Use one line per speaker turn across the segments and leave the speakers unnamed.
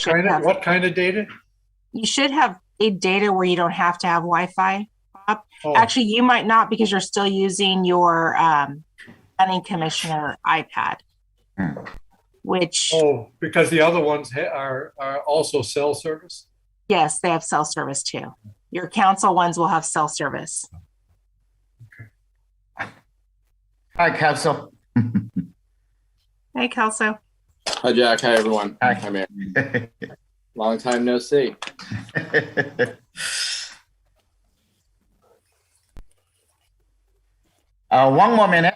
What kind of data?
You should have a data where you don't have to have Wi-Fi up.
Oh.
Actually, you might not because you're still using your planning commissioner iPad, which
because the other ones are also cell service.
Yes, they have cell service too. Your council ones will have cell service.
Okay. Hi, Council.
Hey, Kelso.
Hi, Jack. Hi, everyone.
Hi.
Hi, Mayor. Long time no see.
One more minute.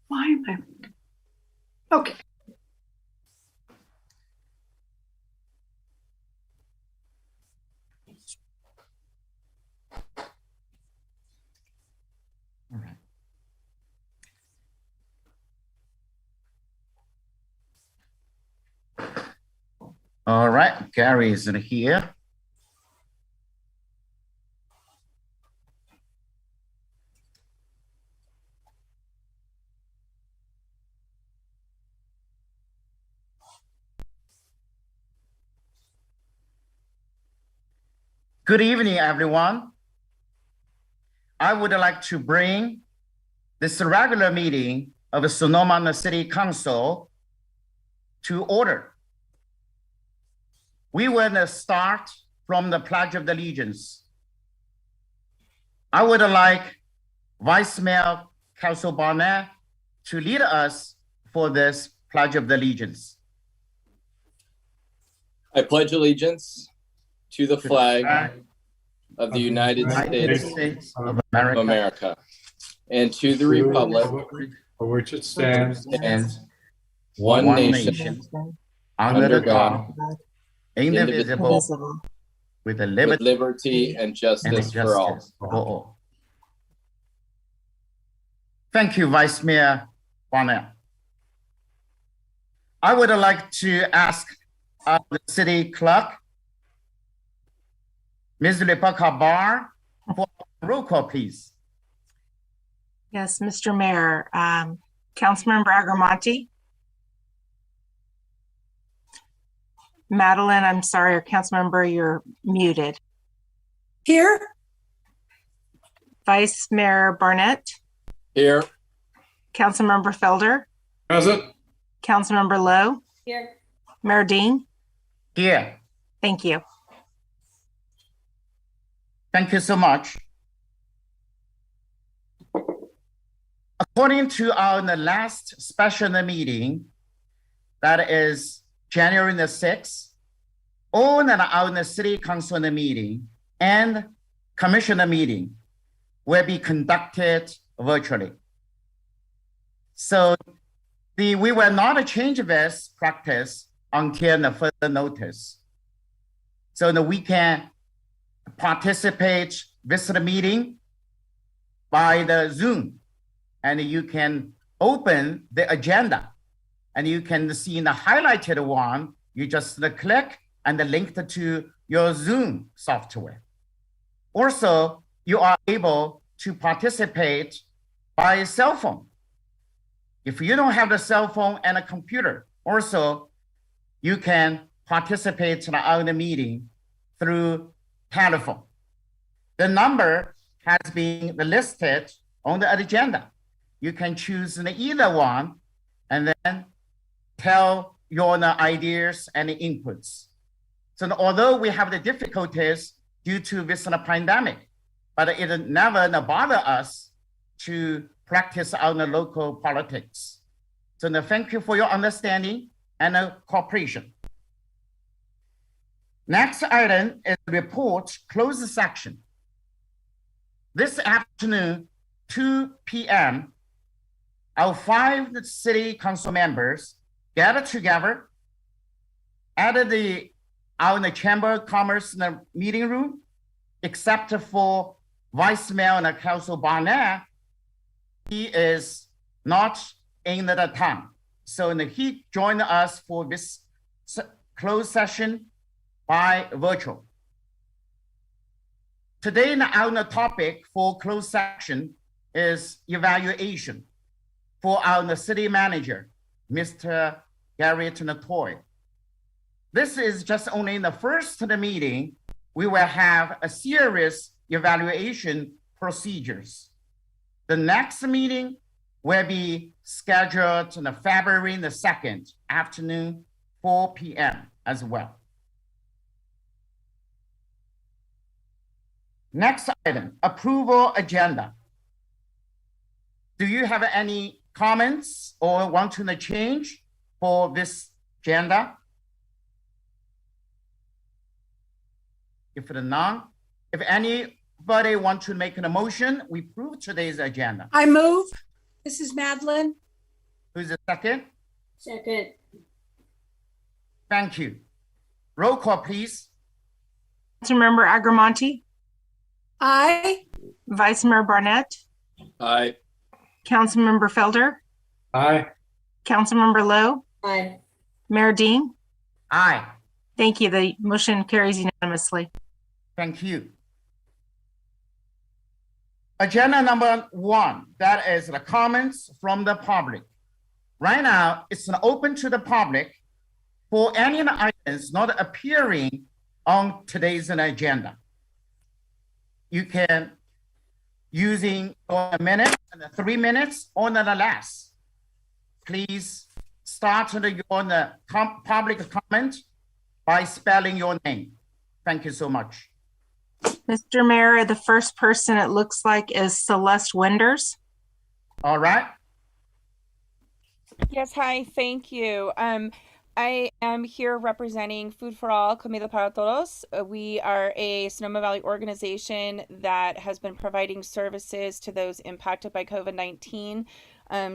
Why am I? Okay.
All right, Gary is here. Good evening, everyone. I would like to bring this regular meeting of the Sonoma City Council to order. We will start from the Pledge of Allegiance. I would like Vice Mayor Council Barnett to lead us for this Pledge of Allegiance.
I pledge allegiance to the flag of the United States
of
America and to the republic
for which it stands,
one nation, under God,
indivisible, with
liberty and justice for all.
Thank you, Vice Mayor Barnett. I would like to ask the city clerk, Ms. Rebecca Barr, for a roll call, please.
Yes, Mr. Mayor, Councilmember Agrimonti. Madeline, I'm sorry, Councilmember, you're muted.
Here.
Vice Mayor Barnett.
Here.
Councilmember Felder.
Present.
Councilmember Lowe.
Here.
Mayor Dean.
Here.
Thank you.
Thank you so much. According to our last special meeting, that is January the 6th, all our city council meeting and commissioner meeting will be conducted virtually. So we will not change this practice until the further notice. So that we can participate visit the meeting by the Zoom, and you can open the agenda and you can see in the highlighted one, you just click and link to your Zoom software. Also, you are able to participate by cell phone. If you don't have the cell phone and a computer, also you can participate in the meeting through telephone. The number has been listed on the agenda. You can choose either one and then tell your ideas and inputs. So although we have the difficulties due to this pandemic, but it never bother us to practice our local politics. So thank you for your understanding and cooperation. Next item is the report closed section. This afternoon, 2 p.m., our 5 city council members gathered together at our Chamber of Commerce meeting room, except for Vice Mayor and Council Barnett. He is not in the town. So he joined us for this closed session by virtual. Today, our topic for closed session is evaluation for our city manager, Mr. Gary Natoy. This is just only in the first meeting, we will have a serious evaluation procedures. The next meeting will be scheduled on February the 2nd, afternoon, 4 p.m. as well. Next item, approval agenda. Do you have any comments or want to change for this agenda? If none, if anybody want to make a motion, we approve today's agenda.
I move. This is Madeline.
Who's the second?
Second.
Thank you. Roll call, please.
Councilmember Agrimonti,
Aye.
Vice Mayor Barnett,
Aye.
Councilmember Felder,
Aye.
Councilmember Lowe,
Aye.
Mayor Dean.
Aye.
Thank you. The motion carries unanimously.
Thank you. Agenda number 1, that is the comments from the public. Right now, it's open to the public for any items not appearing on today's agenda. You can using a minute and 3 minutes or not less. Please start your public comment by spelling your name. Thank you so much.
Mr. Mayor, the first person it looks like is Celeste Wenders.
All right.
Yes, hi, thank you. I am here representing Food for All, Comida para Todos. We are a Sonoma Valley organization that has been providing services to those impacted by COVID-19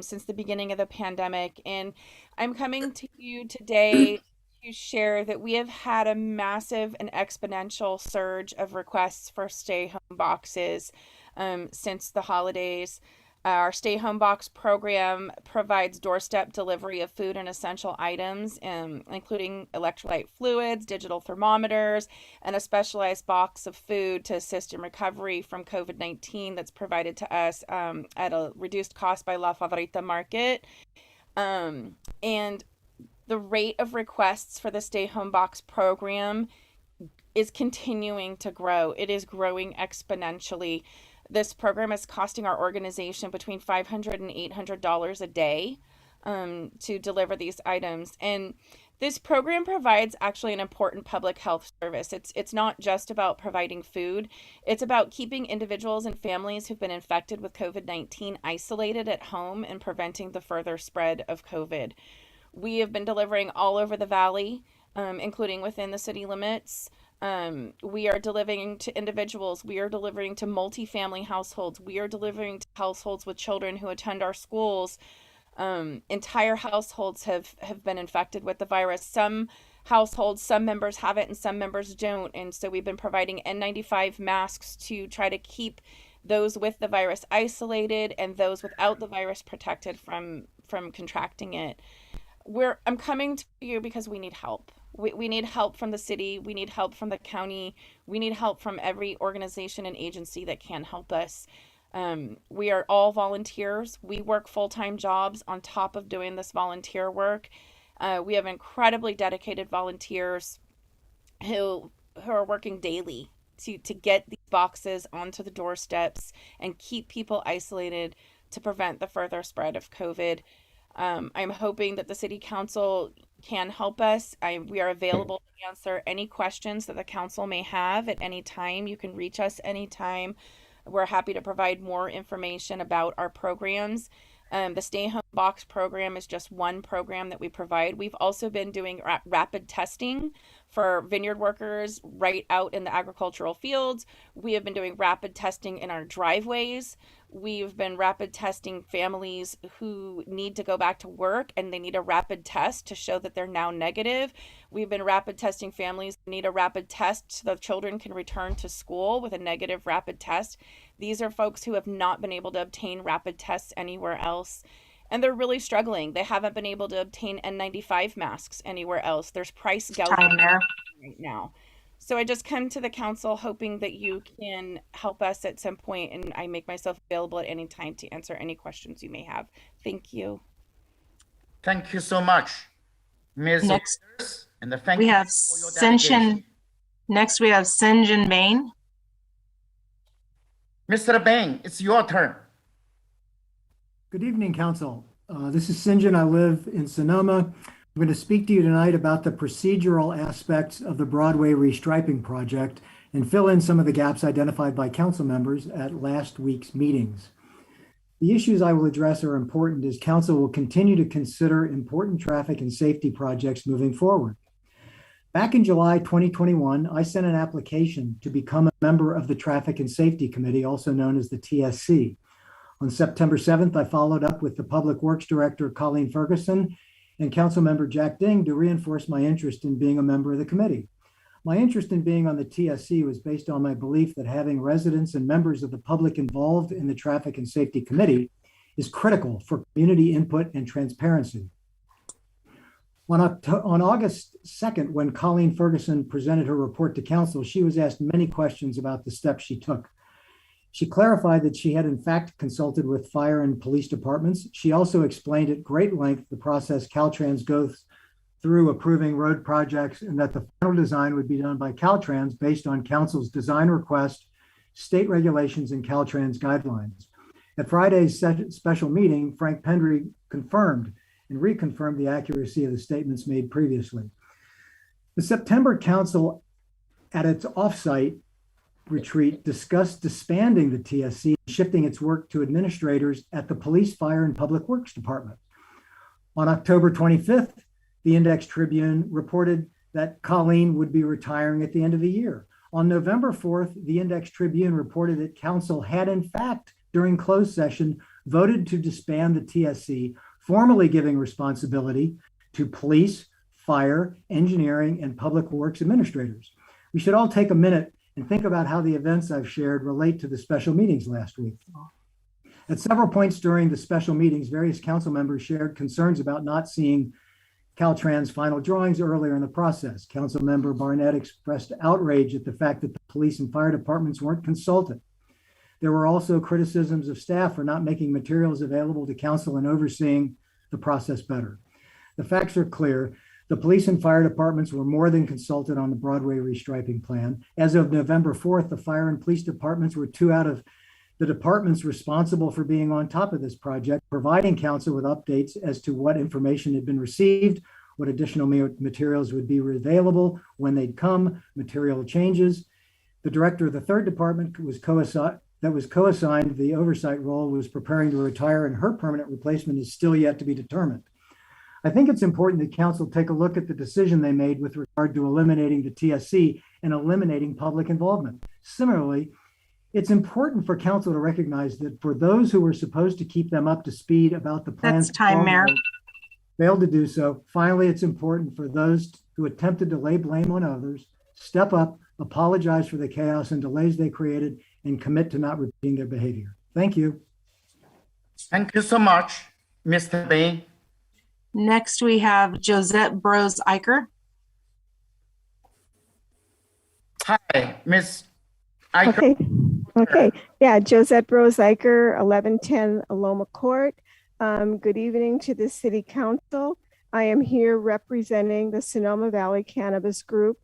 since the beginning of the pandemic. And I'm coming to you today to share that we have had a massive and exponential surge of requests for stay-home boxes since the holidays. Our Stay Home Box program provides doorstep delivery of food and essential items, including electrolyte fluids, digital thermometers, and a specialized box of food to assist in recovery from COVID-19 that's provided to us at a reduced cost by La Favorita Market. And the rate of requests for the Stay Home Box program is continuing to grow. It is growing exponentially. This program is costing our organization between $500 and $800 a day to deliver these items. And this program provides actually an important public health service. It's not just about providing food. It's about keeping individuals and families who've been infected with COVID-19 isolated at home and preventing the further spread of COVID. We have been delivering all over the valley, including within the city limits. We are delivering to individuals. We are delivering to multifamily households. We are delivering to households with children who attend our schools. Entire households have been infected with the virus. Some households, some members have it and some members don't. And so we've been providing N95 masks to try to keep those with the virus isolated and those without the virus protected from contracting it. I'm coming to you because we need help. We need help from the city. We need help from the county. We need help from every organization and agency that can help us. We are all volunteers. We work full-time jobs on top of doing this volunteer work. We have incredibly dedicated volunteers who are working daily to get these boxes onto the doorsteps and keep people isolated to prevent the further spread of COVID. I'm hoping that the city council can help us. We are available to answer any questions that the council may have at any time. You can reach us anytime. We're happy to provide more information about our programs. The Stay Home Box program is just one program that we provide. We've also been doing rapid testing for vineyard workers right out in the agricultural fields. We have been doing rapid testing in our driveways. We've been rapid testing families who need to go back to work and they need a rapid test to show that they're now negative. We've been rapid testing families who need a rapid test so the children can return to school with a negative rapid test. These are folks who have not been able to obtain rapid tests anywhere else. And they're really struggling. They haven't been able to obtain N95 masks anywhere else. There's price gouging right now. So I just come to the council hoping that you can help us at some point, and I make myself available at any time to answer any questions you may have. Thank you.
Thank you so much, Ms.
Next,
Winters, and thank
we
you
have
for your dedication.
Sinjin. Next, we have Sinjin Bain.
Mr. Bain, it's your turn.
Good evening, Council. This is Sinjin. I live in Sonoma. I'm going to speak to you tonight about the procedural aspects of the Broadway restriping project and fill in some of the gaps identified by council members at last week's meetings. The issues I will address are important as council will continue to consider important traffic and safety projects moving forward. Back in July 2021, I sent an application to become a member of the Traffic and Safety Committee, also known as the TSC. On September 7th, I followed up with the Public Works Director, Colleen Ferguson, and Councilmember Jack Ding to reinforce my interest in being a member of the committee. My interest in being on the TSC was based on my belief that having residents and members of the public involved in the Traffic and Safety Committee is critical for community input and transparency. On August 2nd, when Colleen Ferguson presented her report to council, she was asked many questions about the steps she took. She clarified that she had in fact consulted with fire and police departments. She also explained at great length the process Caltrans goes through approving road projects and that the final design would be done by Caltrans based on council's design request, state regulations, and Caltrans guidelines. At Friday's special meeting, Frank Pendry confirmed and reconfirmed the accuracy of the statements made previously. The September council at its offsite retreat discussed disbanding the TSC and shifting its work to administrators at the Police, Fire, and Public Works Department. On October 25th, the Index Tribune reported that Colleen would be retiring at the end of the year. On November 4th, the Index Tribune reported that council had in fact, during closed session, voted to disband the TSC, formally giving responsibility to police, fire, engineering, and public works administrators. We should all take a minute and think about how the events I've shared relate to the special meetings last week. At several points during the special meetings, various council members shared concerns about not seeing Caltrans final drawings earlier in the process. Council member Barnett expressed outrage at the fact that the police and fire departments weren't consulted. There were also criticisms of staff for not making materials available to council and overseeing the process better. The facts are clear. The police and fire departments were more than consulted on the Broadway restriping plan. As of November 4th, the fire and police departments were 2 out of the departments responsible for being on top of this project, providing council with updates as to what information had been received, what additional materials would be available, when they'd come, material changes. The director of the third department was co-assigned the oversight role was preparing to retire, and her permanent replacement is still yet to be determined. I think it's important that council take a look at the decision they made with regard to eliminating the TSC and eliminating public involvement. Similarly, it's important for council to recognize that for those who were supposed to keep them up to speed about the plans,
That's time, Mayor.
failed to do so. Finally, it's important for those who attempted to lay blame on others, step up, apologize for the chaos and delays they created, and commit to not repeating their behavior. Thank you.
Thank you so much, Mr. Bain.
Next, we have Josette Bros Eicher.
Hi, Ms. Eicher.
Okay. Yeah, Josette Bros Eicher, 1110 Aloma Court. Good evening to the City Council. I am here representing the Sonoma Valley Cannabis Group.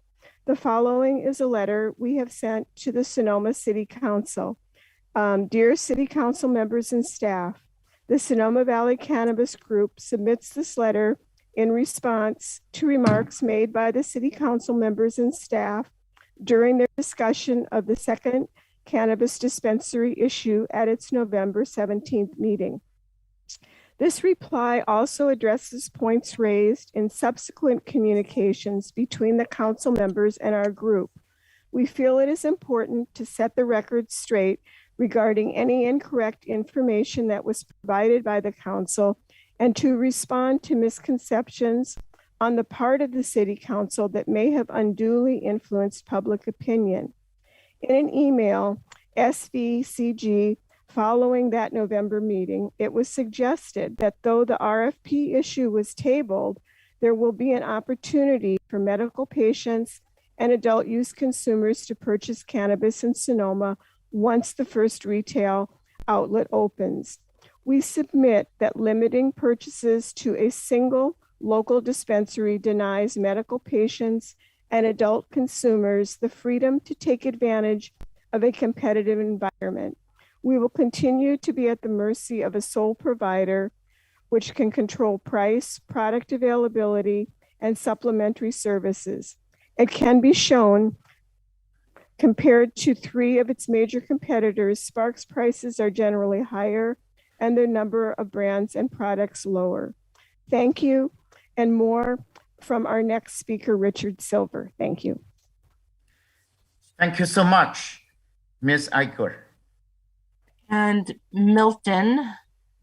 The following is a letter we have sent to the Sonoma City Council. Dear City Council members and staff, the Sonoma Valley Cannabis Group submits this letter in response to remarks made by the City Council members and staff during their discussion of the second cannabis dispensary issue at its November 17th meeting. This reply also addresses points raised in subsequent communications between the council members and our group. We feel it is important to set the record straight regarding any incorrect information that was provided by the council and to respond to misconceptions on the part of the City Council that may have unduly influenced public opinion. In an email, SVCG, following that November meeting, it was suggested that though the RFP issue was tabled, there will be an opportunity for medical patients and adult use consumers to purchase cannabis in Sonoma once the first retail outlet opens. We submit that limiting purchases to a single local dispensary denies medical patients and adult consumers the freedom to take advantage of a competitive environment. We will continue to be at the mercy of a sole provider, which can control price, product availability, and supplementary services. It can be shown, compared to 3 of its major competitors, Spark's prices are generally higher and their number of brands and products lower. Thank you, and more from our next speaker, Richard Silver. Thank you.
Thank you so much, Ms. Eicher.
And Milton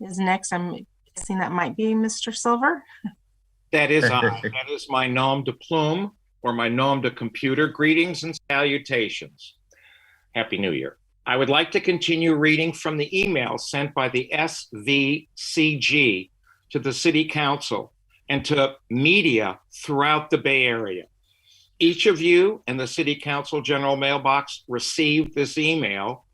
is next. I'm guessing that might be Mr. Silver.
That is my nom de plume, or my nom de computer. Greetings and salutations. Happy New Year. I would like to continue reading from the email sent by the SVCG to the City Council and to media throughout the Bay Area. Each of you in the City Council General Mailbox received this email,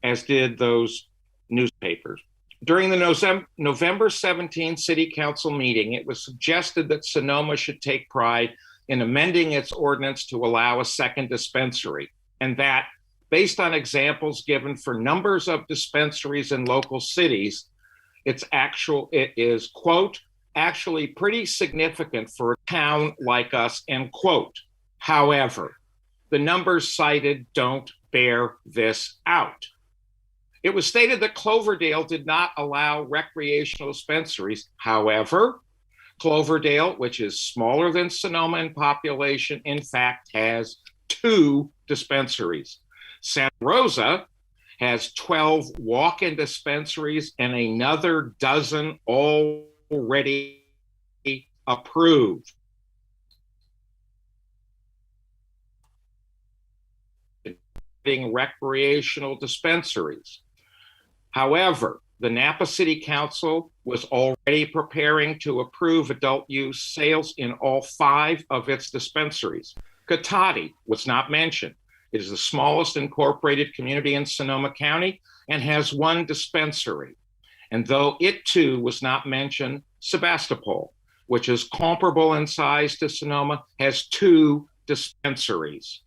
as did those newspapers. During the November 17 City Council meeting, it was suggested that Sonoma should take pride in amending its ordinance to allow a second dispensary, and that, based on examples given for numbers of dispensaries in local cities, it is, quote, actually pretty significant for a town like us, end quote. However, the numbers cited don't bear this out. It was stated that Cloverdale did not allow recreational dispensaries. However, Cloverdale, which is smaller than Sonoma in population, in fact has 2 dispensaries. Santa Rosa has 12 walk-in dispensaries and another dozen already approved. Recreational dispensaries. However, the Napa City Council was already preparing to approve adult use sales in all 5 of its dispensaries. Cotati was not mentioned. It is the smallest incorporated community in Sonoma County and has 1 dispensary. And though it too was not mentioned, Sebastopol, which is comparable in size to Sonoma, has 2 dispensaries.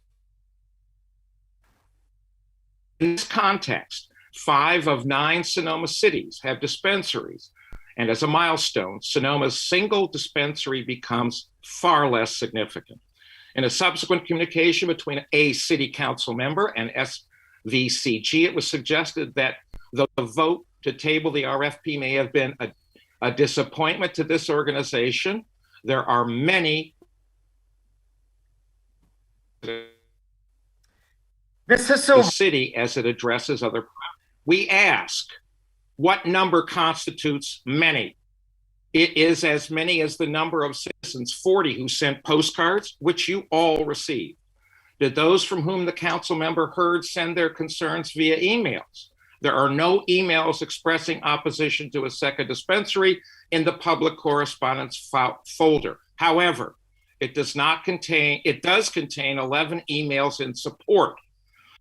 In this context, 5 of 9 Sonoma cities have dispensaries. And as a milestone, Sonoma's single dispensary becomes far less significant. In a subsequent communication between a city council member and SVCG, it was suggested that the vote to table the RFP may have been a disappointment to this organization. There are many.
This is so.
The city as it addresses other problems. We ask, what number constitutes many? It is as many as the number of citizens, 40, who sent postcards, which you all received. Did those from whom the council member heard send their concerns via emails? There are no emails expressing opposition to a second dispensary in the public correspondence folder. However, it does contain 11 emails in support.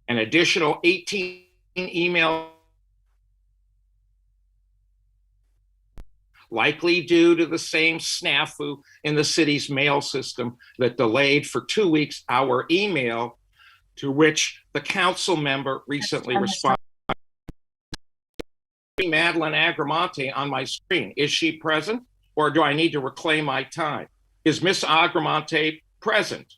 An additional 18 emails likely due to the same snafu in the city's mail system that delayed for 2 weeks our email, to which the council member recently responded. Madeline Agrimonti on my screen. Is she present, or do I need to reclaim my time? Is Miss Agrimonti present?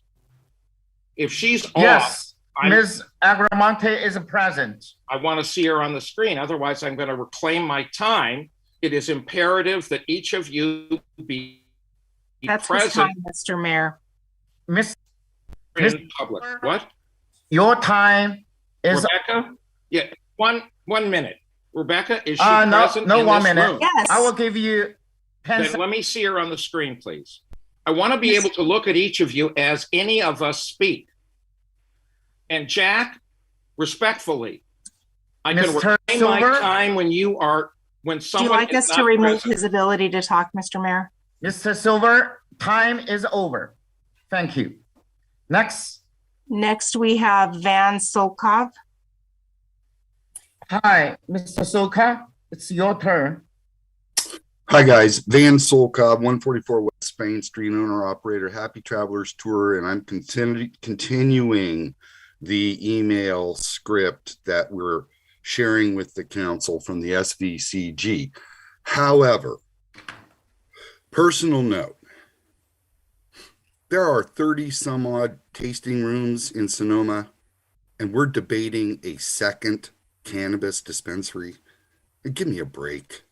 If she's
Yes,
off,
Ms. Agrimonti is present.
I want to see her on the screen. Otherwise, I'm going to reclaim my time. It is imperative that each of you be
That's
present.
his time, Mr. Mayor.
Miss
In public. What?
Your time is
Rebecca? Yeah, one minute. Rebecca, is she
no,
present
no
in
1
this
minute.
room?
Yes.
I will give you 10
Then let me see her on the screen, please. I want to be able to look at each of you as any of us speak. And Jack, respectfully, I can
Mr.
reclaim my
Silver?
time when
Do you
someone
like
is
us to
not
remove
present.
his ability to talk, Mr. Mayor?
Mr. Silver, time is over. Thank you. Next.
Next, we have Van Solkov.
Hi, Mr. Soka, it's your turn.
Hi, guys. Van Solkov, 144 West Spain Street, owner-operator, Happy Travelers Tour, and I'm continuing the email script that we're sharing with the council from the SVCG. However, personal note, there are 30 some odd tasting rooms in Sonoma, and we're debating a second cannabis dispensary. Give me a break.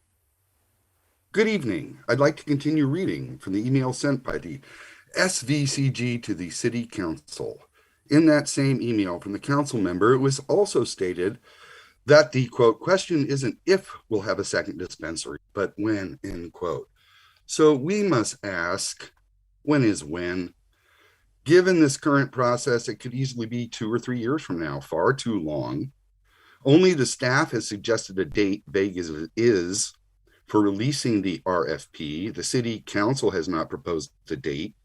Good evening. I'd like to continue reading from the email sent by the SVCG to the City Council. In that same email from the council member, it was also stated that the quote question isn't if we'll have a second dispensary, but when, end quote. So we must ask, when is when? Given this current process, it could easily be 2 or 3 years from now, far too long. Only the staff has suggested a date, vague as it is, for releasing the RFP. The City Council has not proposed a date.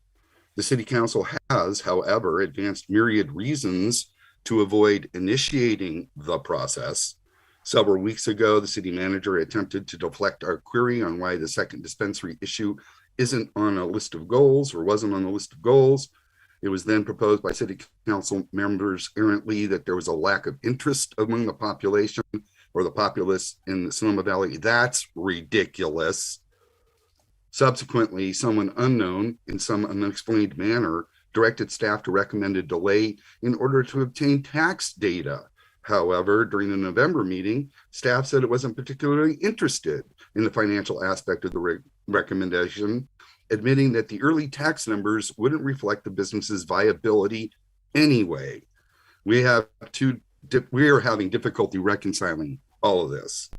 The City Council has, however, advanced myriad reasons to avoid initiating the process. Several weeks ago, the city manager attempted to deflect our query on why the second dispensary issue isn't on a list of goals or wasn't on the list of goals. It was then proposed by City Council members errantly that there was a lack of interest among the population or the populace in the Sonoma Valley. That's ridiculous. Subsequently, someone unknown in some unexplained manner directed staff to recommend a delay in order to obtain tax data. However, during the November meeting, staff said it wasn't particularly interested in the financial aspect of the recommendation, admitting that the early tax numbers wouldn't reflect the business's viability anyway. We are having difficulty reconciling all of this.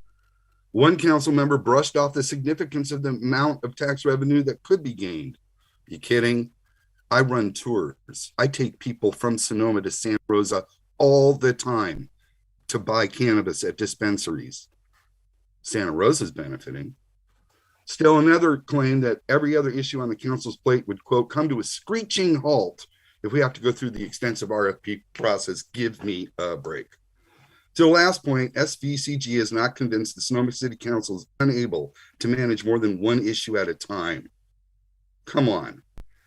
One council member brushed off the significance of the amount of tax revenue that could be gained. You kidding? I run tours. I take people from Sonoma to Santa Rosa all the time to buy cannabis at dispensaries. Santa Rosa's benefiting. Still, another claim that every other issue on the council's plate would, quote, come to a screeching halt if we have to go through the extensive RFP process. Give me a break. To the last point, SVCG is not convinced the Sonoma City Council is unable to manage more than one issue at a time. Come on.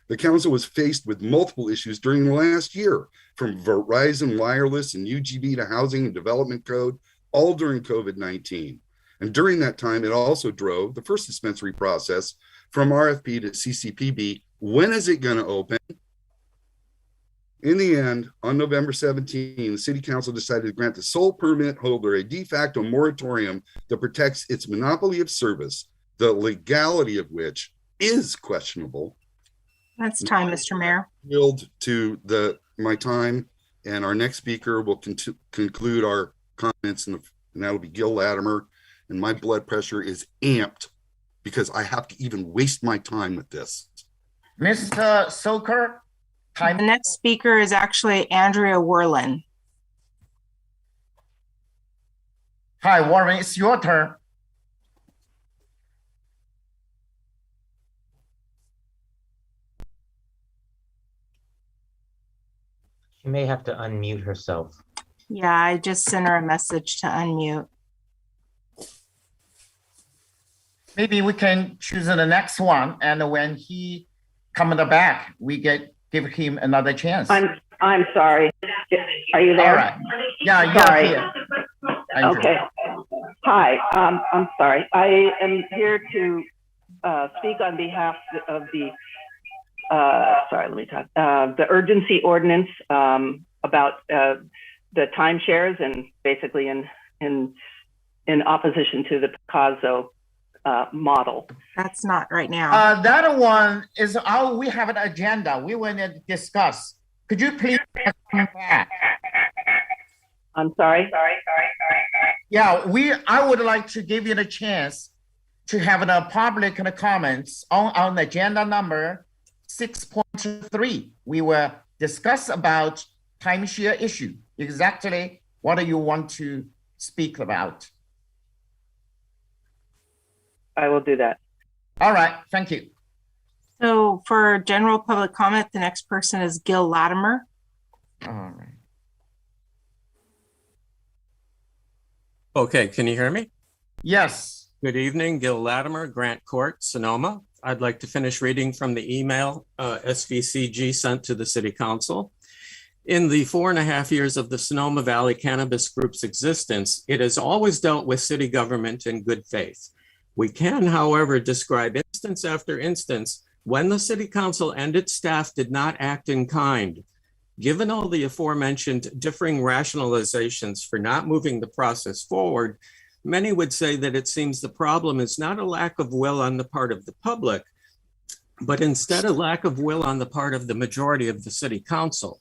The council was faced with multiple issues during the last year, from Verizon Wireless and UGB to Housing and Development Code, all during COVID-19. And during that time, it also drove the first dispensary process from RFP to CCPB. When is it going to open? In the end, on November 17, the City Council decided to grant the sole permit holder a de facto moratorium that protects its monopoly of service, the legality of which is questionable.
That's time, Mr. Mayor.
Yield to my time, and our next speaker will conclude our comments, and that'll be Gil Latimer. And my blood pressure is amped because I have to even waste my time with this.
Mr. Soker, time.
The next speaker is actually Andrea Werlin.
Hi, Warren, it's your turn.
She may have to unmute herself.
Yeah, I just sent her a message to unmute.
Maybe we can choose the next one, and when he comes back, we give him another chance.
I'm sorry. Are you there?
All right. Yeah, you're
Sorry.
here.
Okay. Hi. I'm sorry. I am here to speak on behalf of the. The urgency ordinance about the timeshares, and basically in opposition to the Picasso model.
That's not right now.
That one is we have an agenda. We want to discuss. Could you please come back?
I'm sorry.
Yeah, I would like to give you the chance to have the public comments on agenda number 6.3. We will discuss about timeshare issue. Exactly what do you want to speak about?
I will do that.
All right, thank you.
So for general public comment, the next person is Gil Latimer.
All right.
Okay, can you hear me?
Yes.
Good evening, Gil Latimer, Grant Court, Sonoma. I'd like to finish reading from the email SVCG sent to the City Council. In the 4.5 years of the Sonoma Valley Cannabis Group's existence, it has always dealt with city government in good faith. We can, however, describe instance after instance when the City Council and its staff did not act in kind. Given all the aforementioned differing rationalizations for not moving the process forward, many would say that it seems the problem is not a lack of will on the part of the public, but instead a lack of will on the part of the majority of the City Council.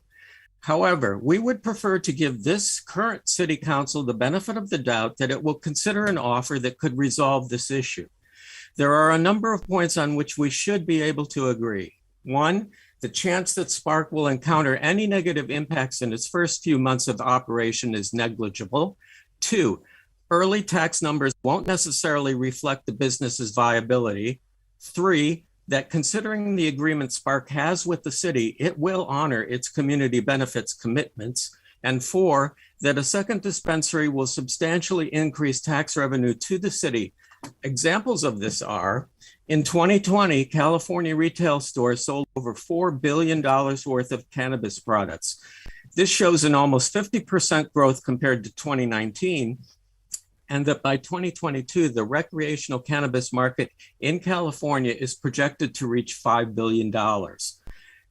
However, we would prefer to give this current City Council the benefit of the doubt that it will consider an offer that could resolve this issue. There are a number of points on which we should be able to agree. One, the chance that Spark will encounter any negative impacts in its first few months of operation is negligible. Two, early tax numbers won't necessarily reflect the business's viability. Three, that considering the agreement Spark has with the city, it will honor its community benefits commitments. And four, that a second dispensary will substantially increase tax revenue to the city. Examples of this are, in 2020, California retail stores sold over $4 billion worth of cannabis products. This shows an almost 50% growth compared to 2019, and that by 2022, the recreational cannabis market in California is projected to reach $5 billion.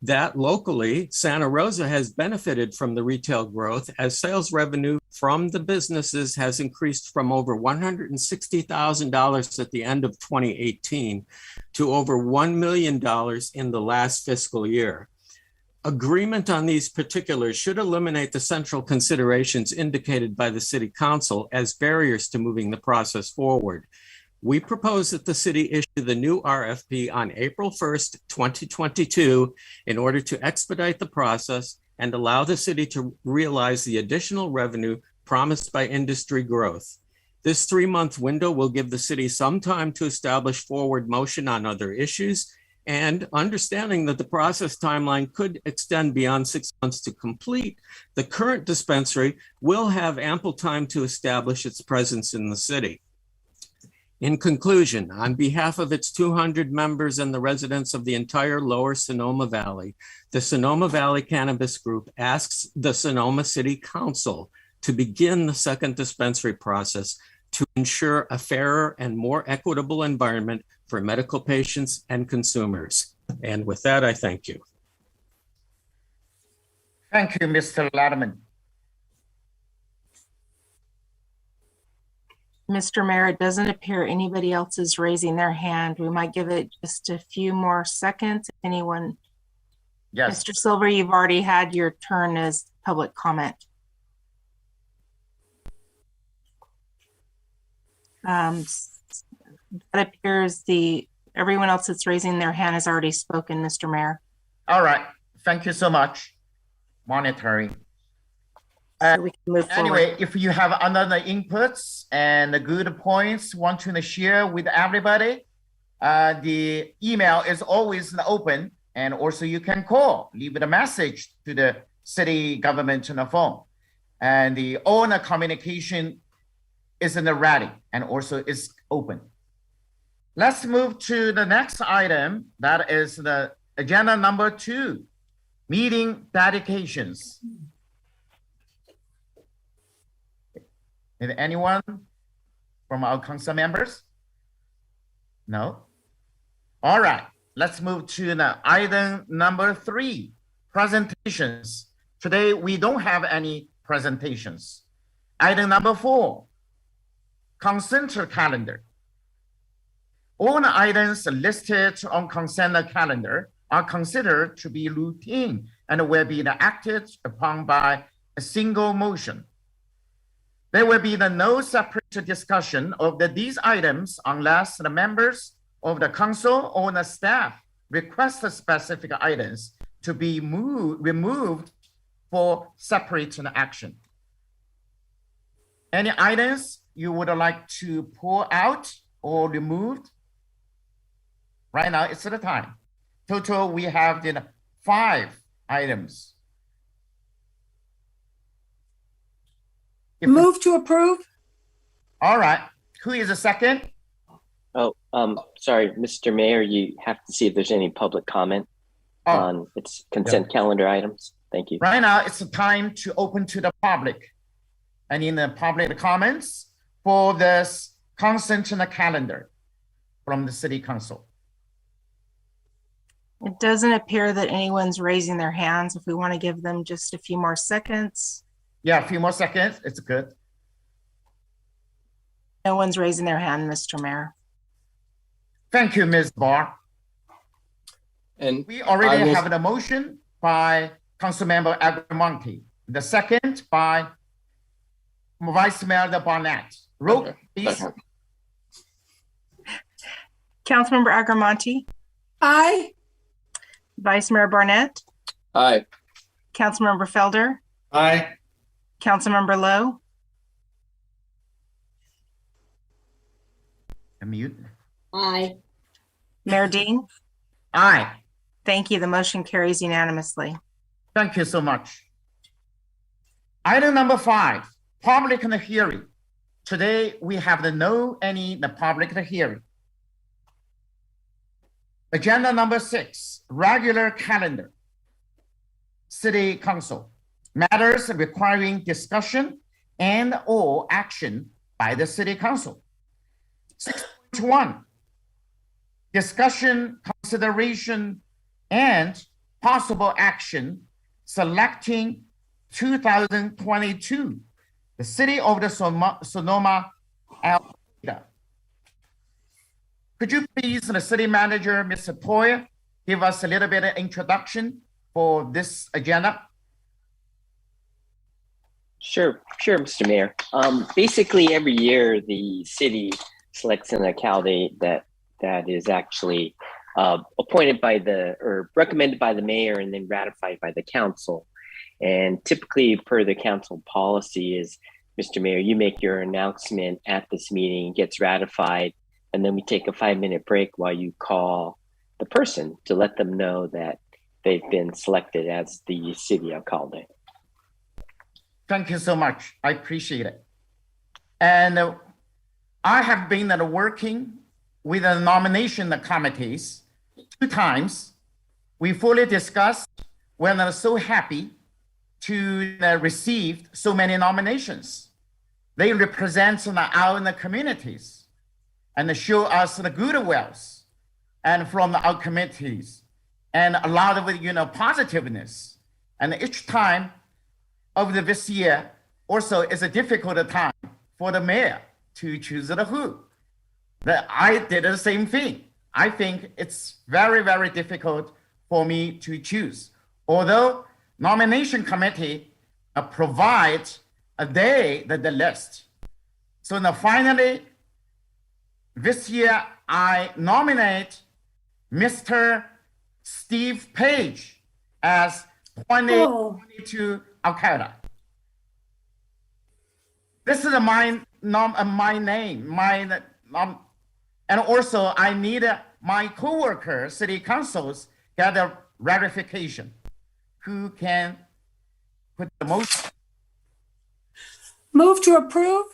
That locally, Santa Rosa has benefited from the retail growth as sales revenue from the businesses has increased from over $160,000 at the end of 2018 to over $1 million in the last fiscal year. Agreement on these particulars should eliminate the central considerations indicated by the City Council as barriers to moving the process forward. We propose that the city issue the new RFP on April 1st, 2022, in order to expedite the process and allow the city to realize the additional revenue promised by industry growth. This 3-month window will give the city some time to establish forward motion on other issues, and understanding that the process timeline could extend beyond 6 months to complete, the current dispensary will have ample time to establish its presence in the city. In conclusion, on behalf of its 200 members and the residents of the entire lower Sonoma Valley, the Sonoma Valley Cannabis Group asks the Sonoma City Council to begin the second dispensary process to ensure a fairer and more equitable environment for medical patients and consumers. And with that, I thank you.
Thank you, Mr. Latimer.
Mr. Mayor, it doesn't appear anybody else is raising their hand. We might give it just a few more seconds. Anyone?
Yes.
Mr. Silver, you've already had your turn as public comment. That appears everyone else that's raising their hand has already spoken, Mr. Mayor.
All right. Thank you so much. Monitoring.
So we can move
Anyway,
forward.
if you have another inputs and the good points want to share with everybody, the email is always open, and also you can call, leave a message to the city government on the phone, and the owner communication is in the ready and also is open. Let's move to the next item. That is the agenda number 2, meeting dedications. Is anyone from our council members? No? All right, let's move to the item number 3, presentations. Today, we don't have any presentations. Item number 4, consent calendar. All the items listed on consent calendar are considered to be routine and will be acted upon by a single motion. There will be no separate discussion of these items unless the members of the council or the staff request the specific items to be removed for separate action. Any items you would like to pull out or removed? Right now, it's the time. Total, we have the 5 items.
Move to approve.
All right. Who is the second?
Oh, sorry, Mr. Mayor, you have to see if there's any public comment on its consent calendar items. Thank you.
Right now, it's the time to open to the public. And in the public comments for this consent calendar from the City Council.
It doesn't appear that anyone's raising their hands. If we want to give them just a few more seconds.
Yeah, a few more seconds. It's good.
No one's raising their hand, Mr. Mayor.
Thank you, Ms. Barr.
And
we already have a motion by Councilmember Agrimonti. The second by Vice Mayor Barnett. Roll, please.
Councilmember Agrimonti.
Aye.
Vice Mayor Barnett.
Aye.
Councilmember Felder.
Aye.
Councilmember Lowe.
Mute.
Aye.
Mayor Dean.
Aye.
Thank you. The motion carries unanimously.
Thank you so much. Item number 5, public hearing. Today we have the public hearing. Agenda number 6, regular calendar. City Council. Matters requiring discussion and or action by the City Council. 6.1, discussion, consideration, and possible action selecting 2022, the City of the Sonoma, Alberta. Could you please, the City Manager, Mr. Poyer, give us a little bit of introduction for this agenda?
Sure, Mr. Mayor. Basically, every year the city selects an alcalde that is actually appointed by or recommended by the mayor and then ratified by the council. And typically, per the council policy, is Mr. Mayor, you make your announcement at this meeting, gets ratified, and then we take a 5-minute break while you call the person to let them know that they've been selected as the city alcalde.
Thank you so much. I appreciate it. And I have been working with the nomination committees 2 times. We fully discussed. We're so happy to receive so many nominations. They represent our communities and show us the goodwills and from our committees and a lot of positiveness. And each time of this year also is a difficult time for the mayor to choose who. That I did the same thing. I think it's very, very difficult for me to choose. Although nomination committee provides the list. So now finally, this year I nominate Mr. Steve Page as 2022 alcalde. This is my name, and also I need my co-worker, city councils, get a ratification. Who can put the motion?
Move to approve.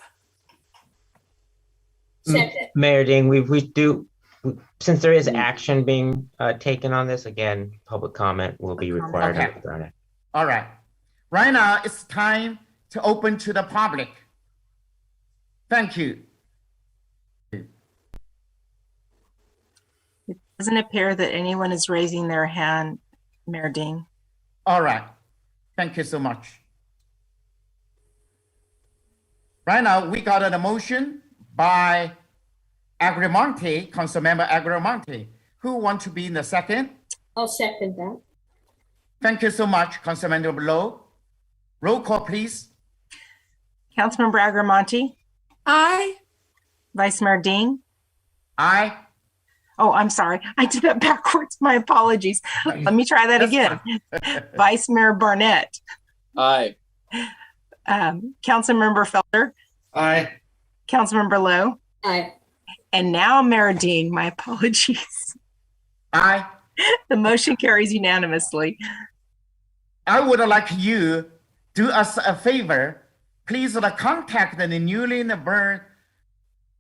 Second. Mayor Ding, since there is action being taken on this, again, public comment will be required.
Okay. All right. Right now, it's time to open to the public. Thank you.
It doesn't appear that anyone is raising their hand, Mayor Dean.
All right. Thank you so much. Right now, we got a motion by Agrimonti, Councilmember Agrimonti. Who want to be in the second?
I'll second that.
Thank you so much, Councilmember Lowe. Roll call, please.
Councilmember Agrimonti.
Aye.
Vice Mayor Dean.
Aye.
Oh, I'm sorry. I did it backwards. My apologies. Let me try that again. Vice Mayor Barnett.
Aye.
Councilmember Felder.
Aye.
Councilmember Lowe.
Aye.
And now Mayor Dean. My apologies.
Aye.
The motion carries unanimously.
I would like you do us a favor. Please contact the newly born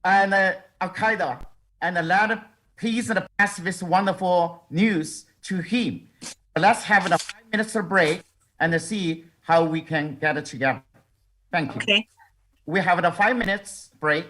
and Al Qaeda and please pass this wonderful news to him. Let's have a 5 minutes break and see how we can get it together. Thank you.
Okay.
We have a 5 minutes break.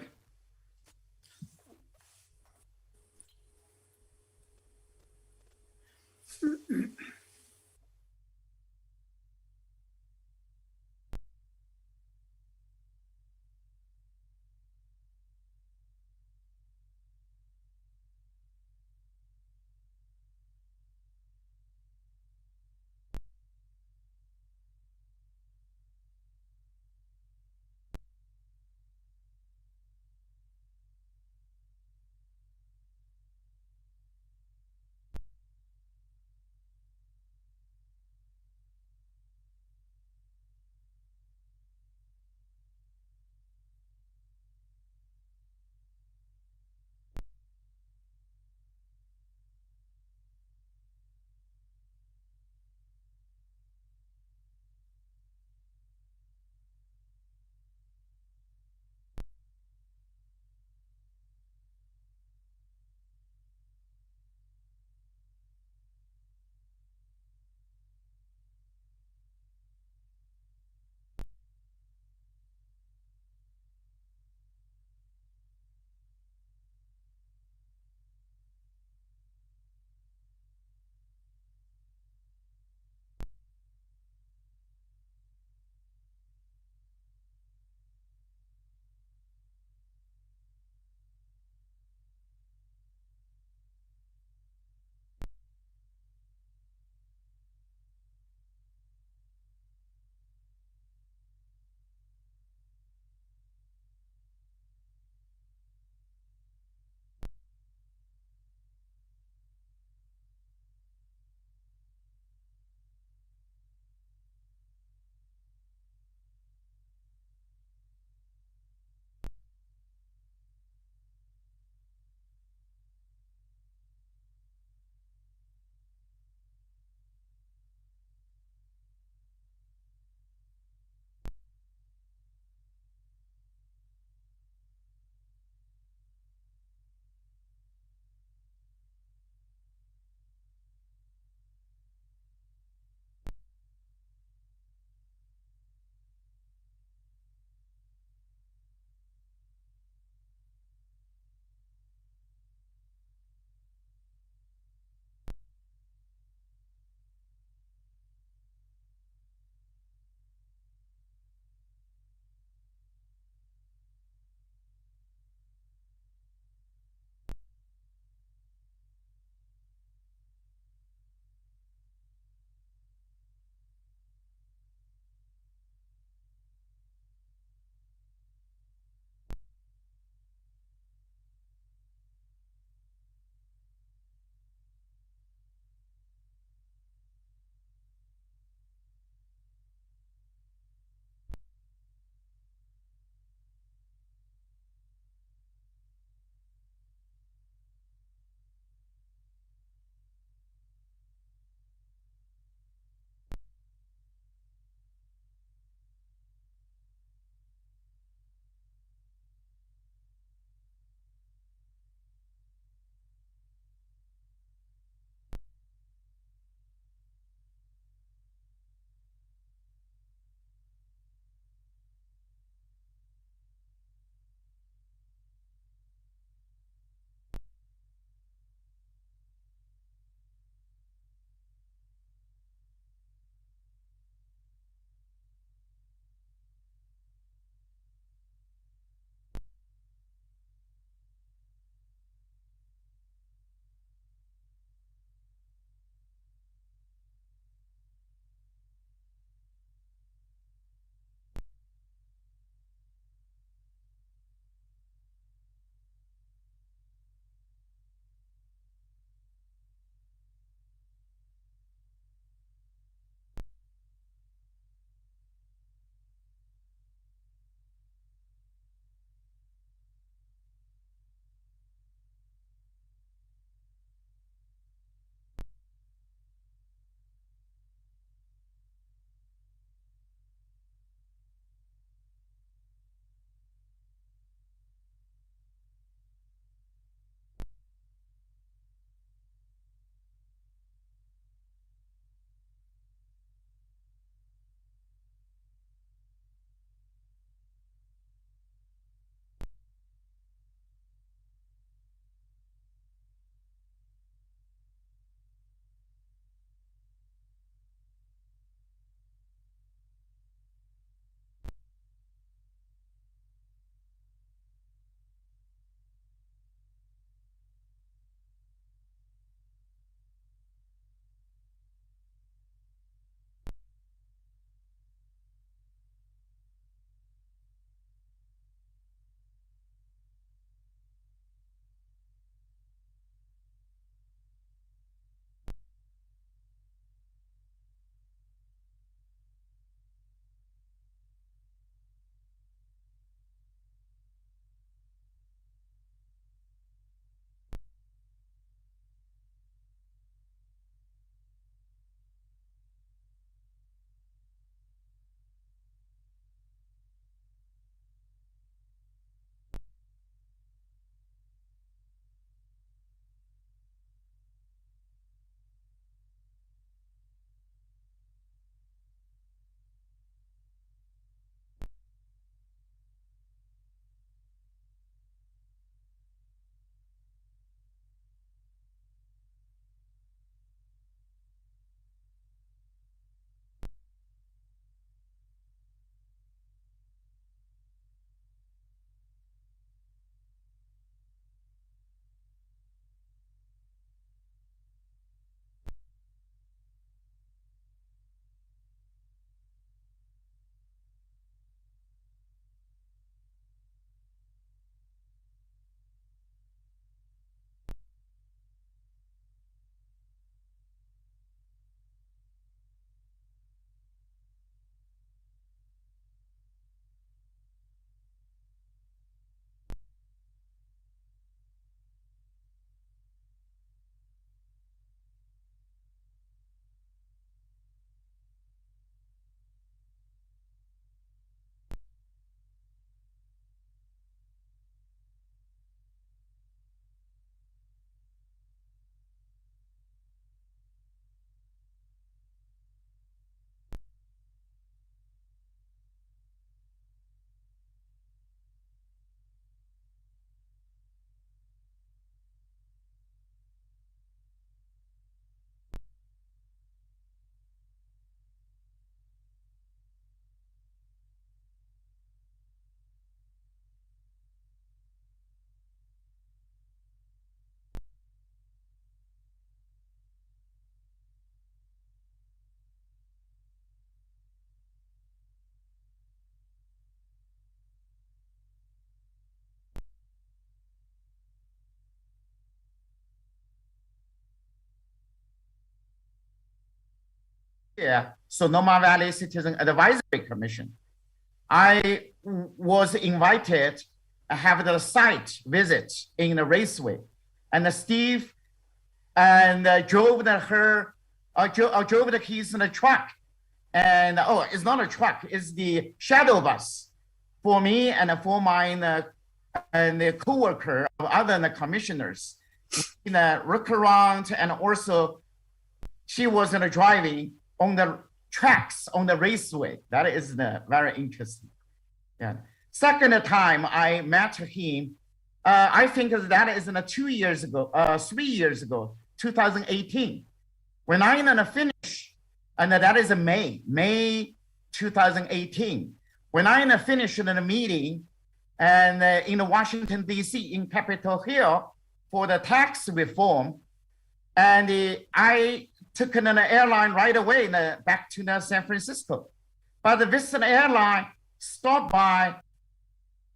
chair Sonoma Valley Citizen Advisory Commission. I was invited to have the site visit in the raceway, and Steve and drove the keys in the truck. And it's not a truck, it's the shadow bus for me and for my and the co-worker of other commissioners. Look around, and also she was driving on the tracks on the raceway. That is very interesting. Yeah. Second time I met him, I think that is 3 years ago, 2018, when I finished, and that is May 2018, when I finished in a meeting and in Washington D.C. in Capitol Hill for the tax reform, and I took an airline right away back to San Francisco. But this airline stopped by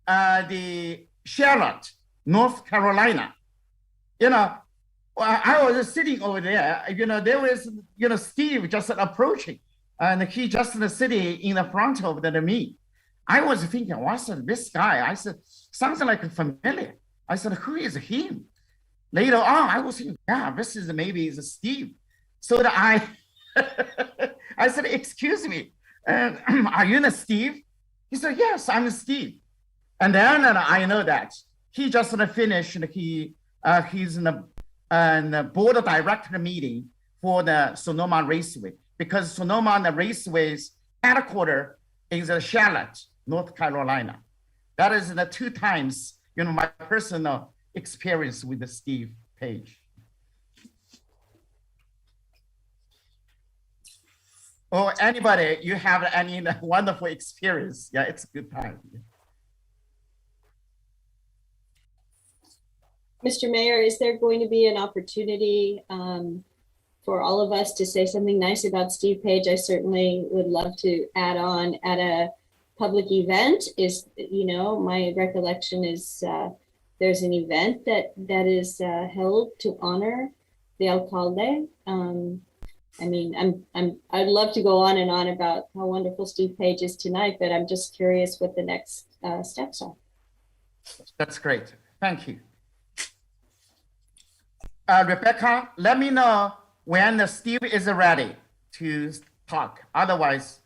the Charlotte, North Carolina. I was sitting over there, there was, Steve just approaching, and he just sitting in the front of me. I was thinking, what's this guy? I said, sounds like familiar. I said, who is him? Later on, I was thinking, yeah, this is maybe Steve. So that I said, excuse me, are you Steve? He said, yes, I'm Steve. And then I know that he just finished, he's in the board of director meeting for the Sonoma Raceway, because Sonoma and the Raceway's headquarters is Charlotte, North Carolina. That is the 2 times, my personal experience with Steve Page. Or anybody, you have any wonderful experience? Yeah, it's a good time.
Mr. Mayor, is there going to be an opportunity for all of us to say something nice about Steve Page? I certainly would love to add on at a public event. My recollection is there's an event that is held to honor the alcalde. I'd love to go on and on about how wonderful Steve Page is tonight, but I'm just curious what the next steps are.
That's great. Thank you. Rebecca, let me know when Steve is ready to talk. Otherwise,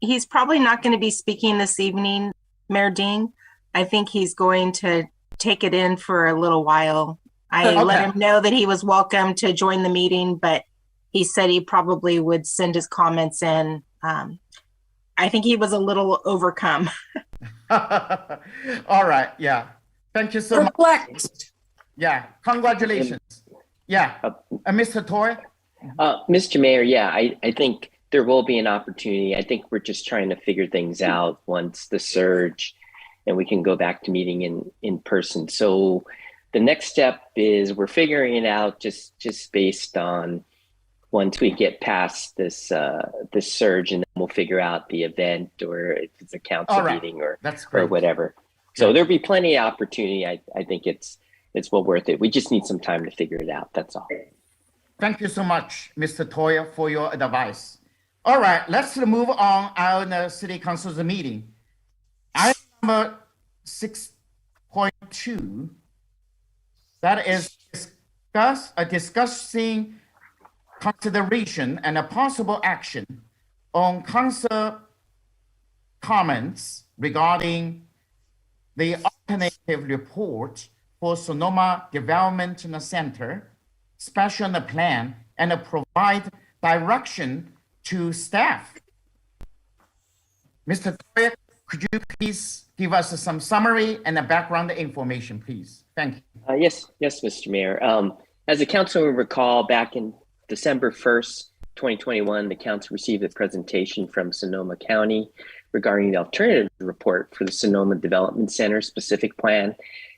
He's probably not going to be speaking this evening, Mayor Dean. I think he's going to take it in for a little while. I let him know that he was welcome to join the meeting, but he said he probably would send his comments in. I think he was a little overcome.
All right. Yeah. Thank you so much. Yeah. Congratulations. Yeah. Mr. Toy?
Mr. Mayor, yeah, I think there will be an opportunity. I think we're just trying to figure things out once the surge, and we can go back to meeting in person. So the next step is we're figuring it out just based on once we get past this surge, and then we'll figure out the event, or if it's a council meeting or whatever. So there'll be plenty of opportunity. I think it's well worth it. We just need some time to figure it out. That's all.
Thank you so much, Mr. Toya, for your advice. All right, let's move on the City Council's meeting. Item number 6.2, that is discussing consideration and a possible action on council comments regarding the alternative report for Sonoma Development Center special plan, and provide direction to staff. Mr. Toya, could you please give us some summary and a background information, please? Thank you.
Yes, Mr. Mayor. As the council will recall, back in December 1st, 2021, the council received a presentation from Sonoma County regarding the alternative report for the Sonoma Development Center specific plan.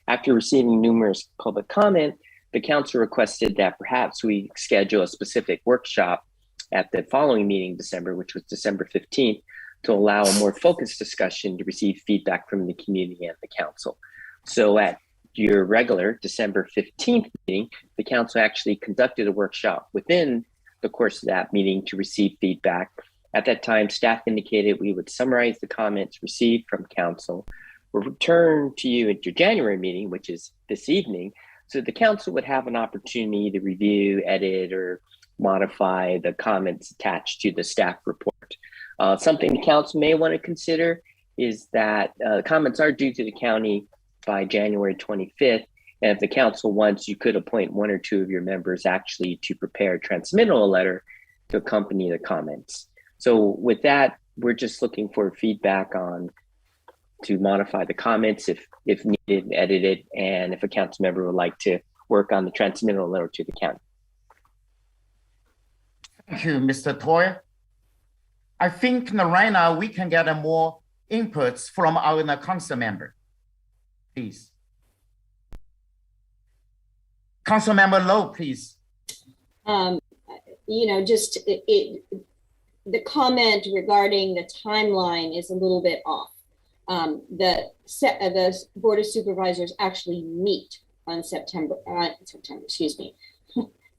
After receiving numerous public comment, the council requested that perhaps we schedule a specific workshop at the following meeting in December, which was December 15th, to allow a more focused discussion to receive feedback from the community and the council. So at your regular December 15th meeting, the council actually conducted a workshop within the course of that meeting to receive feedback. At that time, staff indicated we would summarize the comments received from council. We'll return to you at your January meeting, which is this evening, so the council would have an opportunity to review, edit, or modify the comments attached to the staff report. Something the council may want to consider is that comments are due to the county by January 25th. And if the council wants, you could appoint one or two of your members actually to prepare transmittal letter to accompany the comments. So with that, we're just looking for feedback on to modify the comments if needed, edit it, and if a council member would like to work on the transmittal letter to the county.
Thank you, Mr. Toy. I think right now we can get more inputs from our council member. Please. Council member Lowe, please.
You know, just the comment regarding the timeline is a little bit off. The Board of Supervisors actually meet on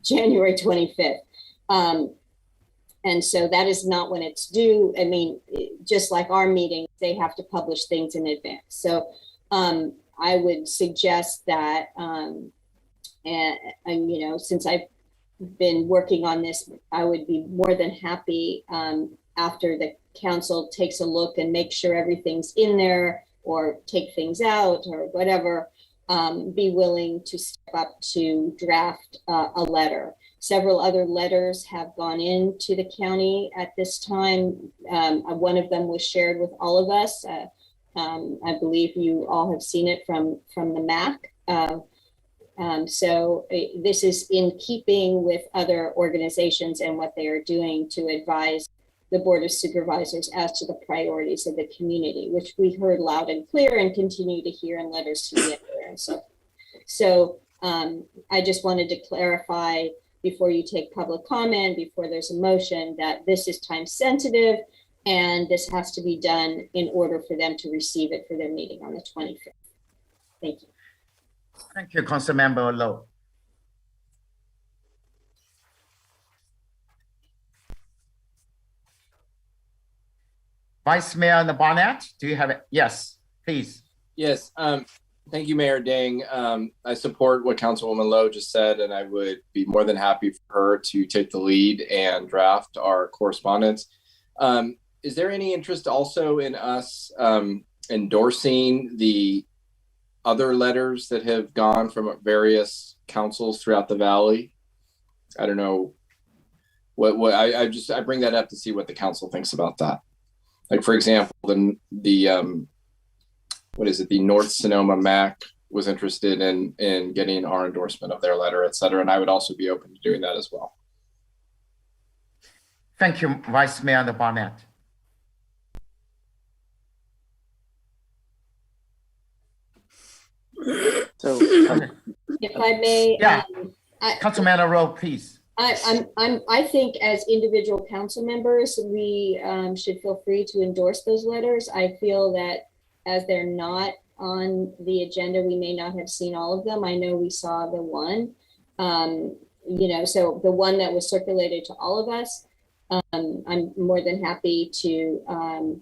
January 25th. And so that is not when it's due. I mean, just like our meetings, they have to publish things in advance. So I would suggest that, and you know, since I've been working on this, I would be more than happy after the council takes a look and make sure everything's in there or take things out or whatever, be willing to step up to draft a letter. Several other letters have gone into the county at this time. One of them was shared with all of us. I believe you all have seen it from the MAC. So this is in keeping with other organizations and what they are doing to advise the Board of Supervisors as to the priorities of the community, which we heard loud and clear and continue to hear in letters to the editor. And so I just wanted to clarify before you take public comment, before there's a motion, that this is time sensitive and this has to be done in order for them to receive it for their meeting on the 25th. Thank you.
Thank you, Councilmember Lowe. Vice Mayor Barnett, do you have it? Yes, please.
Yes. Thank you, Mayor Ding. I support what Councilwoman Lowe just said, and I would be more than happy for her to take the lead and draft our correspondence. Is there any interest also in us endorsing the other letters that have gone from various councils throughout the valley? I don't know. I bring that up to see what the council thinks about that. Like, for example, the what is it? The North Sonoma MAC was interested in getting our endorsement of their letter, et cetera. And I would also be open to doing that as well.
Thank you, Vice Mayor Barnett.
So,
if I may,
yeah, Councilman Rowe, please.
I think as individual council members, we should feel free to endorse those letters. I feel that as they're not on the agenda, we may not have seen all of them. I know we saw the one, you know, so the one that was circulated to all of us, I'm more than happy to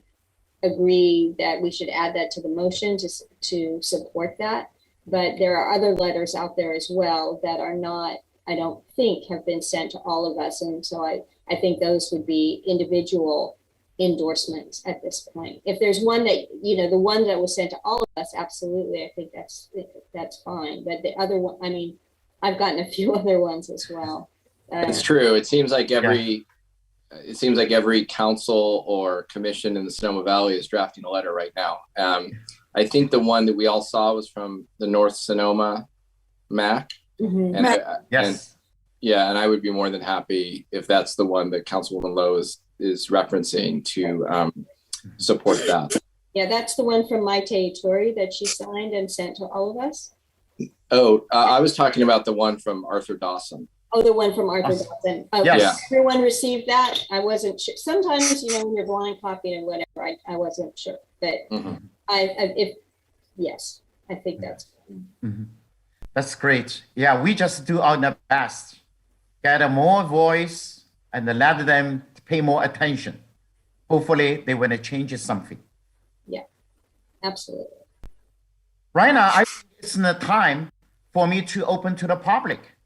agree that we should add that to the motion to support that. But there are other letters out there as well that are not, I don't think, have been sent to all of us. And so I think those would be individual endorsements at this point. If there's one that, you know, the one that was sent to all of us, absolutely, I think that's fine. But the other one, I mean, I've gotten a few other ones as well.
It's true. It seems like every council or commission in the Sonoma Valley is drafting a letter right now. I think the one that we all saw was from the North Sonoma MAC.
Mm-hmm.
And I would be more than happy if that's the one that Councilwoman Lowe is referencing to support that.
Yeah, that's the one from Maite Tori that she signed and sent to all of us.
Oh, I was talking about the one from Arthur Dawson.
Oh, the one from Arthur Dawson. Oh, yes. Everyone received that. I wasn't sure. Sometimes, you know, when you're blind copying and whatever, I wasn't sure. But yes, I think that's good.
Mm-hmm. That's great. Yeah, we just do our best. Get more voice and let them pay more attention. Hopefully they will change something.
Yeah, absolutely.
Right now, I think it's the time for me to open to the public.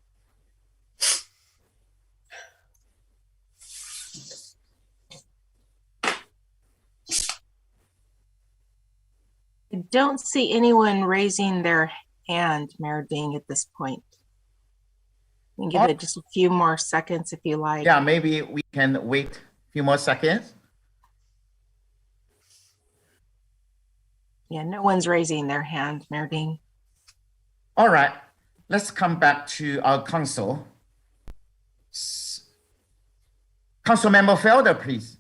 I don't see anyone raising their hand, Mayor Ding, at this point. You can give it just a few more seconds if you like.
Yeah, maybe we can wait a few more seconds.
Yeah, no one's raising their hand, Mayor Ding.
All right, let's come back to our council. Councilmember Felder, please.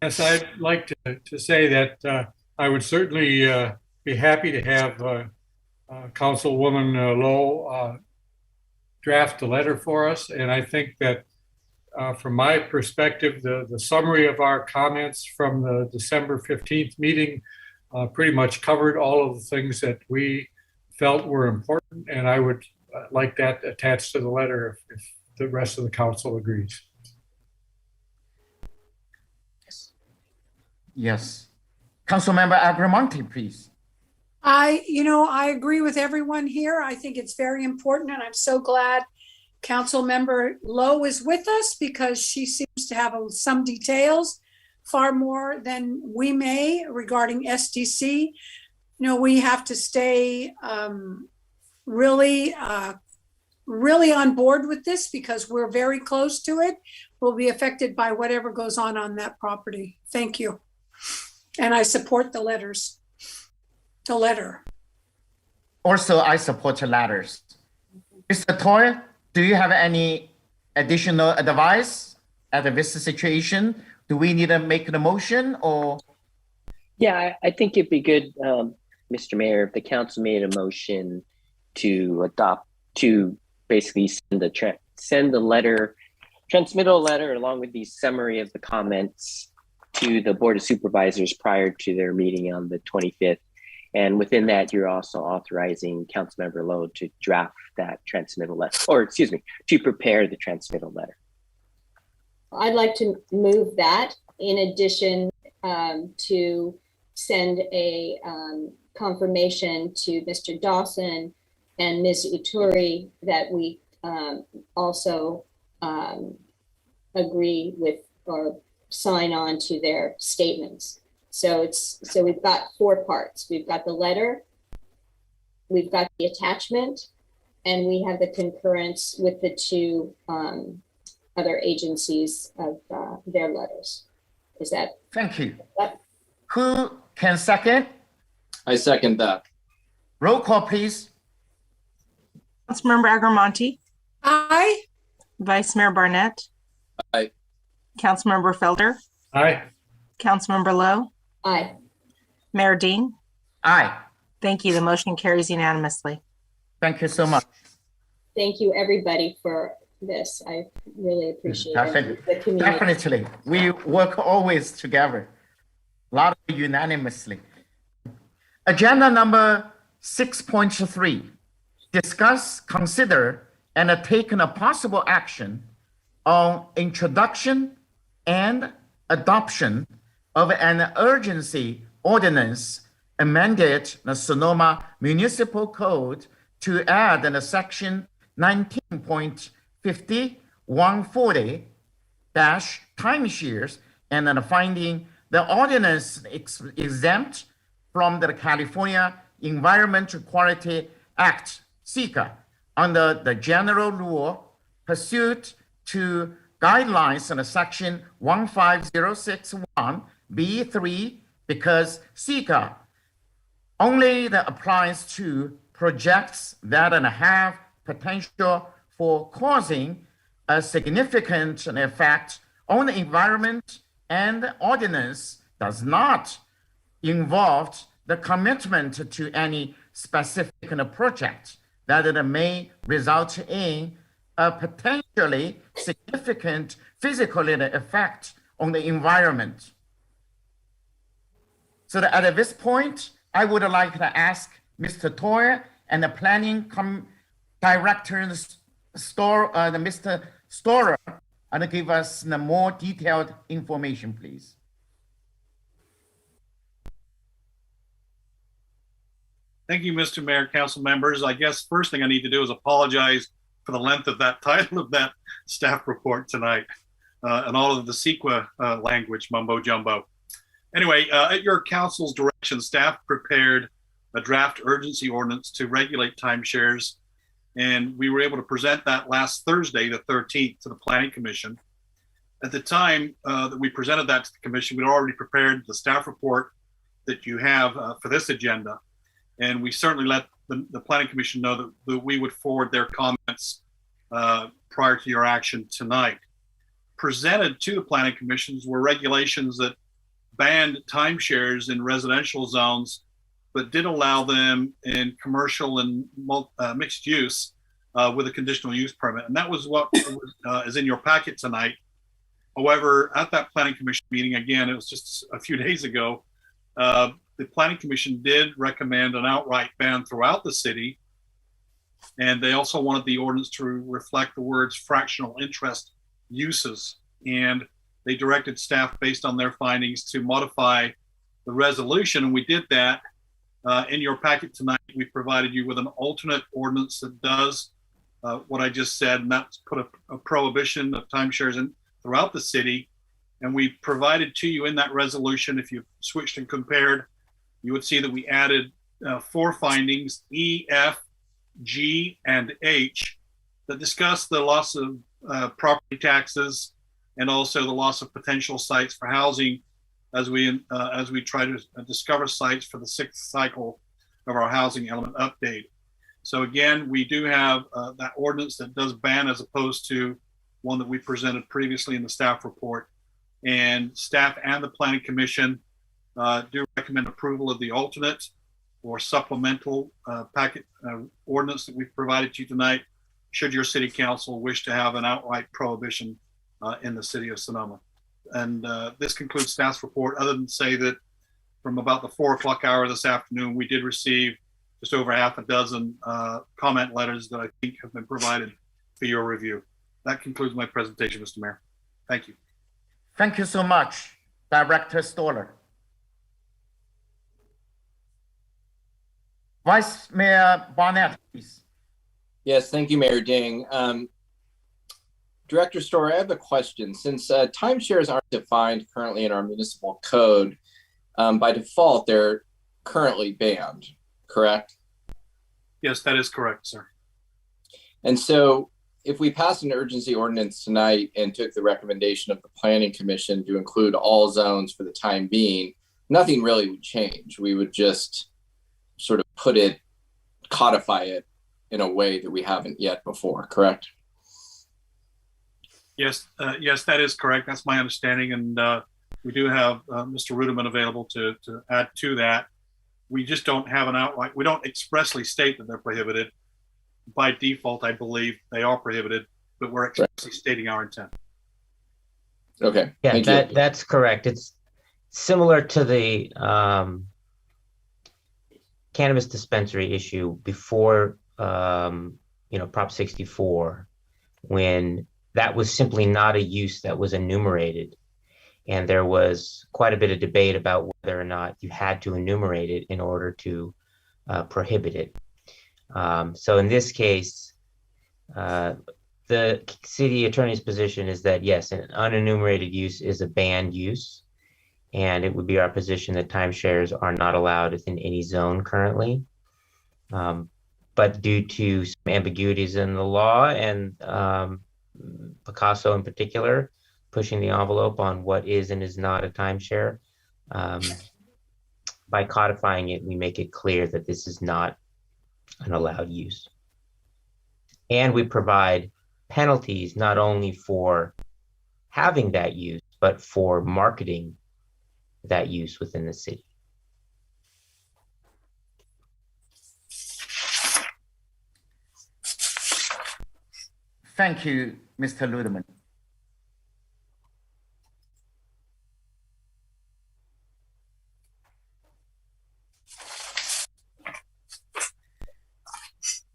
Yes, I'd like to say that I would certainly be happy to have Councilwoman Lowe draft a letter for us. And I think that from my perspective, the summary of our comments from the December 15th meeting pretty much covered all of the things that we felt were important. And I would like that attached to the letter if the rest of the council agrees.
Yes. Councilmember Agrimonti, please.
I agree with everyone here. I think it's very important, and I'm so glad Councilmember Lowe is with us because she seems to have some details, far more than we may, regarding SDC. We have to stay really on board with this because we're very close to it. We'll be affected by whatever goes on that property. Thank you. And I support the letter.
Also, I support the letters. Mr. Toy, do you have any additional advice at this situation? Do we need to make the motion or?
Yeah, I think it'd be good, Mr. Mayor, if the council made a motion to basically send the letter, transmit a letter along with the summary of the comments to the Board of Supervisors prior to their meeting on the 25th. And within that, you're also authorizing Councilmember Lowe to draft that transmittal letter, to prepare the transmittal letter.
I'd like to move that in addition to send a confirmation to Mr. Dawson and Ms. Uturi that we also agree with or sign on to their statements. So we've got 4 parts. We've got the letter, we've got the attachment, and we have the concurrence with the 2 other agencies of their letters. Is that?
Thank you. Who can second?
I second that.
Roll call, please.
Councilmember Agrimonti.
Aye.
Vice Mayor Barnett.
Aye.
Councilmember Felder.
Aye.
Councilmember Lowe.
Aye.
Mayor Ding.
Aye.
Thank you. The motion carries unanimously.
Thank you so much.
Thank you, everybody, for this. I really appreciate it. The community.
Definitely. We work always together. A lot of unanimously. Agenda number 6.3. Discuss, consider, and take a possible action on introduction and adoption of an urgency ordinance amended the Sonoma Municipal Code to add in section 19.50 timeshares and then finding the ordinance exempt from the California Environmental Quality Act, (CEQA), under the general rule pursuant to guidelines in section 15061B3, because CEQA only that applies to projects that have potential for causing a significant effect on the environment, and the ordinance does not involve the commitment to any specific project that it may result in a potentially significant physical effect on the environment. So that at this point, I would like to ask Mr. Toyer and the planning director's Mr. Storer and give us the more detailed information, please.
Thank you, Mr. Mayor, council members. I guess first thing I need to do is apologize for the length of that title of that staff report tonight and all of the CEQA language, mumbo jumbo. Anyway, at your council's direction, staff prepared a draft urgency ordinance to regulate timeshares, and we were able to present that last Thursday, the 13th, to the Planning Commission. At the time that we presented that to the commission, we'd already prepared the staff report that you have for this agenda. And we certainly let the Planning Commission know that we would forward their comments prior to your action tonight. Presented to the Planning Commissions were regulations that banned timeshares in residential zones, but did allow them in commercial and mixed use with a conditional use permit. And that was what is in your packet tonight. However, at that Planning Commission meeting, again, it was just a few days ago, the Planning Commission did recommend an outright ban throughout the city. And they also wanted the ordinance to reflect the words fractional interest uses. And they directed staff based on their findings to modify the resolution. And we did that. In your packet tonight, we provided you with an alternate ordinance that does what I just said, and that's put a prohibition of timeshares in throughout the city. And we provided to you in that resolution, if you switched and compared, you would see that we added 4 findings, E, F, G, and H, that discuss the loss of property taxes and also the loss of potential sites for housing as we try to discover sites for the 6th cycle of our housing element update. So again, we do have that ordinance that does ban as opposed to one that we presented previously in the staff report. And staff and the Planning Commission do recommend approval of the alternate or supplemental packet ordinance that we've provided to you tonight, should your city council wish to have an outright prohibition in the city of Sonoma. And this concludes staff's report, other than say that from about the 4 o'clock hour this afternoon, we did receive just over half a dozen comment letters that I think have been provided for your review. That concludes my presentation, Mr. Mayor. Thank you.
Thank you so much, Director Stoller. Vice Mayor Barnett, please.
Yes, thank you, Mayor Ding. Director Storer, I have a question. Since timeshares aren't defined currently in our municipal code, by default, they're currently banned, correct?
Yes, that is correct, sir.
And so if we passed an urgency ordinance tonight and took the recommendation of the Planning Commission to include all zones for the time being, nothing really would change. We would just sort of codify it in a way that we haven't yet before, correct?
Yes, yes, that is correct. That's my understanding. And we do have Mr. Ruderman available to add to that. We just don't have an outright, we don't expressly state that they're prohibited. By default, I believe they are prohibited, but we're expressly stating our intent.
Okay.
Yeah, that's correct. It's similar to the cannabis dispensary issue before, Prop 64, when that was simply not a use that was enumerated. And there was quite a bit of debate about whether or not you had to enumerate it in order to prohibit it. So in this case, the city attorney's position is that, yes, an unenumerated use is a banned use. And it would be our position that timeshares are not allowed within any zone currently. But due to some ambiguities in the law and Picasso in particular, pushing the envelope on what is and is not a timeshare, by codifying it, we make it clear that this is not an allowed use. And we provide penalties not only for having that use, but for marketing that use within the city.
Thank you, Mr. Ludeman.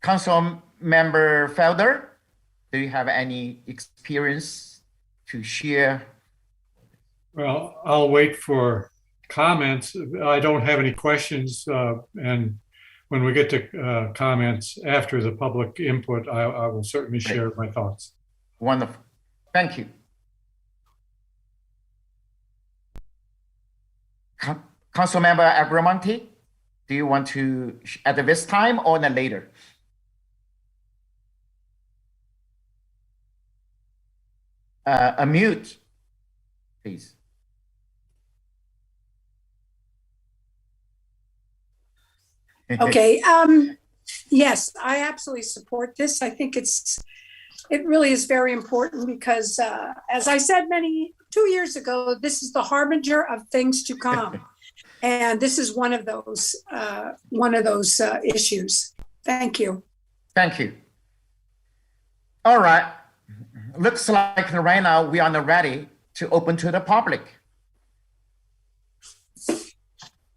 Council Member Felder. do you have any experience to share?
Well, I'll wait for comments. I don't have any questions, and when we get to comments after the public input, I will certainly share my thoughts.
Wonderful. Thank you. Councilmember Agrimonti, do you want to at this time or then later? Unmute, please.
Okay. Yes, I absolutely support this. I think it really is very important because, as I said 2 years ago, this is the harbinger of things to come, and this is one of those issues. Thank you.
Thank you. All right. Looks like right now we are ready to open to the public.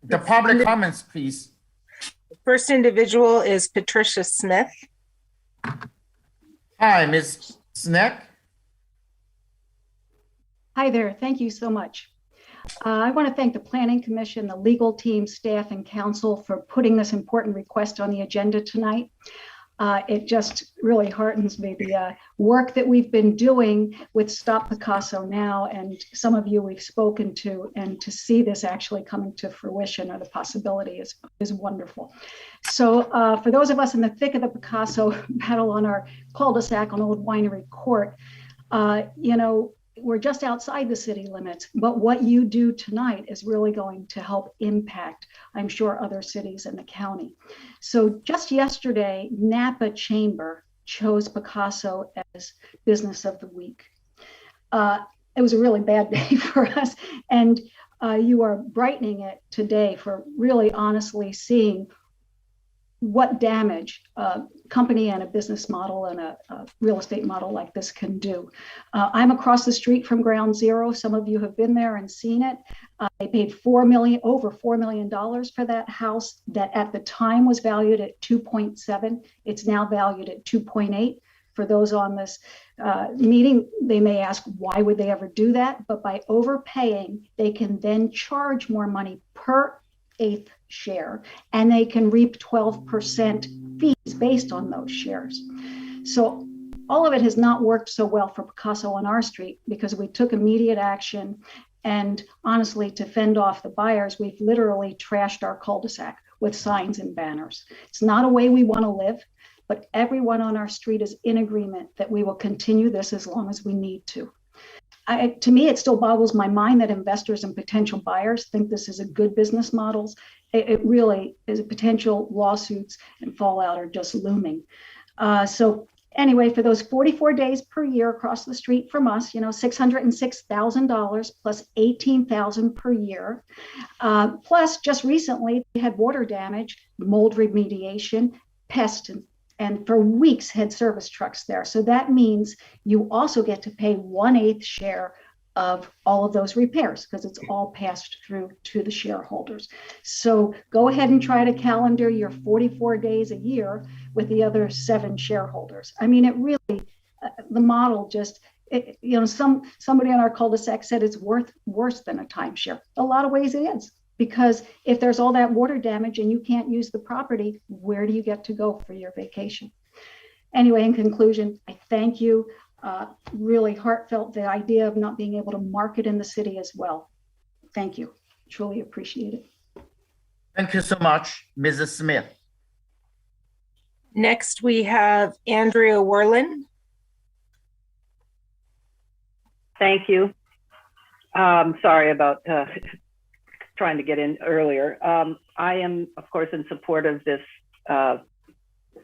The public comments, please.
First individual is Patricia Smith.
Hi, Ms. Smith.
Hi there. Thank you so much. I want to thank the Planning Commission, the legal team, staff, and council for putting this important request on the agenda tonight. It just really heartens me, the work that we've been doing with Stop Picasso Now, and some of you we've spoken to, and to see this actually coming to fruition or the possibility is wonderful. So for those of us in the thick of the Picasso battle on our cul-de-sac on Old Winery Court, we're just outside the city limits, but what you do tonight is really going to help impact, I'm sure, other cities in the county. So just yesterday, Napa Chamber chose Picasso as Business of the Week. It was a really bad day for us, and you are brightening it today for really honestly seeing what damage a company and a business model and a real estate model like this can do. I'm across the street from Ground Zero. Some of you have been there and seen it. They paid over $4 million for that house that at the time was valued at 2.7. It's now valued at 2.8. For those on this meeting, they may ask, why would they ever do that? But by overpaying, they can then charge more money per eighth share, and they can reap 12% fees based on those shares. So all of it has not worked so well for Picasso on our street because we took immediate action, and honestly, to fend off the buyers, we've literally trashed our cul-de-sac with signs and banners. It's not a way we want to live, but everyone on our street is in agreement that we will continue this as long as we need to. To me, it still boggles my mind that investors and potential buyers think this is a good business model. It really is. Potential lawsuits and fallout are just looming. So anyway, for those 44 days per year across the street from us, $606,000 plus $18,000 per year. Plus, just recently, they had water damage, mold remediation, pest, and for weeks had service trucks there. So that means you also get to pay 1/8 share of all of those repairs because it's all passed through to the shareholders. So go ahead and try to calendar your 44 days a year with the other 7 shareholders. I mean, it really, the model just, somebody on our cul-de-sac said it's worse than a timeshare. A lot of ways it is. Because if there's all that water damage and you can't use the property, where do you get to go for your vacation? Anyway, in conclusion, I thank you. Really heartfelt, the idea of not being able to market in the city as well. Thank you. Truly appreciate it.
Thank you so much, Mrs. Smith.
Next, we have Andrea Werlin.
Thank you. Sorry about trying to get in earlier. I am, of course, in support of this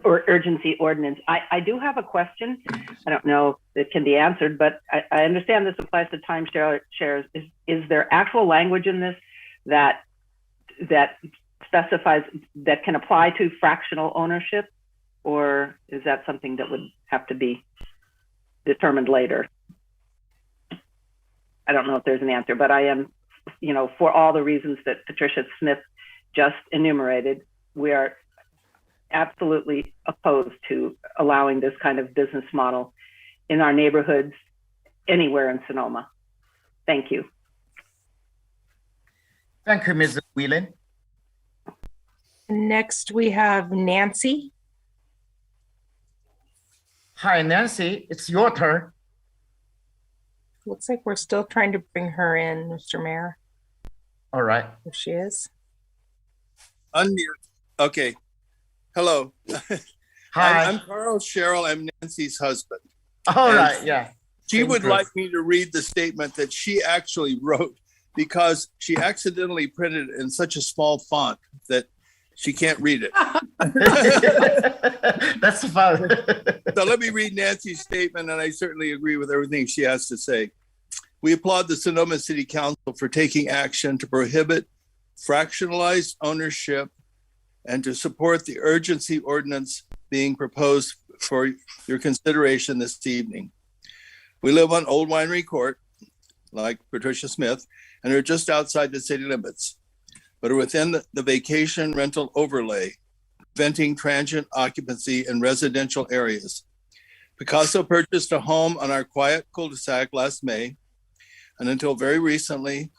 urgency ordinance. I do have a question. I don't know if it can be answered, but I understand this applies to timeshare shares. Is there actual language in this that specifies that can apply to fractional ownership, or is that something that would have to be determined later? I don't know if there's an answer, but I am, for all the reasons that Patricia Smith just enumerated, we are absolutely opposed to allowing this kind of business model in our neighborhoods anywhere in Sonoma. Thank you.
Thank you, Ms. Whelan.
Next, we have Nancy.
Hi, Nancy, it's your turn.
Looks like we're still trying to bring her in, Mr. Mayor.
All right.
There she is.
Unmute. Okay. Hello.
Hi.
I'm Carl Sherrill. I'm Nancy's husband.
All right, yeah.
She
Same
would
person.
like me to read the statement that she actually wrote because she accidentally printed it in such a small font that she can't read it.
That's fun.
So let me read Nancy's statement, and I certainly agree with everything she has to say. We applaud the Sonoma City Council for taking action to prohibit fractionalized ownership and to support the urgency ordinance being proposed for your consideration this evening. We live on Old Winery Court, like Patricia Smith, and are just outside the city limits, but are within the vacation rental overlay, preventing transient occupancy in residential areas. Picasso purchased a home on our quiet cul-de-sac last May, and until very recently,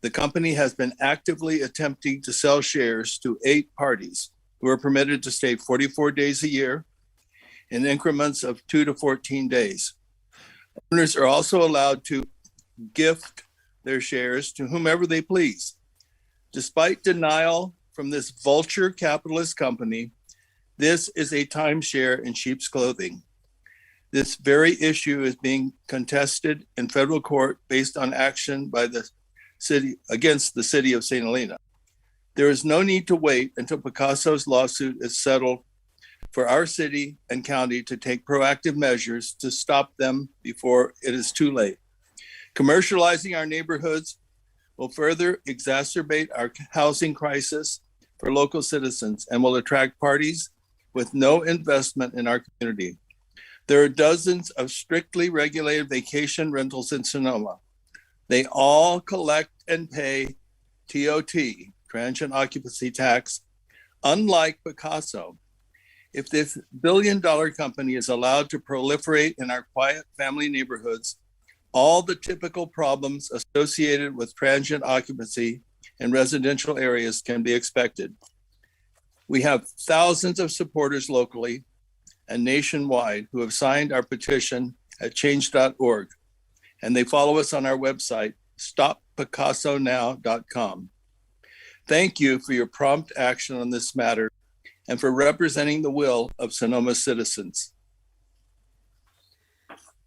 the company has been actively attempting to sell shares to 8 parties who are permitted to stay 44 days a year in increments of 2 to 14 days. Owners are also allowed to gift their shares to whomever they please. Despite denial from this vulture capitalist company, this is a timeshare in sheep's clothing. This very issue is being contested in federal court based on action by the city against the city of St. Helena. There is no need to wait until Picasso's lawsuit is settled for our city and county to take proactive measures to stop them before it is too late. Commercializing our neighborhoods will further exacerbate our housing crisis for local citizens and will attract parties with no investment in our community. There are dozens of strictly regulated vacation rentals in Sonoma. They all collect and pay TOT, transient occupancy tax, unlike Picasso. If this billion-dollar company is allowed to proliferate in our quiet family neighborhoods, all the typical problems associated with transient occupancy in residential areas can be expected. We have thousands of supporters locally and nationwide who have signed our petition at change.org, and they follow us on our website, stoppicassonow.com. Thank you for your prompt action on this matter and for representing the will of Sonoma citizens.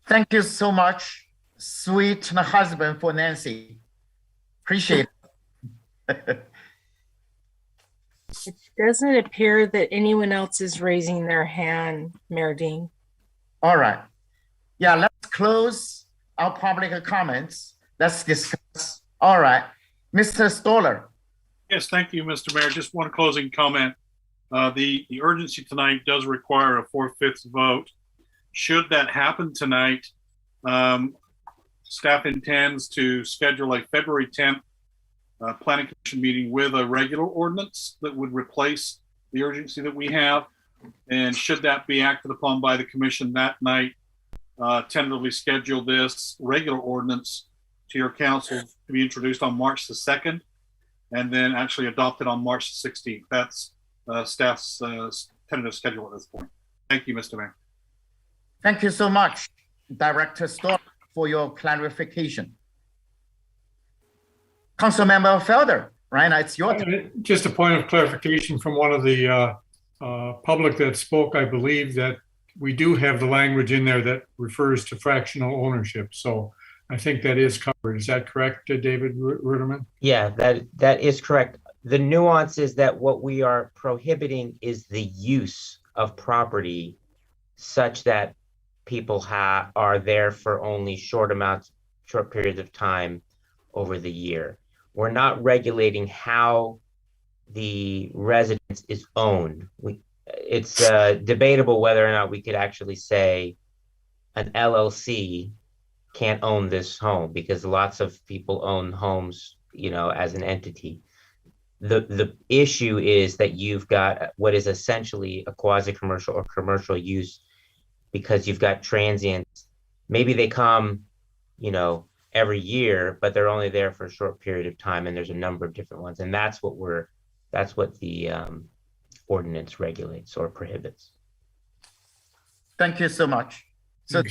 Thank you so much, sweet husband, for Nancy. Appreciate it.
It doesn't appear that anyone else is raising their hand, Mayor Dean.
All right. Yeah, let's close our public comments. Let's discuss. All right. Mr. Stoller.
Yes, thank you, Mr. Mayor. Just one closing comment. The urgency tonight does require a 4/5 vote. Should that happen tonight, staff intends to schedule a February 10th Planning Commission meeting with a regular ordinance that would replace the urgency that we have. And should that be acted upon by the commission that night, tentatively schedule this regular ordinance to your council to be introduced on March the 2nd and then actually adopted on March the 16th. That's staff's tentative schedule at this point. Thank you, Mr. Mayor.
Thank you so much, Director Stoller, for your clarification. Councilmember Felder, right? It's your turn.
Just a point of clarification from one of the public that spoke. I believe that we do have the language in there that refers to fractional ownership. So I think that is covered. Is that correct, David Ruderman?
Yeah, that is correct. The nuance is that what we are prohibiting is the use of property such that people are there for only short periods of time over the year. We're not regulating how the residence is owned. It's debatable whether or not we could actually say an LLC can't own this home because lots of people own homes, as an entity. The issue is that you've got what is essentially a quasi-commercial or commercial use because you've got transients maybe they come, every year, but they're only there for a short period of time, and there's a number of different ones, and that's what the ordinance regulates or prohibits.
Thank you so much. So,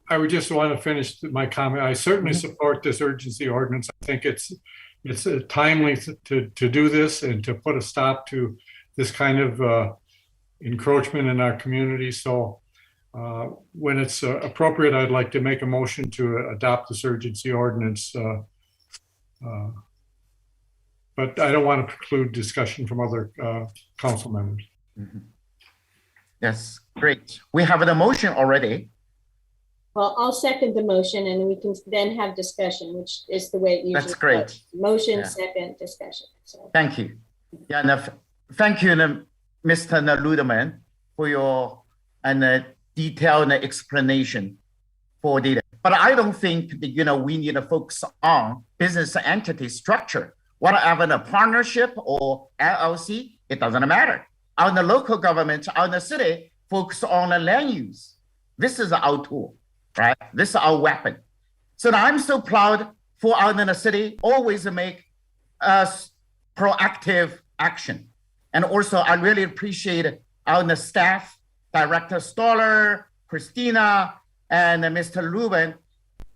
I would just want to finish my comment. I certainly support this urgency ordinance. I think it's timely to do this and to put a stop to this kind of encroachment in our community. So when it's appropriate, I'd like to make a motion to adopt this urgency ordinance. But I don't want to preclude discussion from other council members.
Yes, great. We have the motion already.
Well, I'll second the motion and we can then have discussion, which is the way it usually
That's great.
goes. Motion,
Yeah.
second, discussion. So.
Thank you. Yeah, thank you, Mr. Ludeman, for your detailed explanation for data. But I don't think that, we need to focus on business entity structure. Whatever the partnership or LLC, it doesn't matter. On the local government, on the city, focus on the land use. This is our tool, right? This is our weapon. So I'm so proud for out in the city, always make proactive action. And also, I really appreciate our staff, Director Stoller, Christina, and Mr.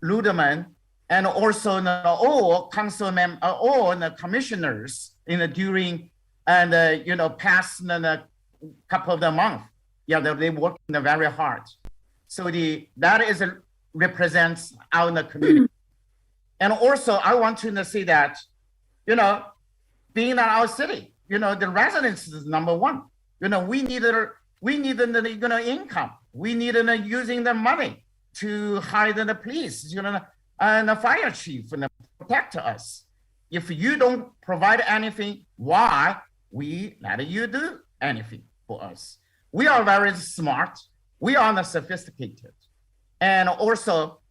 Ludeman, and also all council members, all the commissioners during past couple of the month. Yeah, they working very hard. So that represents our community. And also, I want to say that, being in our city, the residents is number one. We need the income. We need using the money to hire the police, and the fire chief and protect us. If you don't provide anything, why we let you do anything for us? We are very smart. We are not sophisticated. And also,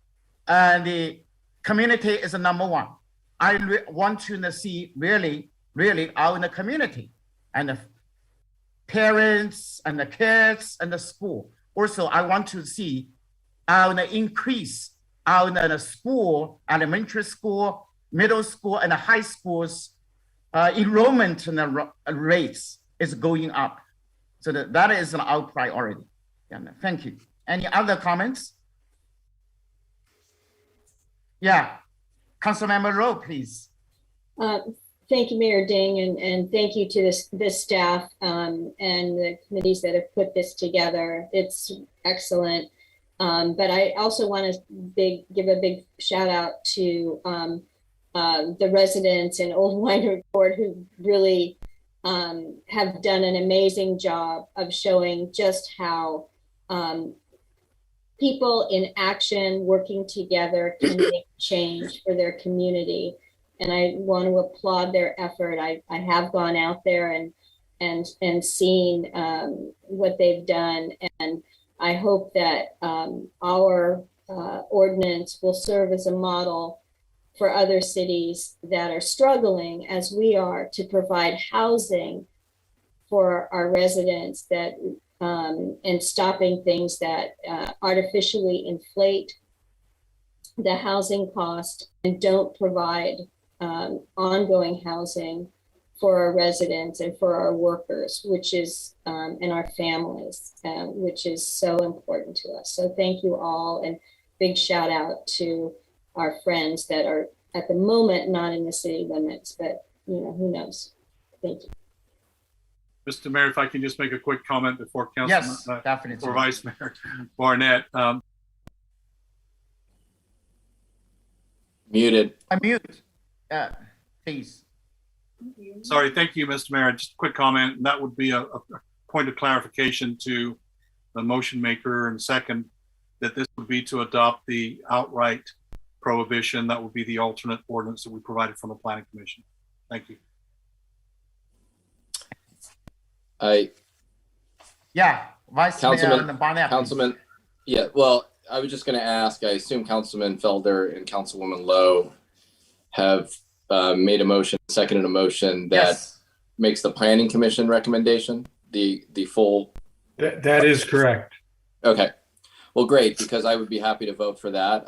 the community is number one. I want to see really out in the community and the parents and the kids and the school. Also, I want to see increase out in the school, elementary school, middle school, and the high schools enrollment and the rates is going up. So that is our priority. And thank you. Any other comments? Yeah, Councilmember Lowe, please.
Thank you, Mayor Ding, and thank you to this staff and the committees that have put this together. It's excellent. But I also want to give a big shout out to the residents in Old Wine Report who really have done an amazing job of showing just how people in action working together can make change for their community. And I want to applaud their effort. I have gone out there and seen what they've done. And I hope that our ordinance will serve as a model for other cities that are struggling as we are to provide housing for our residents that and stopping things that artificially inflate the housing cost and don't provide ongoing housing for our residents and for our workers, which is and our families, which is so important to us. So thank you all, and big shout out to our friends that are at the moment not in the city limits, but who knows. Thank you.
Mr. Mayor, if I can just make a quick comment before Council,
yes, definitely.
For Vice Mayor Barnett.
Muted.
I'm muted. Please.
Sorry, thank you, Mr. Mayor. Just a quick comment, and that would be a point of clarification to the motion maker and second, that this would be to adopt the outright prohibition. That would be the alternate ordinance that we provided from the Planning Commission. Thank you.
Vice Mayor Barnett.
Councilman, yeah, well, I was just going to ask, I assume Councilman Felder and Councilwoman Lowe have made a motion, seconded a motion that makes the Planning Commission recommendation, the full.
That is correct.
Okay. Well, great, because I would be happy to vote for that.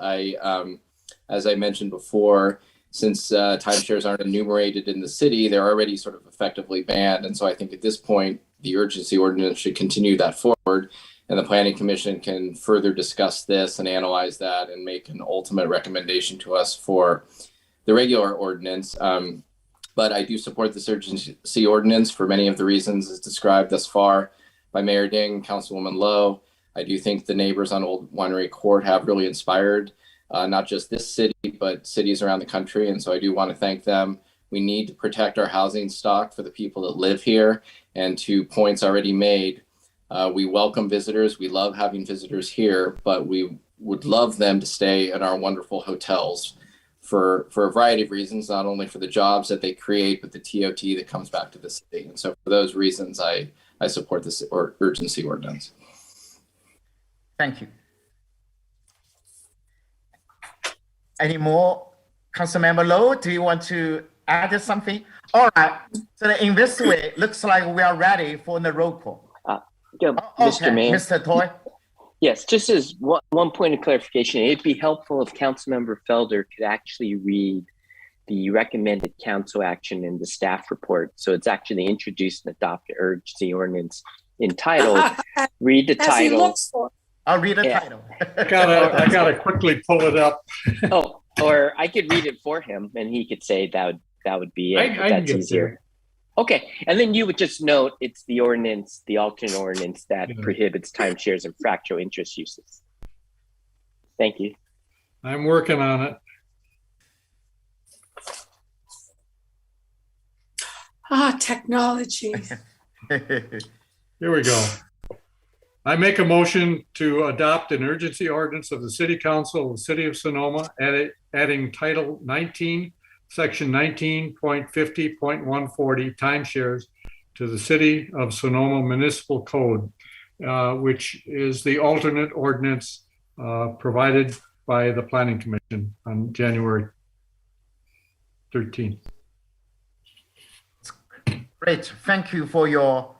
As I mentioned before, since timeshares aren't enumerated in the city, they're already sort of effectively banned. And so I think at this point, the urgency ordinance should continue that forward, and the Planning Commission can further discuss this and analyze that and make an ultimate recommendation to us for the regular ordinance. But I do support this urgency ordinance for many of the reasons as described thus far by Mayor Ding and Councilwoman Lowe. I do think the neighbors on Old Winery Court have really inspired not just this city, but cities around the country. And so I do want to thank them. We need to protect our housing stock for the people that live here. And to points already made, we welcome visitors. We love having visitors here, but we would love them to stay in our wonderful hotels for a variety of reasons, not only for the jobs that they create, but the TOT that comes back to the city. And so for those reasons, I support this urgency ordinance.
Thank you. Any more? Councilmember Lowe, do you want to add something? All right. So in this way, looks like we are ready for the roll call.
Mr. Mayor.
Mr. Toy.
Yes, just as one point of clarification, it'd be helpful if Councilmember Felder could actually read the recommended council action in the staff report. So it's actually introduced and adopted urgency ordinance entitled, read the title.
I'll read the title.
I gotta quickly pull it up.
Oh, or I could read it for him and he could say that would be it.
I
That's
can
easier.
there.
Okay, and then you would just note it's the ordinance, the alternate ordinance that prohibits timeshares and fractional interest uses. Thank you.
I'm working on it.
Technology.
Here we go. I make a motion to adopt an urgency ordinance of the City Council of the City of Sonoma, adding Title 19, Section 19.50.140 timeshares to the City of Sonoma Municipal Code, which is the alternate ordinance provided by the Planning Commission on January 13th.
Great. Thank you for your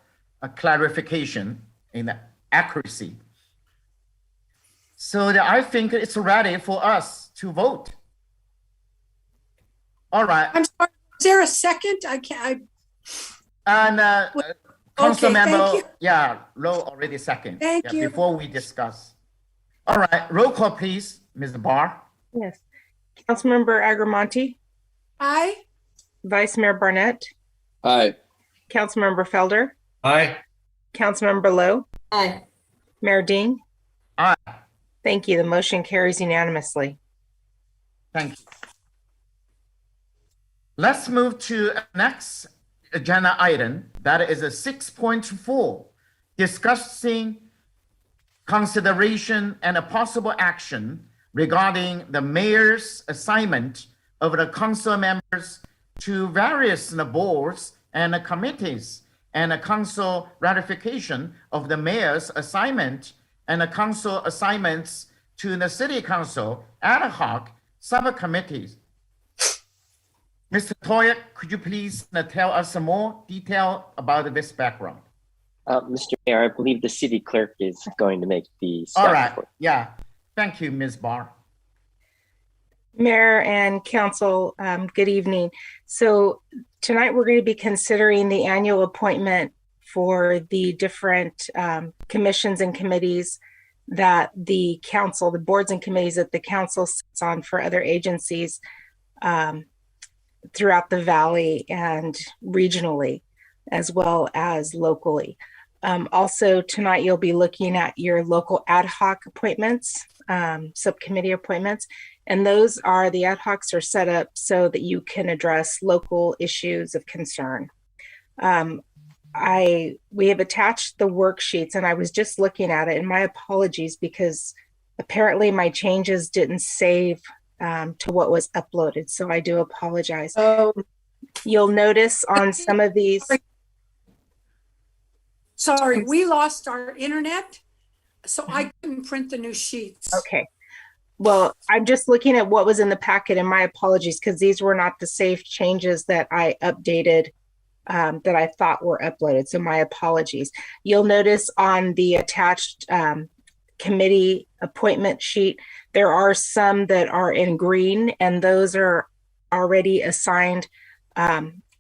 clarification in the accuracy. So I think it's ready for us to vote. All right.
I'm sorry. Is there a second? I can't.
And Council Member,
thank you.
Lowe already second.
Thank you.
Before we discuss. All right, roll call, please, Ms. Barr.
Yes. Councilmember Agrimonti,
Aye.
Vice Mayor Barnett,
Aye.
Councilmember Felder,
Aye.
Councilmember Lowe,
Aye.
Mayor Ding.
Aye.
Thank you. The motion carries unanimously.
Thank you. Let's move to next agenda item. That is a 6.4, discussing consideration and a possible action regarding the mayor's assignment of the council members to various boards and committees, and a council ratification of the mayor's assignment and the council assignments to the city council ad hoc subcommittees. Mr. Toya, could you please tell us some more detail about this background?
Mr. Mayor, I believe the city clerk is going to make the staff
All right.
report.
Yeah. Thank you, Ms. Barr.
Mayor and council, good evening. So tonight we're going to be considering the annual appointment for the different commissions and committees that the council, the boards and committees that the council sits on for other agencies throughout the valley and regionally, as well as locally. Also tonight, you'll be looking at your local ad hoc appointments, subcommittee appointments, and those are, the ad hocs are set up so that you can address local issues of concern. We have attached the worksheets, and I was just looking at it, and my apologies because apparently my changes didn't save to what was uploaded, so I do apologize. You'll notice on some of these.
Sorry, we lost our internet, so I couldn't print the new sheets.
Okay. Well, I'm just looking at what was in the packet, and my apologies because these were not the saved changes that I updated that I thought were uploaded. So my apologies. You'll notice on the attached committee appointment sheet. There are some that are in green, and those are already assigned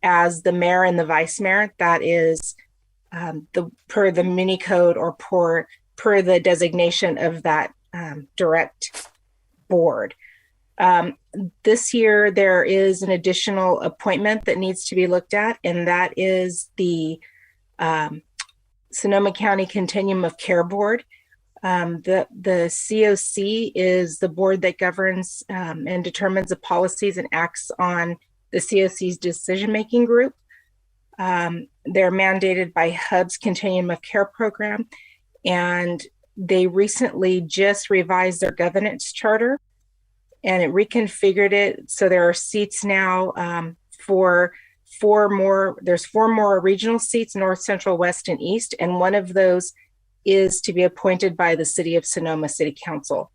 as the mayor and the vice mayor. That is per the mini code or per the designation of that direct board. This year, there is an additional appointment that needs to be looked at, and that is the Sonoma County Continuum of Care Board. The COC is the board that governs and determines the policies and acts on the COC's decision-making group. They're mandated by HUB's Continuum of Care program, and they recently just revised their governance charter, and it reconfigured it so there are seats now for there's 4 more regional seats, North, Central, West, and East, and one of those is to be appointed by the City of Sonoma City Council.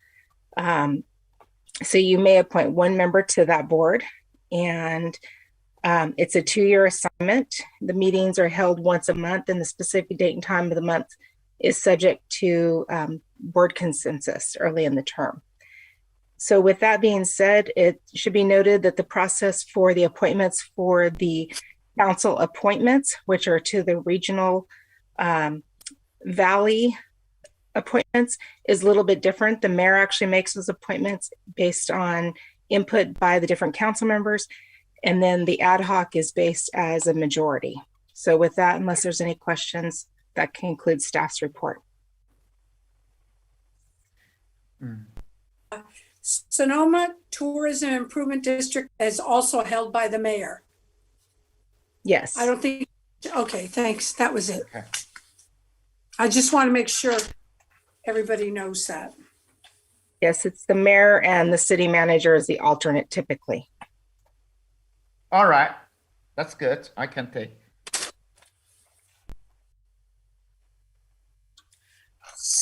So you may appoint 1 member to that board, and it's a 2-year assignment. The meetings are held once a month, and the specific date and time of the month is subject to board consensus early in the term. So with that being said, it should be noted that the process for the appointments for the council appointments, which are to the regional valley appointments, is a little bit different. The mayor actually makes those appointments based on input by the different council members, and then the ad hoc is based as a majority. So with that, unless there's any questions, that concludes staff's report.
Sonoma Tourism Improvement District is also held by the mayor.
Yes.
I don't think, okay, thanks. That was it. Okay. I just want to make sure everybody knows that.
Yes, it's the mayor and the city manager is the alternate typically.
All right, that's good. I can take.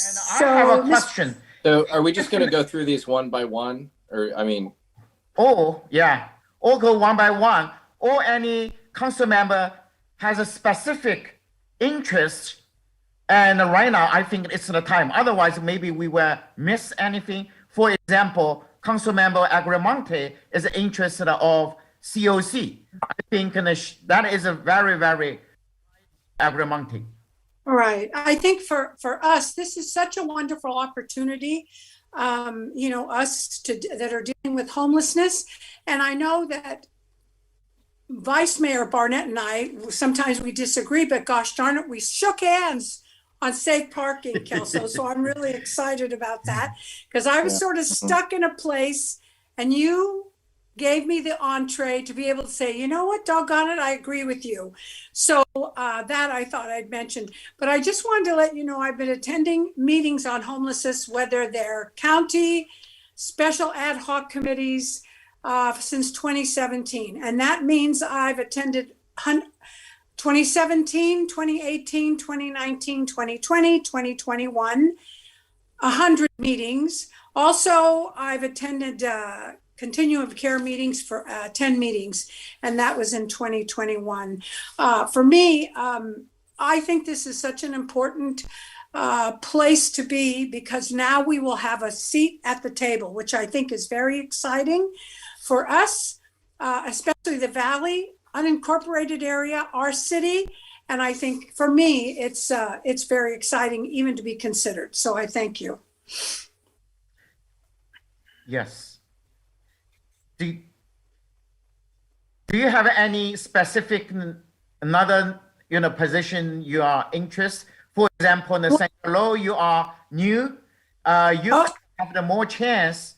And I have a question.
So are we just going to go through these one by one? Or, I mean.
Oh, yeah. Or go one by one. Or any council member has a specific interest. And right now, I think it's the time. Otherwise, maybe we will miss anything. For example, council member Agrimonti is interested of COC. I think that is a very, very Agrimonti.
All right. I think for us, this is such a wonderful opportunity, you know, us that are dealing with homelessness. And I know that Vice Mayor Barnett and I, sometimes we disagree, but gosh darn it, we shook hands on safe parking, Kelso. So I'm really excited about that because I was sort of stuck in a place and you gave me the entree to be able to say, you know what, doggone it, I agree with you. So that I thought I'd mention. But I just wanted to let you know I've been attending meetings on homelessness, whether they're county, special ad hoc committees since 2017. And that means I've attended 2017, 2018, 2019, 2020, 2021, 100 meetings. Also, I've attended Continuum of Care meetings for 10 meetings, and that was in 2021. For me, I think this is such an important place to be because now we will have a seat at the table, which I think is very exciting for us, especially the Valley, unincorporated area, our city. And I think for me, it's very exciting even to be considered. So I thank you.
Yes. Do you have any specific another position you are interested? For example, in the St. Lowe, you are new. You have the more chance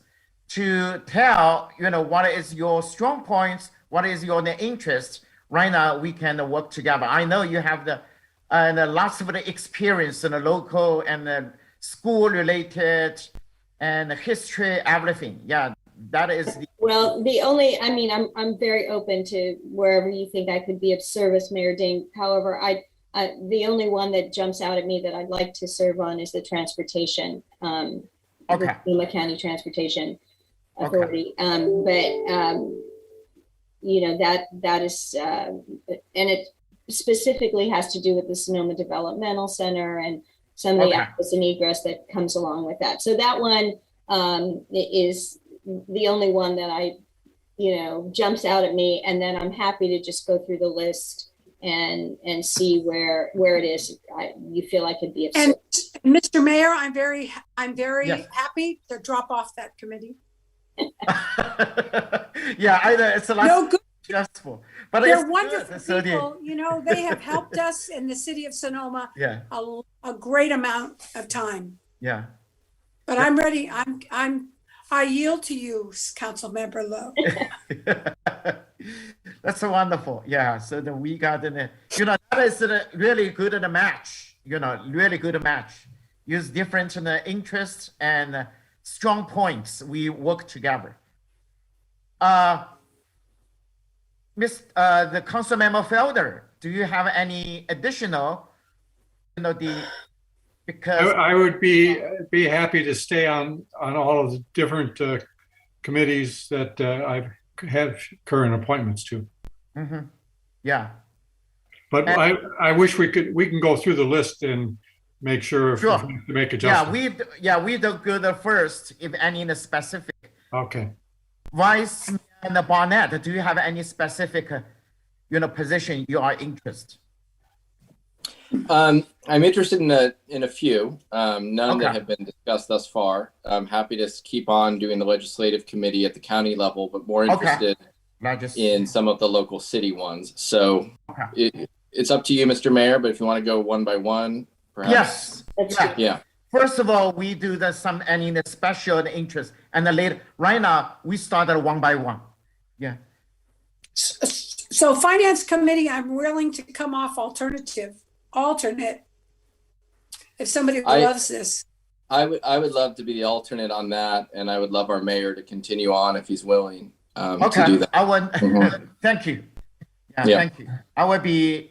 to tell what is your strong points, what is your interest. Right now, we can work together. I know you have the lots of the experience in the local and the school related and the history, everything. Yeah. That is
well, I'm very open to wherever you think I could be of service, Mayor Ding. However, the only one that jumps out at me that I'd like to serve on is the transportation, the Sonoma County Transportation Authority. That is, and it specifically has to do with the Sonoma Developmental Center and some of the
Okay.
access and egress that comes along with that. So that one is the only one that jumps out at me. And then I'm happy to just go through the list and see where it is. You feel I could be of
And
service.
Mr. Mayor, I'm very
Yes.
happy to drop off that committee.
Yeah, either it's a lot
No good.
stressful, but
They're
it's
wonderful
good. So
people. They have helped us in the city of Sonoma
yeah,
a great amount of time.
yeah.
But I'm ready. I yield to you, Council Member Lowe.
That's so wonderful. Yeah. So we got in that is a really good match. Really good match. Use different interests and strong points. We work together. The Council Member Felder, do you have any additional? Because
I would be happy to stay on all of the different committees that I have current appointments to.
Mhm. Yeah.
But I wish we can go through the list and make sure if
Sure.
we have to make adjustments.
We do good first, if any in the specific.
Okay.
Vice Mayor and Barnett, do you have any specific, position you are interested?
I'm interested in a few, none
Okay.
that have been discussed thus far. I'm happy to keep on doing the legislative committee at the county level, but more interested in some of the local city ones. So it's up to you, Mr. Mayor, but if you want to go one by one, perhaps.
Yes.
Yeah.
First of all, we do any in the special interest, and then later. Right now, we started one by one. Yeah.
So Finance Committee, I'm willing to come off alternate. If somebody loves this.
I would love to be the alternate on that, and I would love our mayor to continue on if he's willing to do that.
I would. Thank you.
Yeah.
Thank you. I would be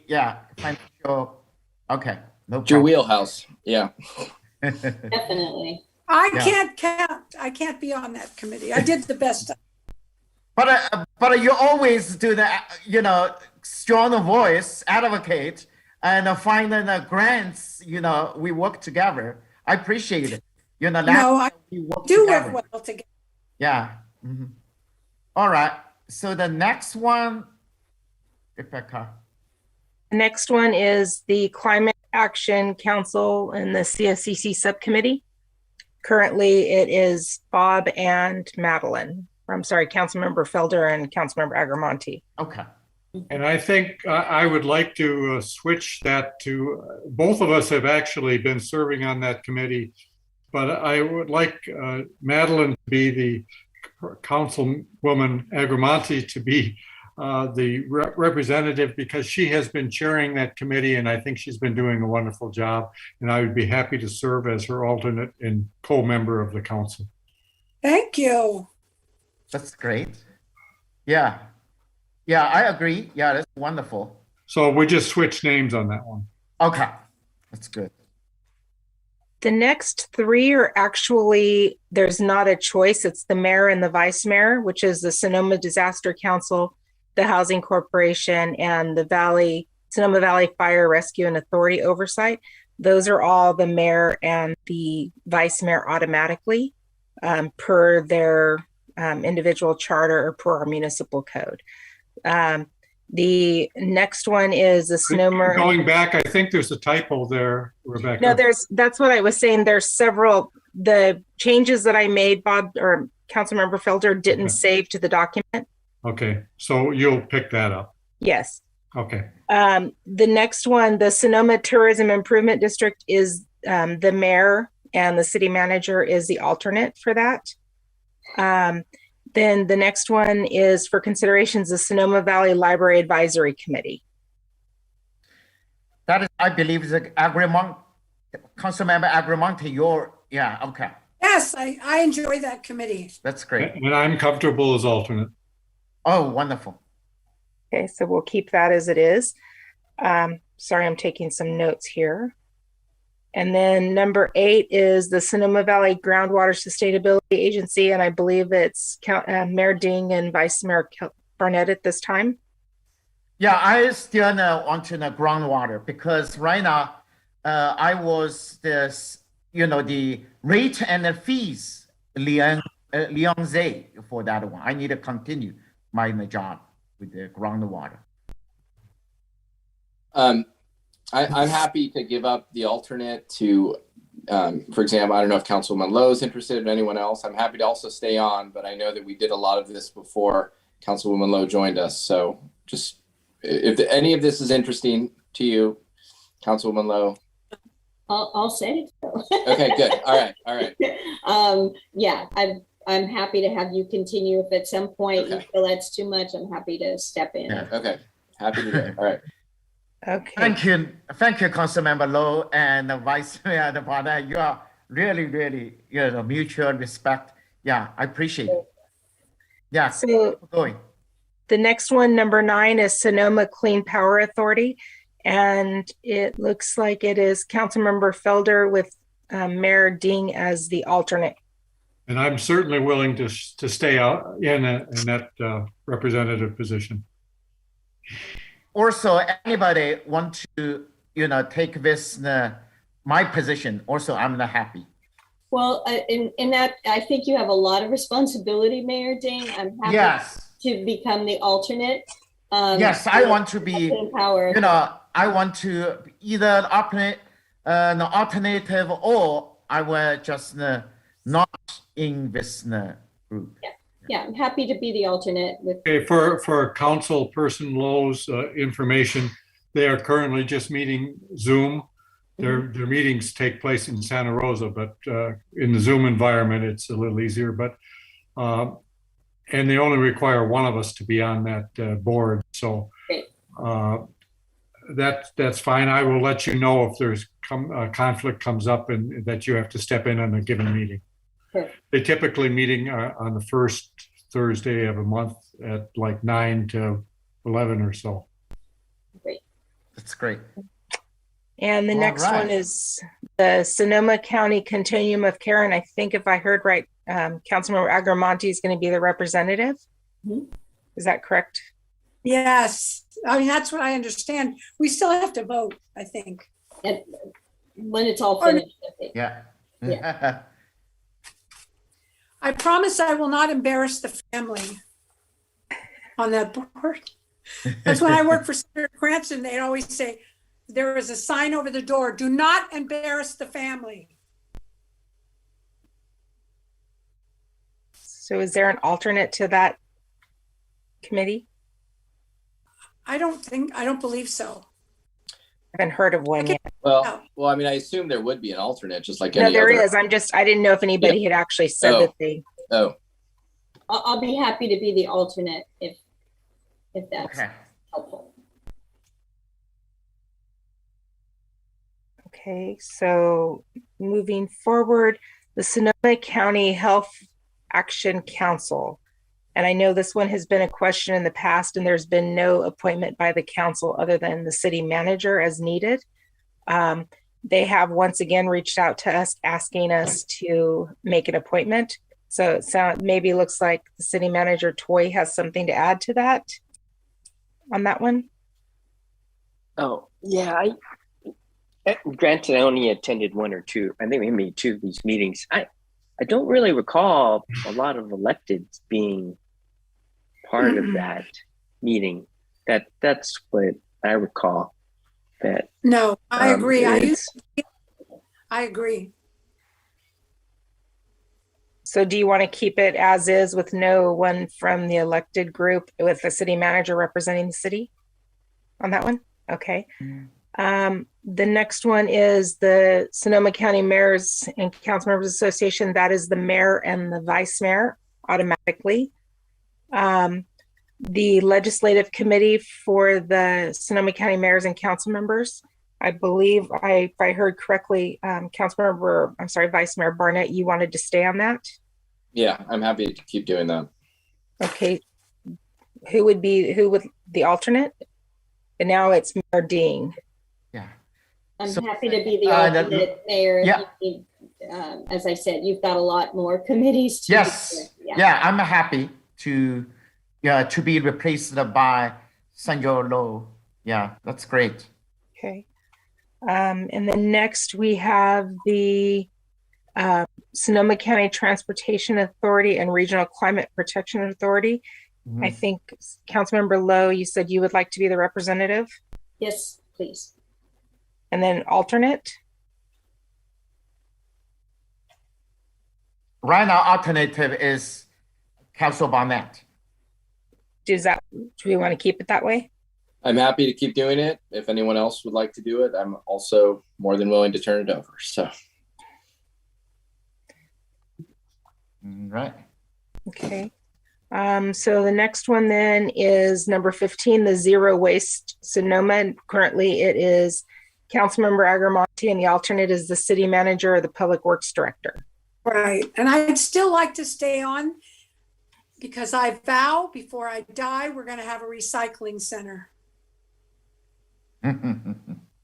financial. Okay. No problem.
Your wheelhouse. Yeah.
Definitely.
I can't count. I can't be on that committee. I did the best.
But you always do the strong voice, advocate, and finding the grants. We work together. I appreciate it.
I
we work
do
together.
work well together.
Yeah. Mhm. All right. So the next one, Rebecca.
Next one is the Climate Action Council and the CSCC Subcommittee. Currently, it is Bob and Madeline. I'm sorry, Councilmember Felder and Councilmember Agrimonti.
Okay.
And I think I would like to switch that to, both of us have actually been serving on that committee, but I would like Madeline to be the Councilwoman, Agrimonti to be the representative, because she has been chairing that committee and I think she's been doing a wonderful job, and I would be happy to serve as her alternate and co-member of the council.
Thank you.
That's great. Yeah. Yeah, I agree. Yeah, that's wonderful.
So we just switched names on that one.
Okay. That's good.
The next three are actually, there's not a choice. It's the mayor and the vice mayor, which is the Sonoma Disaster Council, the Housing Corporation, and the Sonoma Valley Fire Rescue and Authority Oversight. Those are all the mayor and the vice mayor automatically per their individual charter or per our municipal code. The next one is the Sonoma.
Going back, I think there's a typo there, Rebecca.
No, that's what I was saying. There's several, the changes that I made, Bob or Councilmember Felder didn't save to the document.
Okay, so you'll pick that up.
Yes.
Okay.
The next one, the Sonoma Tourism Improvement District, is the mayor and the city manager is the alternate for that. Then the next one is for considerations, the Sonoma Valley Library Advisory Committee.
That is, I believe, the Agrimonti, Councilmember Agrimonti, okay.
Yes, I enjoy that committee.
That's great.
And I'm comfortable as alternate.
Oh, wonderful.
Okay, so we'll keep that as it is. Sorry, I'm taking some notes here. And then number 8 is the Sonoma Valley Groundwater Sustainability Agency, and I believe it's Mayor Ding and Vice Mayor Barnett at this time.
Yeah, I still want to know groundwater, because right now I was the rate and the fees liaison for that one. I need to continue my job with the groundwater.
I'm happy to give up the alternate to, for example, I don't know if Councilwoman Lowe is interested, or anyone else. I'm happy to also stay on, but I know that we did a lot of this before Councilwoman Lowe joined us. So just if any of this is interesting to you, Councilwoman Lowe.
I'll say so.
Okay, good. All right.
Yeah, I'm happy to have you continue. If at some point you feel that's too much, I'm happy to step in.
Yeah.
Okay, happy to do it. All right.
Okay.
Thank you, Councilmember Lowe and Vice Mayor Barnett. You are really, mutual respect. Yeah, I appreciate it. Yeah.
So
going.
the next one, number 9, is Sonoma Clean Power Authority. And it looks like it is Councilmember Felder with Mayor Ding as the alternate.
And I'm certainly willing to stay out in that representative position.
Also, anybody want to, take this, my position, also, I'm not happy.
Well, in that, I think you have a lot of responsibility, Mayor Ding. I'm happy to become the alternate.
Yes, I want to be,
power.
I want to either alternative, or I will just not in this group.
Yeah, I'm happy to be the alternate.
Okay, for council person Lowe's information, they are currently just meeting Zoom. Their meetings take place in Santa Rosa, but in the Zoom environment, it's a little easier. But and they only require one of us to be on that board. So that's fine. I will let you know if there's conflict comes up and that you have to step in on a given meeting.
Sure.
They typically meeting on the first Thursday of a month at like 9 to 11 or so.
Great.
That's great.
And the next one is the Sonoma County Continuum of Care. And I think if I heard right, Councilmember Agrimonti is going to be the representative.
Mm-hmm.
Is that correct?
Yes. I mean, that's what I understand. We still have to vote, I think.
And when it's all finished, I think.
Yeah.
I promise I will not embarrass the family on that board. That's when I worked for Senator Cranston. They'd always say, there is a sign over the door, do not embarrass the family.
So is there an alternate to that committee?
I don't believe so.
I haven't heard of one yet.
Well, I mean, I assume there would be an alternate, just like
No,
any
there
other.
is. I didn't know if anybody had actually said that they.
Oh.
I'll be happy to be the alternate if that's helpful.
Okay, so moving forward, the Sonoma County Health Action Council. And I know this one has been a question in the past, and there's been no appointment by the council other than the city manager as needed. They have once again reached out to us asking us to make an appointment. So maybe looks like the city manager, Toy, has something to add to that on that one.
Oh, yeah. Granted, I only attended one or two, I think maybe 2 of these meetings. I don't really recall a lot of electeds being part of that meeting. That's what I recall. That
no, I agree.
I agree. So do you want to keep it as is with no one from the elected group with the city manager representing the city on that one? Okay. The next one is the Sonoma County Mayors and Council Members Association. That is the mayor and the vice mayor automatically. The legislative committee for the Sonoma County Mayors and Council Members. I believe if I heard correctly, Vice Mayor Barnett, you wanted to stay on that?
Yeah, I'm happy to keep doing that.
Okay. Who would the alternate? And now it's Mayor Ding.
Yeah.
I'm happy to be the alternate mayor. Yeah. As I said, you've got a lot more committees to
Yeah, I'm happy to be replaced by Senator Lowe. Yeah, that's great.
Okay. And then next we have the Sonoma County Transportation Authority and Regional Climate Protection Authority. I think Councilmember Lowe, you said you would like to be the representative?
Yes, please.
And then alternate?
Right now, alternative is Council Barnett.
Do we want to keep it that way?
I'm happy to keep doing it. If anyone else would like to do it, I'm also more than willing to turn it over. So.
Right.
Okay. So the next one then is number 15, the Zero Waste Sonoma. And currently it is Councilmember Agrimonti, and the alternate is the city manager or the public works director.
Right. And I'd still like to stay on because I vow before I die, we're going to have a recycling center.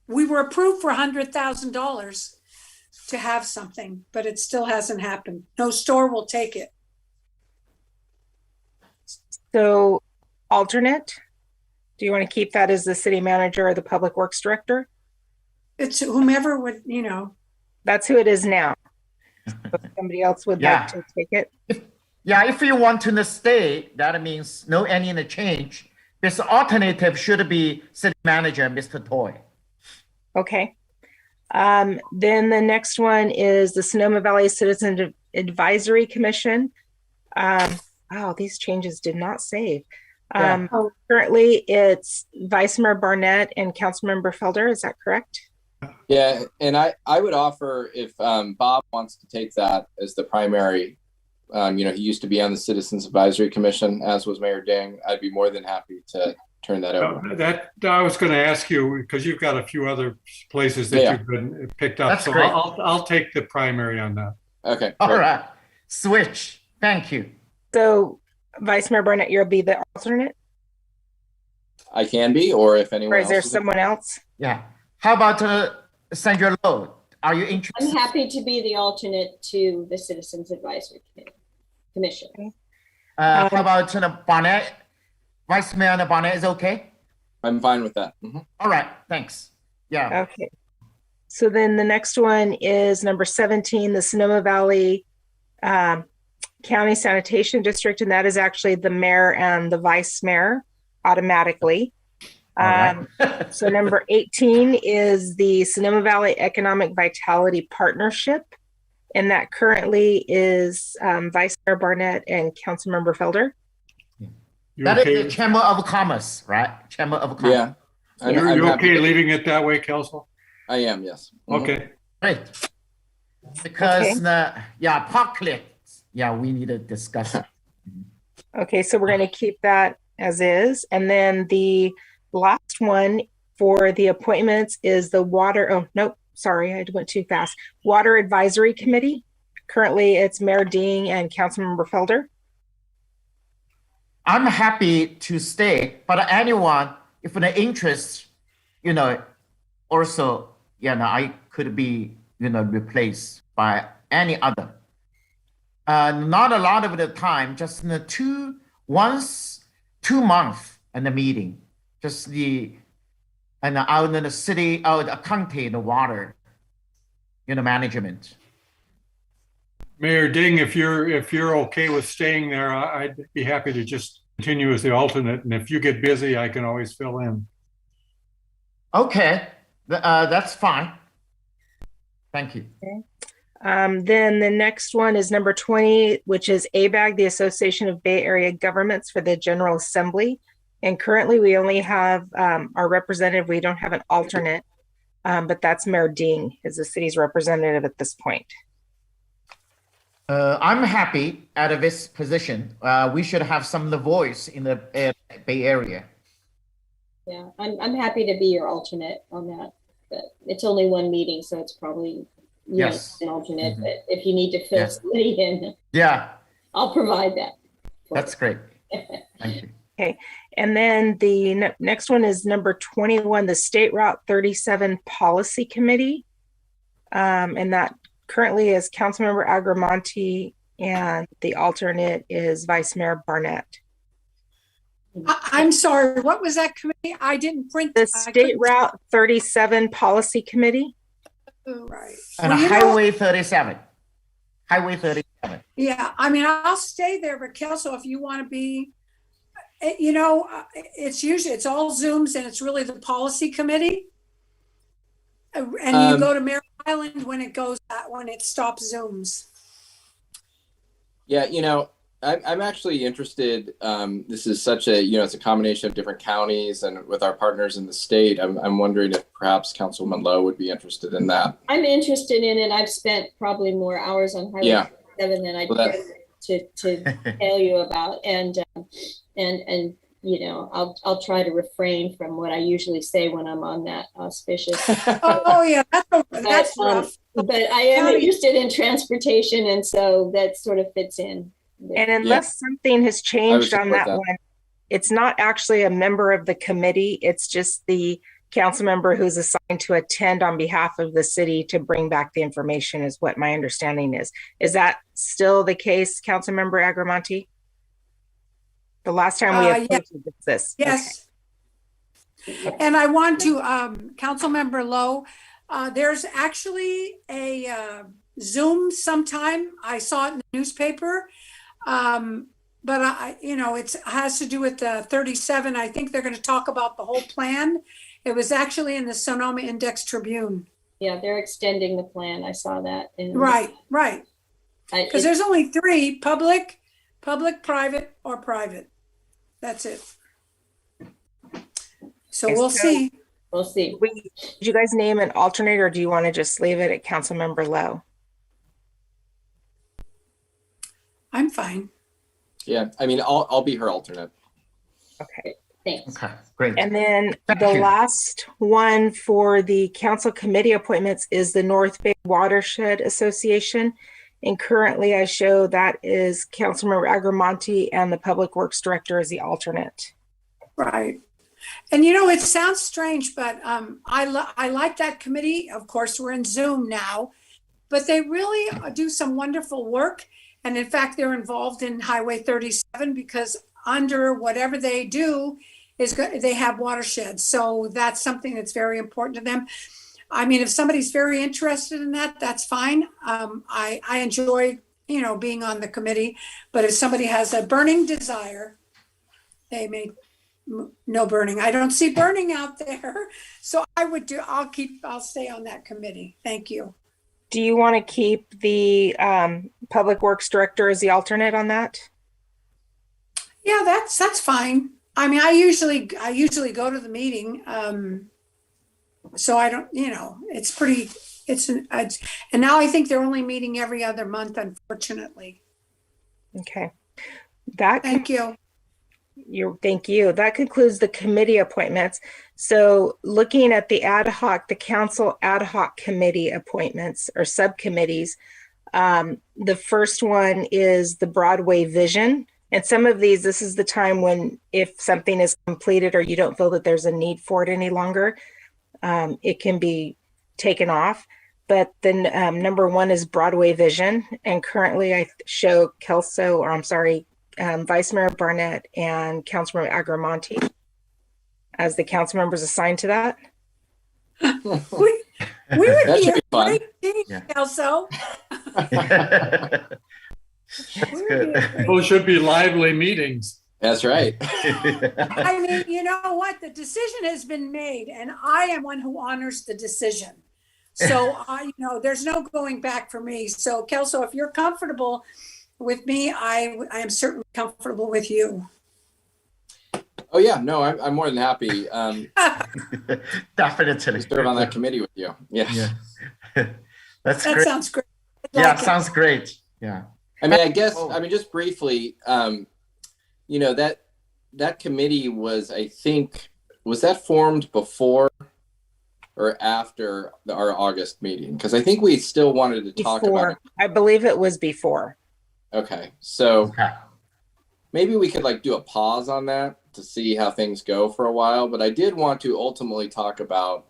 We were approved for $100,000 to have something, but it still hasn't happened. No store will take it.
So alternate, do you want to keep that as the city manager or the public works director?
It's whomever would, you know.
That's who it is now. If somebody else would like to take it.
If you want to stay, that means no any change. This alternative should be city manager, Mr. Toy.
Okay. Then the next one is the Sonoma Valley Citizen Advisory Commission. Wow, these changes did not save. Currently, it's Vice Mayor Barnett and Councilmember Felder. Is that correct?
Yeah, and I would offer if Bob wants to take that as the primary. He used to be on the Citizens Advisory Commission, as was Mayor Ding. I'd be more than happy to turn that over.
That I was going to ask you because you've got a few other places that you've been picked up.
That's
so
great.
I'll take the primary on that.
Okay.
All right. Switch. Thank you.
So Vice Mayor Barnett, you'll be the alternate?
I can be, or if anyone
Or is there
else
someone else?
Yeah. How about Sandra Lowe? Are you interested?
I'm happy to be the alternate to the Citizens Advisory Commission.
How about Barnett? Vice Mayor Barnett is okay?
I'm fine with that.
All right. Thanks. Yeah.
Okay. So then the next one is number 17, the Sonoma Valley County Sanitation District, and that is actually the mayor and the vice mayor automatically. So number 18 is the Sonoma Valley Economic Vitality Partnership, and that currently is Vice Mayor Barnett and Councilmember Felder.
That is the Chamber of Commerce, right? Chamber of Commerce.
Yeah.
You're okay leaving it that way, Council?
I am, yes.
Okay.
Great. Because, parklet, we need to discuss it.
Okay, so we're going to keep that as is. And then the last one for the appointments is the Water Advisory Committee. Currently, it's Mayor Ding and Councilmember Felder.
I'm happy to stay, but anyone, if the interest, also, I could be, replaced by any other. Not a lot of the time, just in 2 months in the meeting, just out in the city, the county, the water, management.
Mayor Ding, if you're okay with staying there, I'd be happy to just continue as the alternate. And if you get busy, I can always fill in.
Okay, that's fine. Thank you.
Okay. Then the next one is number 20, which is ABAG, the Association of Bay Area Governments for the General Assembly. And currently we only have our representative. We don't have an alternate, but that's Mayor Ding is the city's representative at this point.
I'm happy out of this position. We should have some of the voice in the Bay Area.
Yeah, I'm happy to be your alternate on that, but it's only one meeting, so it's probably an alternate. But if you need to fill somebody in, I'll provide that.
That's great. Thank you.
Okay, and then the next one is number 21, the State Route 37 Policy Committee, and that currently is Councilmember Agrimonti, and the alternate is Vice Mayor Barnett.
I'm sorry, what was that committee? I didn't print.
The State Route 37 Policy Committee.
Right.
And
Well, you know-
Highway 37. Highway 37.
Yeah, I mean, I'll stay there, but Kelso, if you want to be, you know, it's all Zooms and it's really the policy committee. And you go to Merritt Island when it stops Zooms.
Yeah, you know, I'm actually interested. This is such a, it's a combination of different counties and with our partners in the state. I'm wondering if perhaps Councilwoman Lowe would be interested in that.
I'm interested in it. I've spent probably more hours on Highway 7 than I did to tell you about. And you know, I'll try to refrain from what I usually say when I'm on that auspicious.
Oh yeah, that's rough.
But I am interested in transportation, and so that sort of fits in.
And unless something has changed on that one, it's not actually a member of the committee. It's just the council member who's assigned to attend on behalf of the city to bring back the information is what my understanding is. Is that still the case, Council Member Agrimonti? The last time we had this.
Yes. Okay. And I want to, Council Member Lowe, there's actually a Zoom sometime. I saw it in the newspaper. But it has to do with the 37. I think they're going to talk about the whole plan. It was actually in the Sonoma Index Tribune.
Yeah, they're extending the plan. I saw that.
Right. Because there's only 3: public, private, or private. That's it. So we'll see.
We'll see.
Did you guys name an alternate, or do you want to just leave it at Council Member Lowe?
I'm fine.
Yeah, I mean, I'll be her alternate.
Okay.
Thanks.
Okay, great.
And then the last one for the council committee appointments is the North Bay Watershed Association. And currently I show that is Councilmember Agrimonti and the Public Works Director is the alternate.
Right. And you know, it sounds strange, but I like that committee. Of course, we're in Zoom now, but they really do some wonderful work. And in fact, they're involved in Highway 37 because under whatever they do they have watersheds. So that's something that's very important to them. I mean, if somebody's very interested in that, that's fine. I enjoy, being on the committee, but if somebody has a burning desire, they may, no burning. I don't see burning out there. So I'll stay on that committee. Thank you.
Do you want to keep the Public Works Director as the alternate on that?
Yeah, that's fine. I mean, I usually go to the meeting. So I don't, and now I think they're only meeting every other month, unfortunately.
Okay.
Thank you.
Thank you. That concludes the committee appointments. So looking at the council ad hoc committee appointments or subcommittees, the first one is the Broadway Vision. And some of these, this is the time when if something is completed or you don't feel that there's a need for it any longer, it can be taken off. But then number 1 is Broadway Vision. And currently I show Vice Mayor Barnett and Councilmember Agrimonti as the council members assigned to that.
We would be a great team, Kelso.
That's good.
Those should be lively meetings.
That's right.
I mean, you know what? The decision has been made, and I am one who honors the decision. So, there's no going back for me. So, Kelso, if you're comfortable with me, I am certainly comfortable with you.
Oh yeah, no, I'm more than happy.
Definitely.
Serve on that committee with you. Yes.
Yeah. That
sounds great.
Sounds great. Yeah.
I mean, I guess, just briefly, that committee was, I think, was that formed before or after our August meeting? Because I think we still wanted to talk about it.
I believe it was before.
Okay. So maybe we could do a pause on that to see how things go for a while. But I did want to ultimately talk about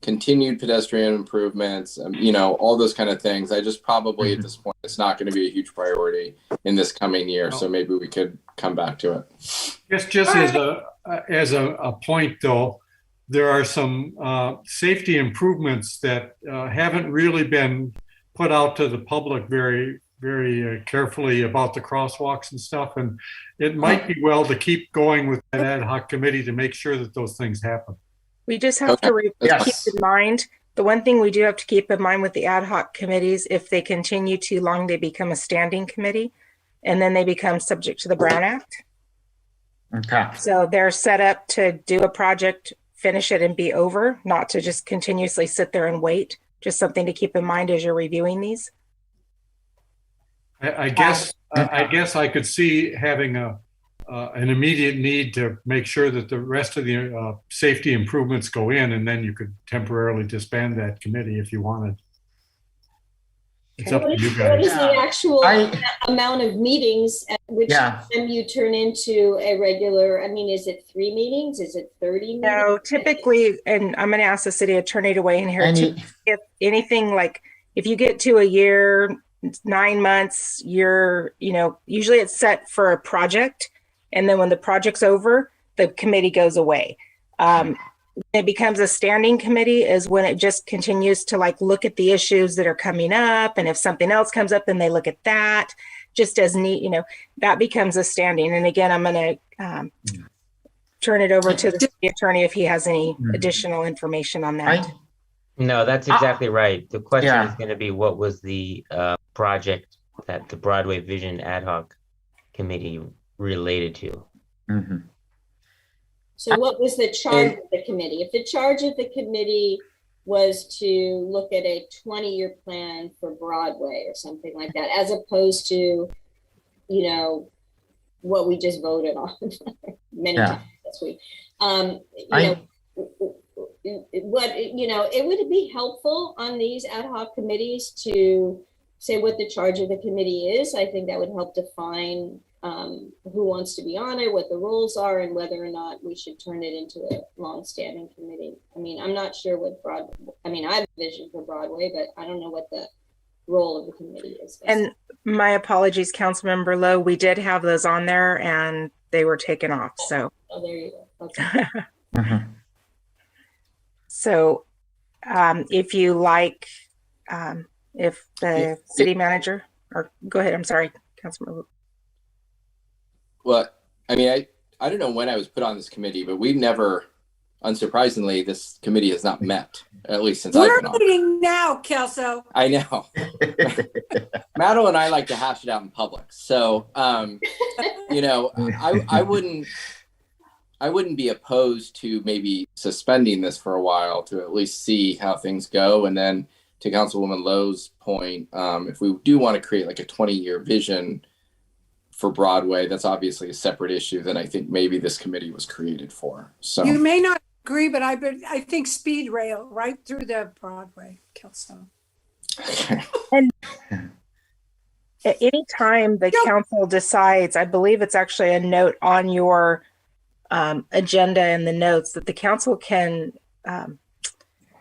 continued pedestrian improvements, all those kind of things. I just probably at this point, it's not going to be a huge priority in this coming year. So maybe we could come back to it.
Just as a point though, there are some safety improvements that haven't really been put out to the public very carefully about the crosswalks and stuff. And it might be well to keep going with that ad hoc committee to make sure that those things happen.
We just have to keep in mind, the one thing we do have to keep in mind with the ad hoc committees, if they continue too long, they become a standing committee and then they become subject to the Brown Act.
Okay.
So they're set up to do a project, finish it and be over, not to just continuously sit there and wait. Just something to keep in mind as you're reviewing these.
I guess I could see having an immediate need to make sure that the rest of the safety improvements go in, and then you could temporarily disband that committee if you wanted. It's up to you guys.
What is the actual amount of meetings at which time you turn into a regular? I mean, is it 3 meetings? Is it 30 meetings?
No, typically, and I'm going to ask the city attorney to weigh in here. If anything, like if you get to a year, 9 months, usually it's set for a project. And then when the project's over, the committee goes away. It becomes a standing committee is when it just continues to like look at the issues that are coming up. And if something else comes up, then they look at that just as neat, that becomes a standing. And again, I'm going to turn it over to the city attorney if he has any additional information on that.
No, that's exactly right. The question is going to be, what was the project that the Broadway Vision Ad Hoc Committee related to?
Mm-hmm.
So what was the charge of the committee? If the charge of the committee was to look at a 20-year plan for Broadway or something like that, as opposed to, what we just voted on many times this week. It would be helpful on these ad hoc committees to say what the charge of the committee is. I think that would help define who wants to be on it, what the roles are, and whether or not we should turn it into a long-standing committee. I mean, I'm not sure what I have a vision for Broadway, but I don't know what the role of the committee is.
And my apologies, Councilmember Lowe, we did have those on there and they were taken off. So,
there you go. Okay.
So if you like, if the city manager, or go ahead, I'm sorry, Councilmember.
Well, I mean, I don't know when I was put on this committee, but we've never, unsurprisingly, this committee has not met, at least since I've been on.
We're meeting now, Kelso.
I know. Madeline and I like to hash it out in public. So, I wouldn't be opposed to maybe suspending this for a while to at least see how things go. And then to Councilwoman Lowe's point, if we do want to create like a 20-year vision for Broadway, that's obviously a separate issue than I think maybe this committee was created for. So
you may not agree, but I think speed rail right through the Broadway, Kelso.
And at any time the council decides, I believe it's actually a note on your agenda and the notes that the council can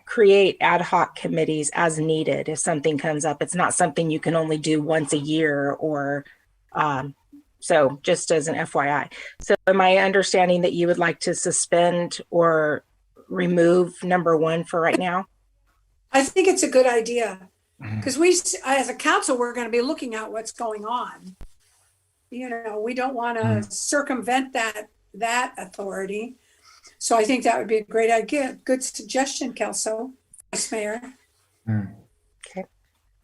create ad hoc committees as needed if something comes up. It's not something you can only do once a year or so just as an FYI. So am I understanding that you would like to suspend or remove number 1 for right now?
I think it's a good idea because we, as a council, we're going to be looking at what's going on. We don't want to circumvent that authority. So I think that would be a great idea. Good suggestion, Kelso, Vice Mayor.
Okay.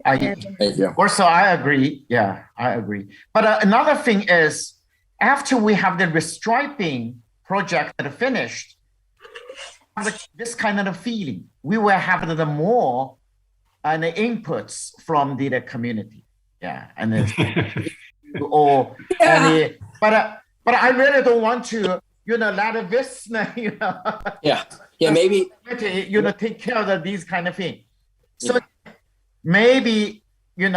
Thank you.
Also, I agree. Yeah, I agree. But another thing is, after we have the restriping project that finished, this kind of feeling, we will have the more and the inputs from the community. Yeah, and then but I really don't want to, let this,
Yeah, maybe,
take care of these kind of things. So maybe, we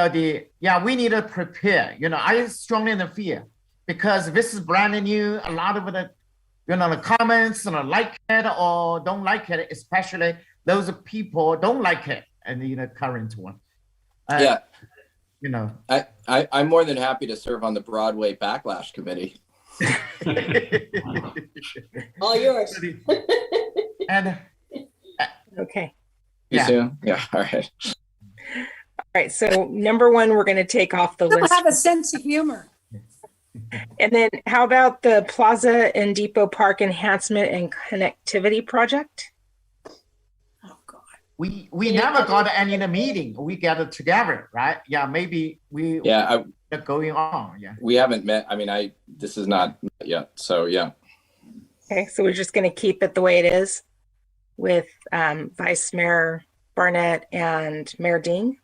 need to prepare. I strongly feel because this is brand new. A lot of the, the comments, like it or don't like it, especially those people don't like it, and the current one.
I'm more than happy to serve on the Broadway Backlash Committee.
All yours.
And
Okay.
You
yeah,
soon? Yeah. All right.
All right. So number one, we're going to take off the
Still
list.
have a sense of humor.
And then how about the Plaza and Depot Park Enhancement and Connectivity Project?
we never got any in the meeting. We gathered together, right? Yeah, maybe we
Yeah,
are going on. Yeah.
we haven't met. I mean, this is not met yet. So yeah.
Okay, so we're just going to keep it the way it is with Vice Mayor Barnett and Mayor Dean.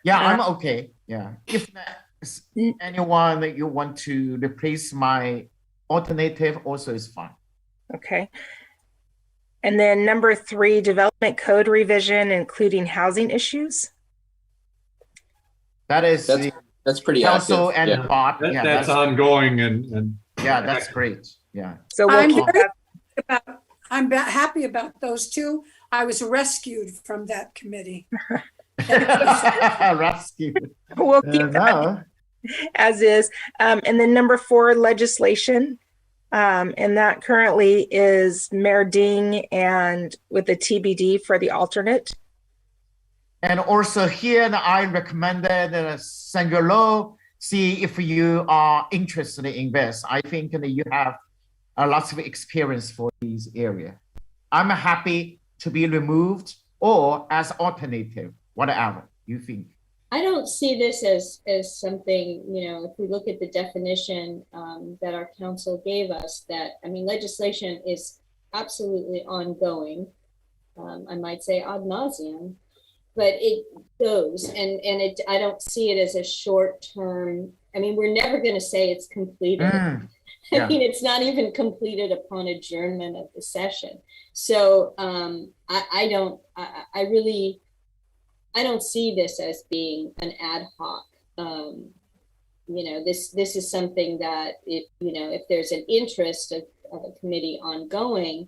Yeah, I'm okay. Yeah. If there's anyone that you want to replace my alternative, also is fine.
Okay. And then number 3, development code revision, including housing issues.
That is
that's pretty
council
active.
and
Yeah.
Bob. Yeah,
That's ongoing and
yeah, that's great. Yeah.
So we'll
I'm
keep
very
that.
happy about those two. I was rescued from that committee.
Rescue.
We'll keep that as is. And then number 4, legislation. And that currently is Mayor Ding and with the TBD for the alternate.
And also here, I recommended Senator Lowe, see if you are interested in this. I think that you have lots of experience for these area. I'm happy to be removed or as alternative, whatever you think.
I don't see this as something, if we look at the definition that our council gave us, that, I mean, legislation is absolutely ongoing. I might say ad nauseum, but it goes and I don't see it as a short term. I mean, we're never going to say it's completed.
Yeah.
I mean, it's not even completed upon adjournment of the session. So I don't see this as being an ad hoc. This is something that if there's an interest of a committee ongoing,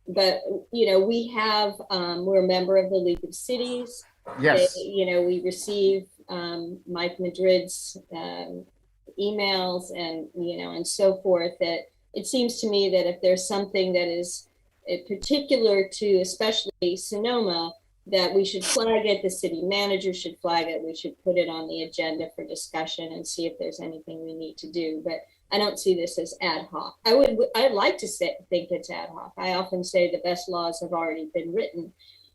but we have we're a member of the League of Cities.
Yes.
We receive Mike Madrid's emails and so forth. That it seems to me that if there's something that is particular to especially Sonoma, that we should flag it, the city manager should flag it, we should put it on the agenda for discussion and see if there's anything we need to do. But I don't see this as ad hoc. I'd like to think it's ad hoc. I often say the best laws have already been written.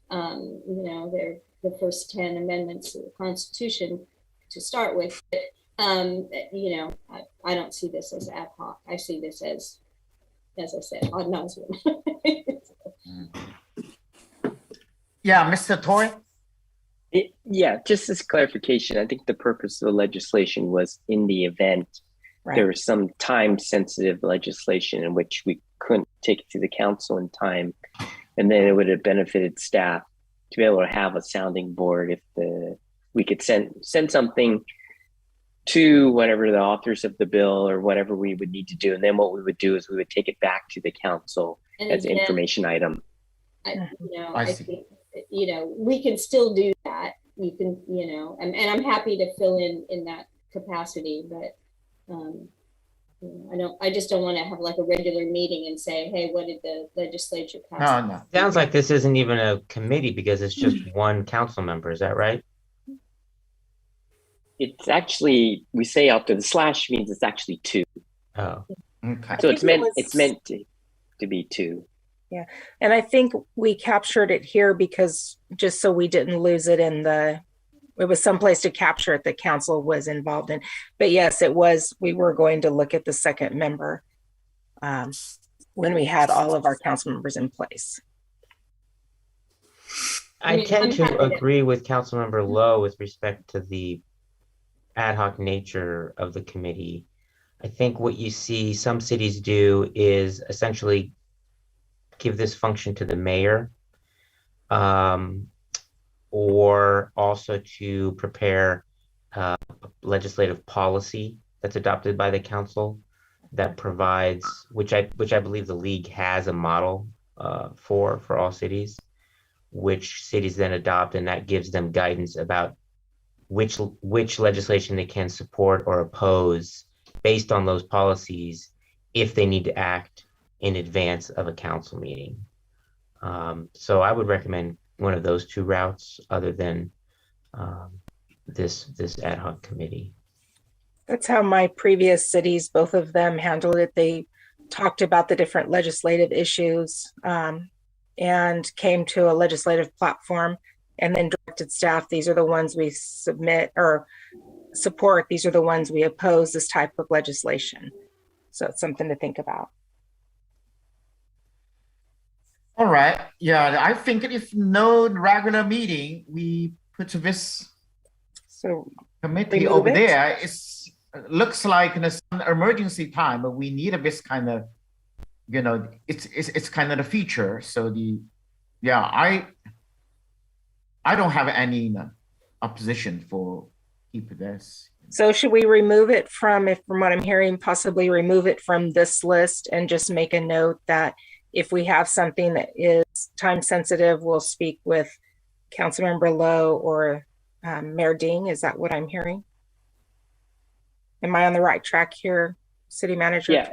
They're the first 10 amendments to the Constitution to start with. But, I don't see this as ad hoc. I see this as I said, ad nauseum.
Yeah, Mr. Toy.
Yeah, just as clarification, I think the purpose of the legislation was in the event there was some time-sensitive legislation in which we couldn't take it to the council in time, and then it would have benefited staff to be able to have a sounding board if we could send something to whatever the authors of the bill or whatever we would need to do, and then what we would do is we would take it back to the council as an information item.
I think we can still do that. You can, and I'm happy to fill in that capacity, but I just don't want to have like a regular meeting and say, hey, what did the legislature pass?
No.
Sounds like this isn't even a committee because it's just one council member. Is that right?
It's actually, we say after the slash means it's actually 2.
Oh,
okay.
So it's meant to be 2.
Yeah. And I think we captured it here because just so we didn't lose it it was someplace to capture it that council was involved in. But yes, we were going to look at the second member when we had all of our council members in place.
I tend to agree with Councilmember Lowe with respect to the ad hoc nature of the committee. I think what you see some cities do is essentially give this function to the mayor, or also to prepare legislative policy that's adopted by the council that provides, which I believe the league has a model for all cities, which cities then adopt, and that gives them guidance about which legislation they can support or oppose based on those policies if they need to act in advance of a council meeting. So I would recommend one of those two routes other than this ad hoc committee.
That's how my previous cities, both of them, handled it. They talked about the different legislative issues and came to a legislative platform and then directed staff, these are the ones we submit or support, these are the ones we oppose this type of legislation. So it's something to think about.
All right. Yeah, I think if no regular meeting, we put this committee over there. It looks like in some emergency time, but we need this kind of, it's kind of the feature. So I don't have any opposition for keep this.
So should we remove it from what I'm hearing, possibly remove it from this list and just make a note that if we have something that is time sensitive, we'll speak with Councilmember Lowe or Mayor Ding? Is that what I'm hearing? Am I on the right track here, City Manager?
Yeah,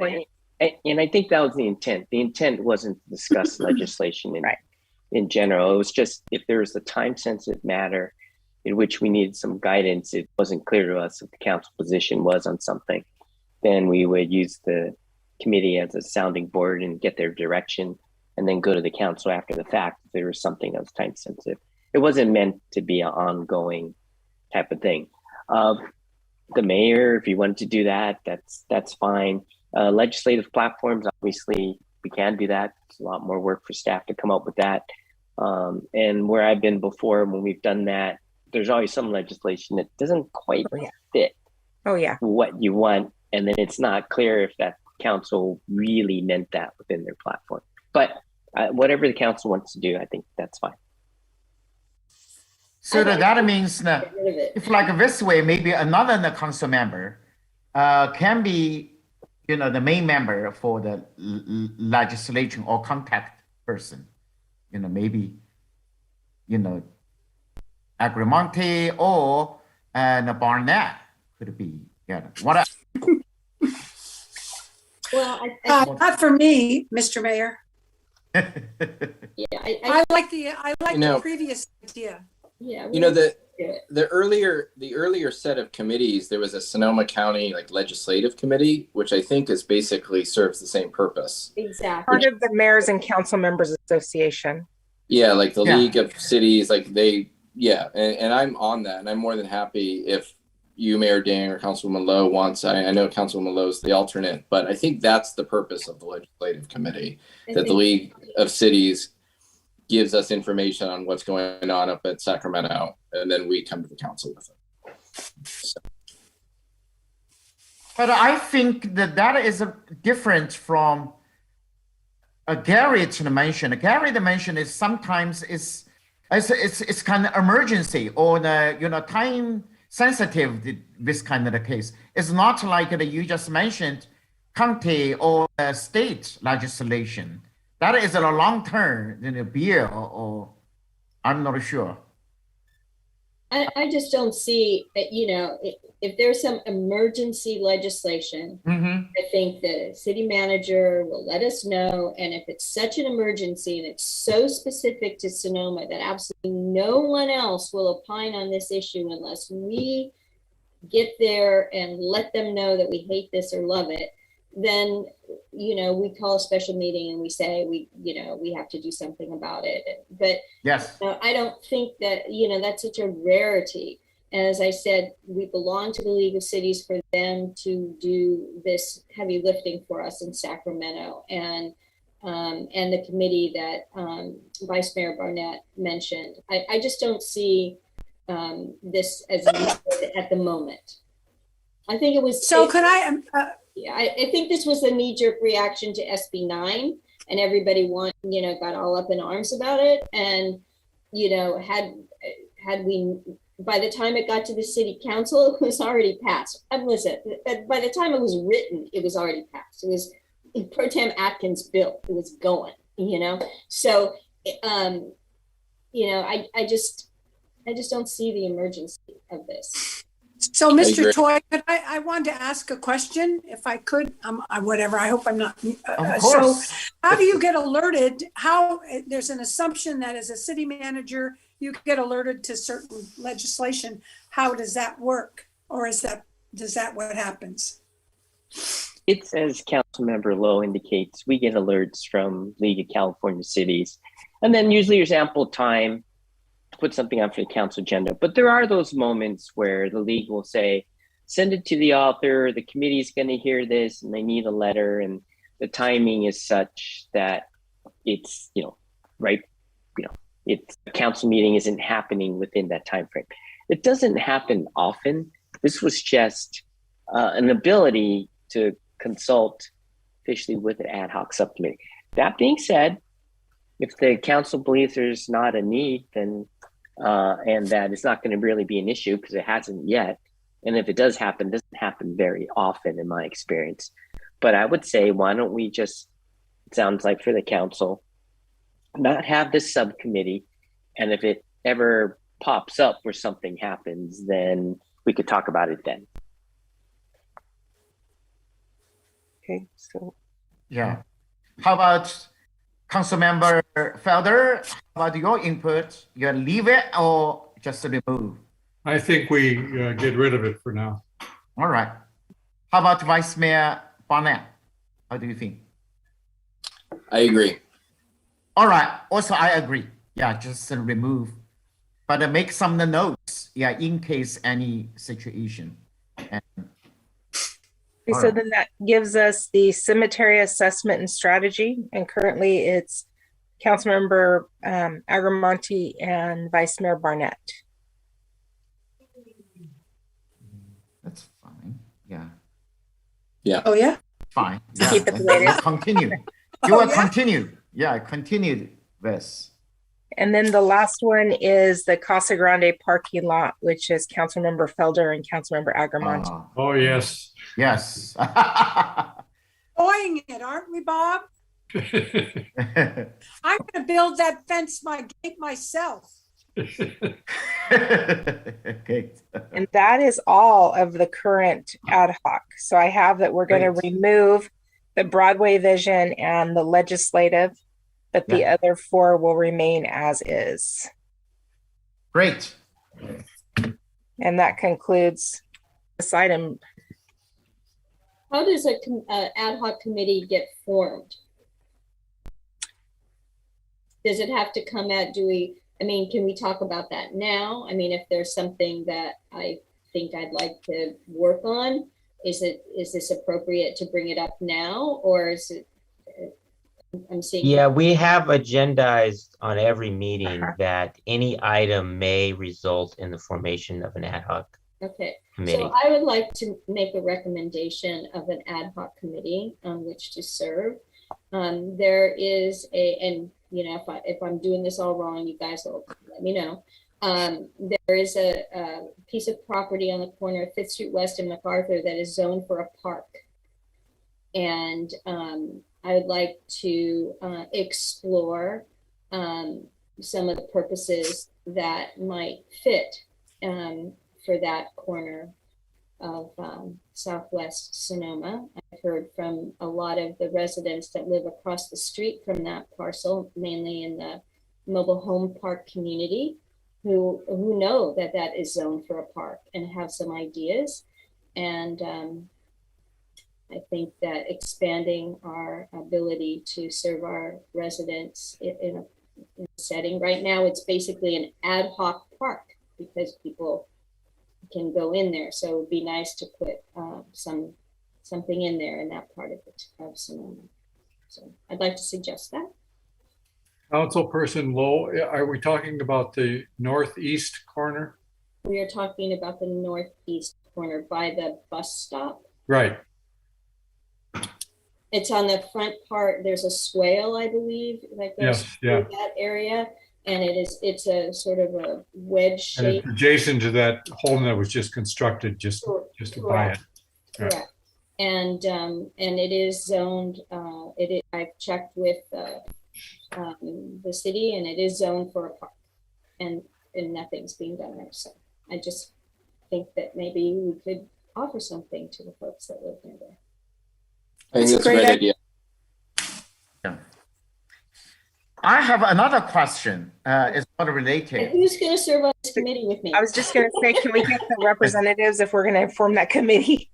and I think that was the intent. The intent wasn't to discuss legislation in general. It was just if there was a time sensitive matter in which we needed some guidance, it wasn't clear to us what the council position was on something, then we would use the committee as a sounding board and get their direction and then go to the council after the fact if there was something that was time sensitive. It wasn't meant to be an ongoing type of thing. The mayor, if you wanted to do that, that's fine. Legislative platforms, obviously we can do that. It's a lot more work for staff to come up with that. And where I've been before, when we've done that, there's always some legislation that doesn't quite fit what you want. And then it's not clear if that council really meant that within their platform. But whatever the council wants to do, I think that's fine.
So that means that if like this way, maybe another council member can be, the main member for the legislation or contact person, maybe, Agrimonti or Barnett could be, what?
Well,
not for me, Mr. Mayor.
Yeah,
I like the previous idea.
Yeah,
the earlier set of committees, there was a Sonoma County legislative committee, which I think is basically serves the same purpose.
Exactly.
Part of the Mayors and Council Members Association.
Yeah, like the League of Cities, and I'm on that, and I'm more than happy if you, Mayor Ding, or Councilwoman Lowe wants. I know Councilwoman Lowe's the alternate, but I think that's the purpose of the legislative committee, that the League of Cities gives us information on what's going on up at Sacramento, and then we come to the council with it. So.
But I think that is different from Gary mentioned. Gary mentioned is sometimes it's kind of emergency or time sensitive. This kind of the case. It's not like you just mentioned county or state legislation. That is a long term in a bill, or I'm not sure.
I just don't see, if there's some emergency legislation, I think the city manager will let us know. And if it's such an emergency and it's so specific to Sonoma that absolutely no one else will opine on this issue unless we get there and let them know that we hate this or love it, then, we call a special meeting and we say, we have to do something about it. But
yes,
I don't think that, that's such a rarity. And as I said, we belong to the League of Cities for them to do this heavy lifting for us in Sacramento, and the committee that Vice Mayor Barnett mentioned. I just don't see this as at the moment. I think it was.
So could I?
I think this was a knee-jerk reaction to SB 9, and everybody got all up in arms about it. And had we, by the time it got to the city council, it was already passed. Listen, by the time it was written, it was already passed. It was Pro Tem Atkins' bill. It was going. So, I just don't see the emergency of this.
So,
I
Mr.
agree.
Toy, I wanted to ask a question, if I could. Whatever. I hope I'm not.
Of
So,
course.
how do you get alerted? There's an assumption that as a city manager, you get alerted to certain legislation. How does that work, or does that what happens?
It's as Councilmember Lowe indicates, we get alerts from League of California Cities, and then usually there's ample time to put something on for the council agenda. But there are those moments where the league will say, send it to the author, the committee's going to hear this, and they need a letter, and the timing is such that it's, it's a council meeting isn't happening within that time frame. It doesn't happen often. This was just an ability to consult officially with an ad hoc subcommittee. That being said, if the council believes there's not a need, then and that it's not going to really be an issue because it hasn't yet, and if it does happen, it doesn't happen very often in my experience. But I would say, why don't we just, it sounds like for the council, not have this subcommittee, and if it ever pops up where something happens, then we could talk about it then. Okay, so.
Yeah. How about Councilmember Felder? How about your input? You leave it or just remove?
I think we get rid of it for now.
All right. How about Vice Mayor Barnett? How do you think?
I agree.
All right. Also, I agree. Yeah, just remove, but make some notes. Yeah, in case any situation.
So then that gives us the cemetery assessment and strategy. And currently it's Councilmember Agrimonti and Vice Mayor Barnett.
That's fine. Yeah.
Yeah.
Oh, yeah?
Fine. Yeah.
Keep it the way it is.
Continue. You will continue. Yeah, continue this.
And then the last one is the Casa Grande parking lot, which is Councilmember Felder and Councilmember Agrimonti.
Oh, yes.
Yes.
Enjoying it, aren't we, Bob? I'm going to build that fence gate myself.
Okay.
And that is all of the current ad hoc. So I have that we're going to remove the Broadway vision and the legislative, but the other four will remain as is.
Great.
And that concludes this item.
How does a ad hoc committee get formed? Does it have to come at, can we talk about that now? I mean, if there's something that I think I'd like to work on, is this appropriate to bring it up now, or is it, I'm seeing.
Yeah, we have agendized on every meeting that any item may result in the formation of an ad hoc committee.
So I would like to make a recommendation of an ad hoc committee on which to serve. There is if I'm doing this all wrong, you guys will let me know. There is a piece of property on the corner of 5th Street West and MacArthur that is zoned for a park. And I would like to explore some of the purposes that might fit for that corner of Southwest Sonoma. I've heard from a lot of the residents that live across the street from that parcel, mainly in the mobile home park community, who know that that is zoned for a park and have some ideas. And I think that expanding our ability to serve our residents in a setting, right now it's basically an ad hoc park because people can go in there. So it would be nice to put something in there in that part of Sonoma. So I'd like to suggest that.
Councilperson Lowe, are we talking about the northeast corner?
We are talking about the northeast corner by the bus stop.
Right.
It's on the front part. There's a swale, I believe, that goes through that area. And it's a sort of a wedge shape.
And it's adjacent to that home that was just constructed just to buy it.
Correct. And it is zoned, I've checked with the city, and it is zoned for a park, and nothing's being done there. So I just think that maybe we could offer something to the folks that live near there.
I think that's a great idea.
Yeah. I have another question. It's not related.
And who's going to serve on this committee with me?
I was just going to say, can we get the representatives if we're going to form that committee?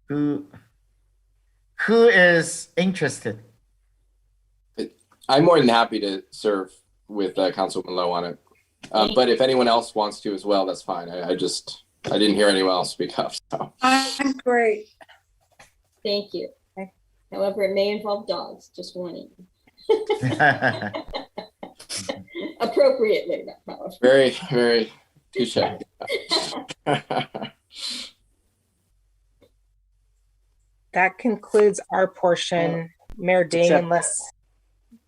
Who is interested?
I'm more than happy to serve with Councilwoman Lowe on it. But if anyone else wants to as well, that's fine. I didn't hear anyone else speak up. So.
I'm great.
Thank you. However, it may involve dogs, just warning. Appropriately, not powerful.
Very, very touche.
That concludes our portion, Mayor Ding, unless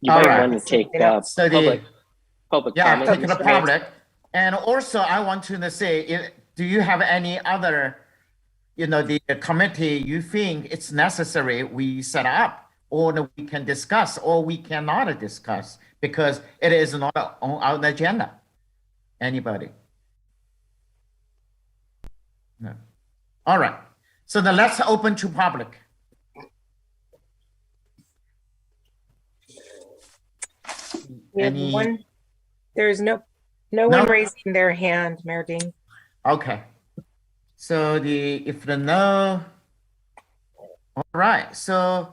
you might want to take public comment.
Take the public. And also, I want to say, do you have any other, the committee you think it's necessary we set up, or we can discuss, or we cannot discuss because it is not on our agenda? Anybody? No. All right. So then let's open to public.
We have one. There's no one raising their hand, Mayor Ding.
Okay. So if the no, all right. So,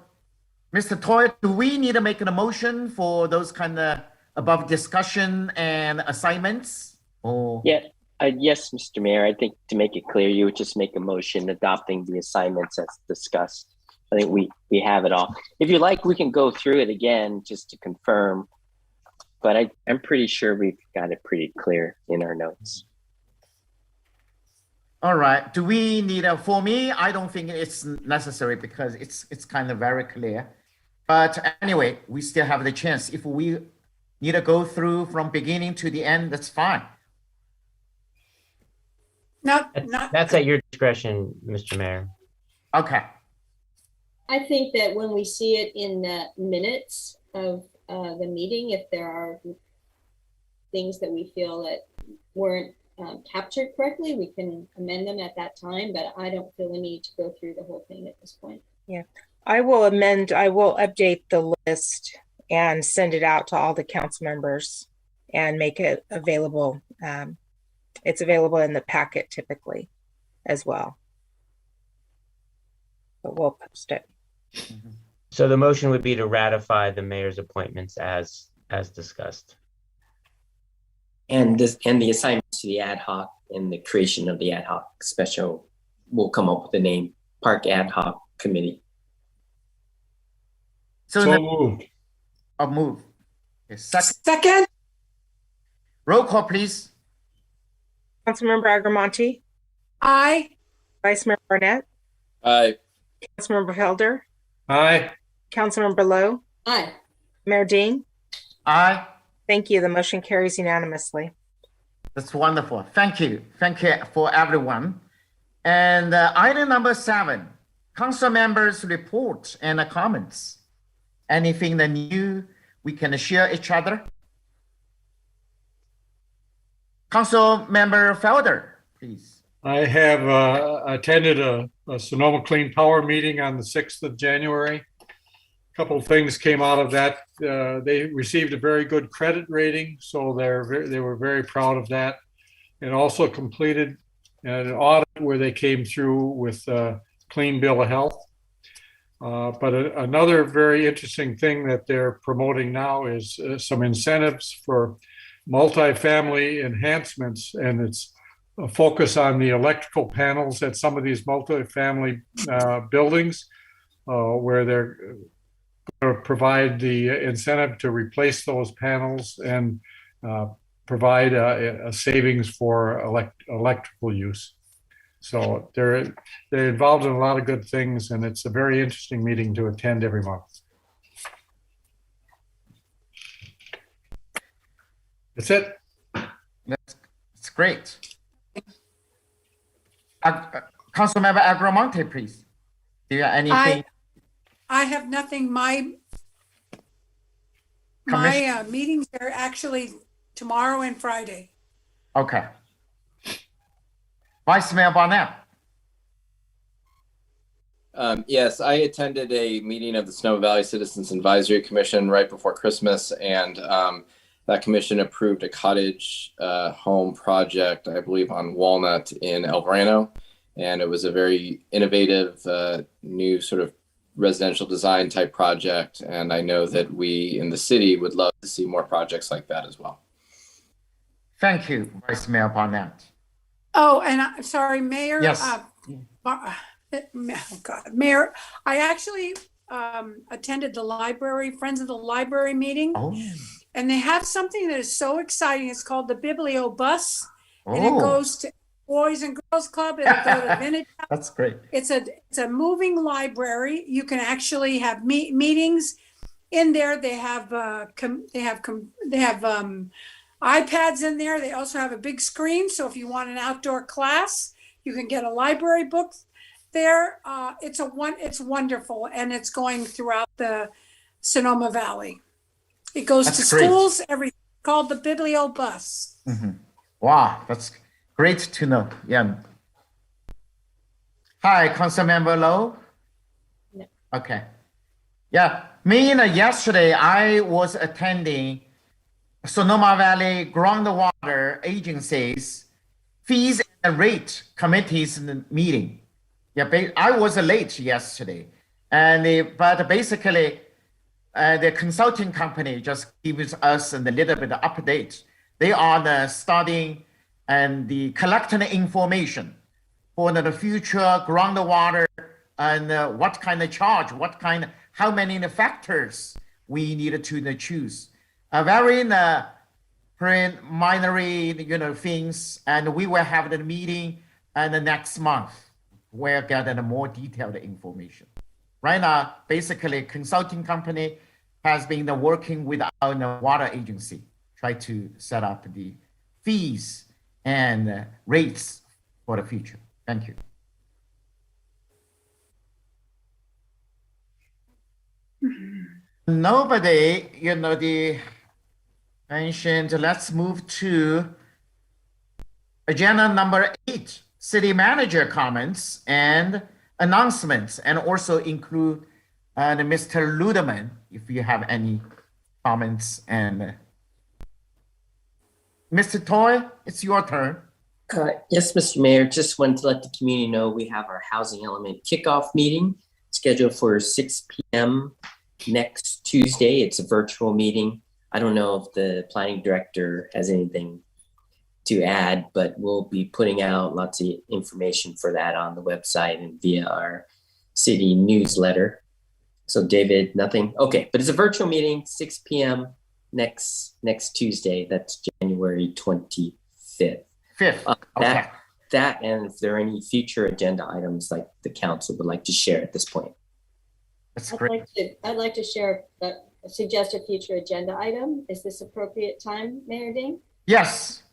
Mr. Toy, do we need to make a motion for those kind of above discussion and assignments? Or
yes, Mr. Mayor. I think to make it clear, you would just make a motion adopting the assignments as discussed. I think we have it all. If you like, we can go through it again just to confirm. But I'm pretty sure we've got it pretty clear in our notes.
All right. Do we need for me, I don't think it's necessary because it's kind of very clear. But anyway, we still have the chance. If we need to go through from beginning to the end, that's fine.
That's at your discretion, Mr. Mayor.
Okay.
I think that when we see it in the minutes of the meeting, if there are things that we feel that weren't captured correctly, we can amend them at that time, but I don't feel the need to go through the whole thing at this point.
Yeah, I will update the list and send it out to all the council members and make it available. It's available in the packet typically as well, but we'll post it.
Mm-hmm.
So the motion would be to ratify the mayor's appointments as discussed.
And the assignments to the ad hoc and the creation of the ad hoc special will come up with the name Park Ad Hoc Committee.
So
moved.
I'll move.
Second.
Roll call, please.
Councilmember Agrimonti.
Aye.
Vice Mayor Barnett.
Aye.
Councilmember Felder.
Aye.
Councilmember Lowe.
Aye.
Mayor Ding.
Aye.
Thank you. The motion carries unanimously.
That's wonderful. Thank you. Thank you for everyone. And item number 7, council members' report and comments. Anything that new we can share each other? Council Member Felder, please.
I have attended a Sonoma Clean Power meeting on the 6th of January. A couple of things came out of that. They received a very good credit rating, so they were very proud of that, and also completed an audit where they came through with a clean bill of health. But another very interesting thing that they're promoting now is some incentives for multifamily enhancements, and it's a focus on the electrical panels at some of these multifamily buildings where they're going to provide the incentive to replace those panels and provide a savings for electrical use. So they're involved in a lot of good things, and it's a very interesting meeting to attend every month. That's it.
That's great. Councilmember Agrimonti, please. Do you have anything?
I have nothing. My meetings are actually tomorrow and Friday.
Okay. Vice Mayor Barnett.
Yes, I attended a meeting of the Sonoma Valley Citizens Advisory Commission right before Christmas, and that commission approved a cottage home project, I believe, on Walnut in El Verano. And it was a very innovative, new sort of residential design type project. And I know that we in the city would love to see more projects like that as well.
Thank you, Vice Mayor Barnett.
Oh, and I'm sorry, Mayor.
Yes.
Oh God, Mayor, I actually attended the library, Friends of the Library meeting.
Oh.
And they have something that is so exciting. It's called the Biblio Bus. And it
Oh.
goes to Boys and Girls Club. It'll go to Vintage.
That's great.
It's a moving library. You can actually have meetings in there. They have iPads in there. They also have a big screen. So if you want an outdoor class, you can get a library book there. It's wonderful, and it's going throughout the Sonoma Valley. It goes
That's
to
great.
schools. Everything called the Biblio Bus.
Mm-hmm. Wow, that's great to know. Yeah. Hi, Councilmember Lowe.
No.
Okay. Yeah, yesterday I was attending Sonoma Valley Groundwater Agency's Fees and Rate Committee's meeting. Yeah, I was late yesterday, but basically, the consulting company just gives us a little bit of update. They are studying and collecting information for the future groundwater and what kind of charge, how many factors we need to choose. Very preliminary, things, and we will have the meeting and the next month we'll get more detailed information. Right now, basically, consulting company has been working with our water agency, try to set up the fees and rates for the future. Thank you. Nobody, mentioned. Let's move to agenda number 8, city manager comments and announcements, and also include Mr. Ludeman, if you have any comments. And Mr. Toy, it's your turn.
Yes, Mr. Mayor, just wanted to let the community know we have our housing element kickoff meeting scheduled for 6 p.m. next Tuesday. It's a virtual meeting. I don't know if the planning director has anything to add, but we'll be putting out lots of information for that on the website and via our city newsletter. So David, nothing? Okay, but it's a virtual meeting, 6 p.m. next Tuesday. That's January 25th.
Okay.
That, and if there are any future agenda items like the council would like to share at this point.
That's great.
I'd like to share, suggest a future agenda item. Is this appropriate time, Mayor Ding?
Yes.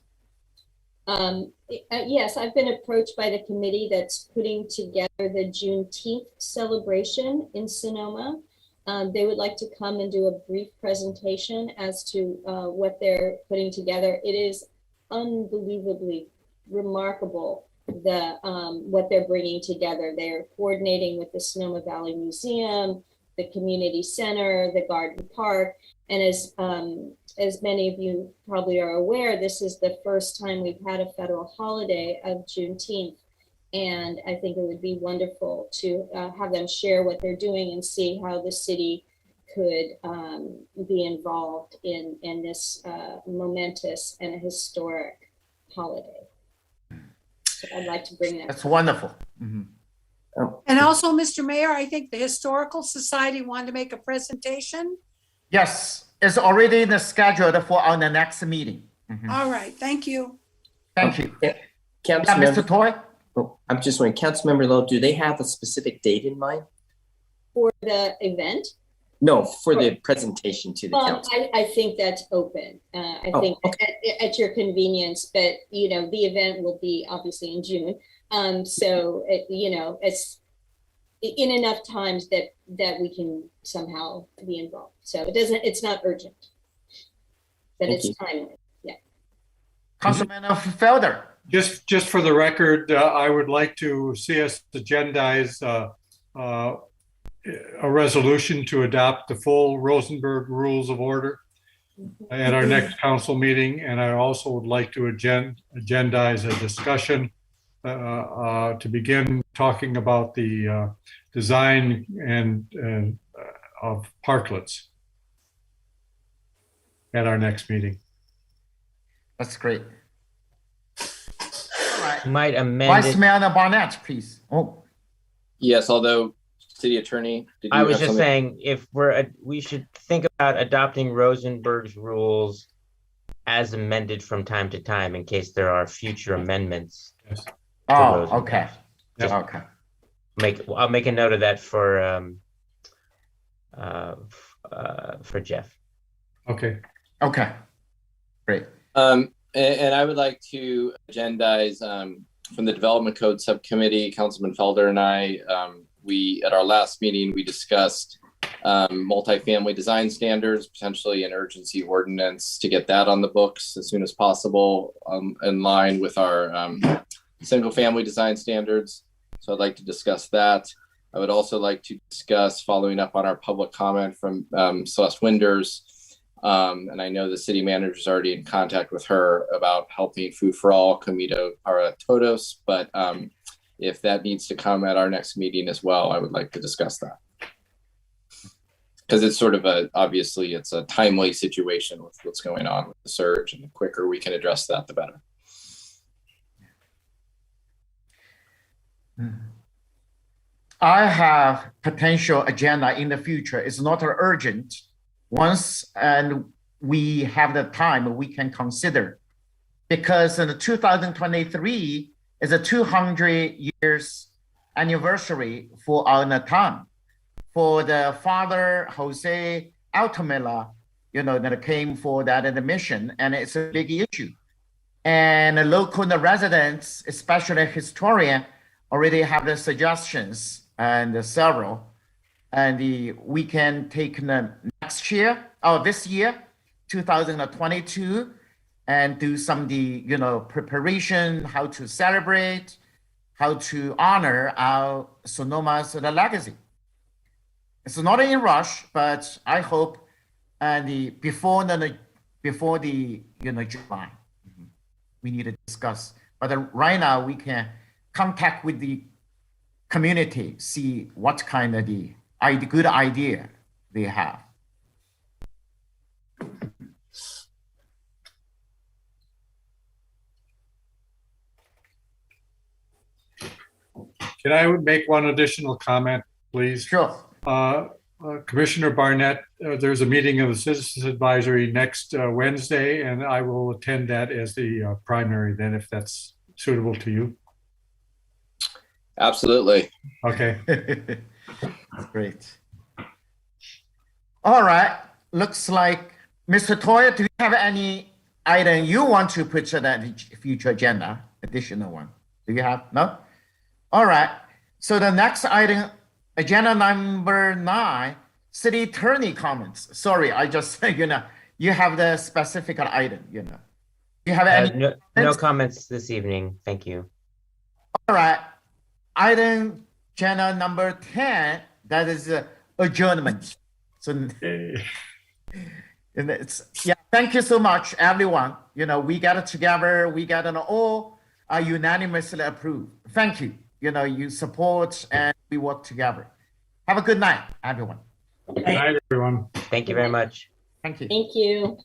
Yes, I've been approached by the committee that's putting together the Juneteenth celebration in Sonoma. They would like to come and do a brief presentation as to what they're putting together. It is unbelievably remarkable what they're bringing together. They're coordinating with the Sonoma Valley Museum, the community center, the garden park, and as many of you probably are aware, this is the first time we've had a federal holiday of Juneteenth. And I think it would be wonderful to have them share what they're doing and see how the city could be involved in this momentous and historic holiday. So I'd like to bring that.
That's wonderful. Mm-hmm.
And also, Mr. Mayor, I think the Historical Society wanted to make a presentation.
Yes, it's already scheduled for our next meeting. Mm-hmm.
All right, thank you.
Thank you.
Mr.
Toy?
Oh, I'm just wondering, Councilmember Lowe, do they have a specific date in mind?
For the event?
No, for the presentation to the council.
I think that's open. I think at your convenience, but the event will be obviously in June. So it's in enough times that we can somehow be involved. So it's not urgent, but it's timely. Yeah.
Councilman Felder,
Just for the record, I would like to see us agendize a resolution to adopt the full Rosenberg Rules of Order at our next council meeting. And I also would like to agendize a discussion to begin talking about the design and of parklets at our next meeting.
That's great. All right.
Might amend
Vice
it.
Mayor Barnett, please. Oh,
Yes, although City Attorney, did you
I was
have
just
something?
saying, if we should think about adopting Rosenberg's rules as amended from time to time in case there are future amendments.
Yes.
oh, okay.
Yep.
Okay.
I'll make a note of that for Jeff.
Okay.
Okay. Great.
And I would like to agendize from the Development Code Subcommittee, Councilman Felder and I, we at our last meeting, we discussed multifamily design standards, potentially an urgency ordinance to get that on the books as soon as possible, in line with our single family design standards. So I'd like to discuss that. I would also like to discuss following up on our public comment from Celeste Winders. And I know the city manager is already in contact with her about helping Food for All, Comido para Todos. But if that needs to come at our next meeting as well, I would like to discuss that. Because it's sort of obviously it's a timely situation with what's going on with the surge, and the quicker we can address that, the better.
I have potential agenda in the future. It's not urgent. Once and we have the time, we can consider. Because in 2023 is a 200 years anniversary for our Natam, for the father Jose Altamela, that came for that admission, and it's a big issue. And the local residents, especially historian, already have the suggestions and several, and we can take the next year or this year, 2022, and do some preparation, how to celebrate, how to honor our Sonoma's legacy. It's not in rush, but I hope before the July, we need to discuss. But right now we can contact with the community, see what kind of good idea they have.
Can I make one additional comment, please?
Sure.
Commissioner Barnett, there's a meeting of the Citizens Advisory next Wednesday, and I will attend that as the primary then, if that's suitable to you.
Absolutely.
Okay.
Great. All right. Looks like, Mr. Toya, do you have any item you want to put to that future agenda, additional one? Do you have? No? All right. So the next item, agenda number 9, city attorney comments. Sorry, I just, you have the specific item, You have any?
No comments this evening. Thank you.
All right. Item agenda number 10, that is adjournment. So, thank you so much, everyone. We got it together. We got it all unanimously approved. Thank you. You support and we work together. Have a good night, everyone.
Good night, everyone.
Thank you very much.
Thank you.
Thank you.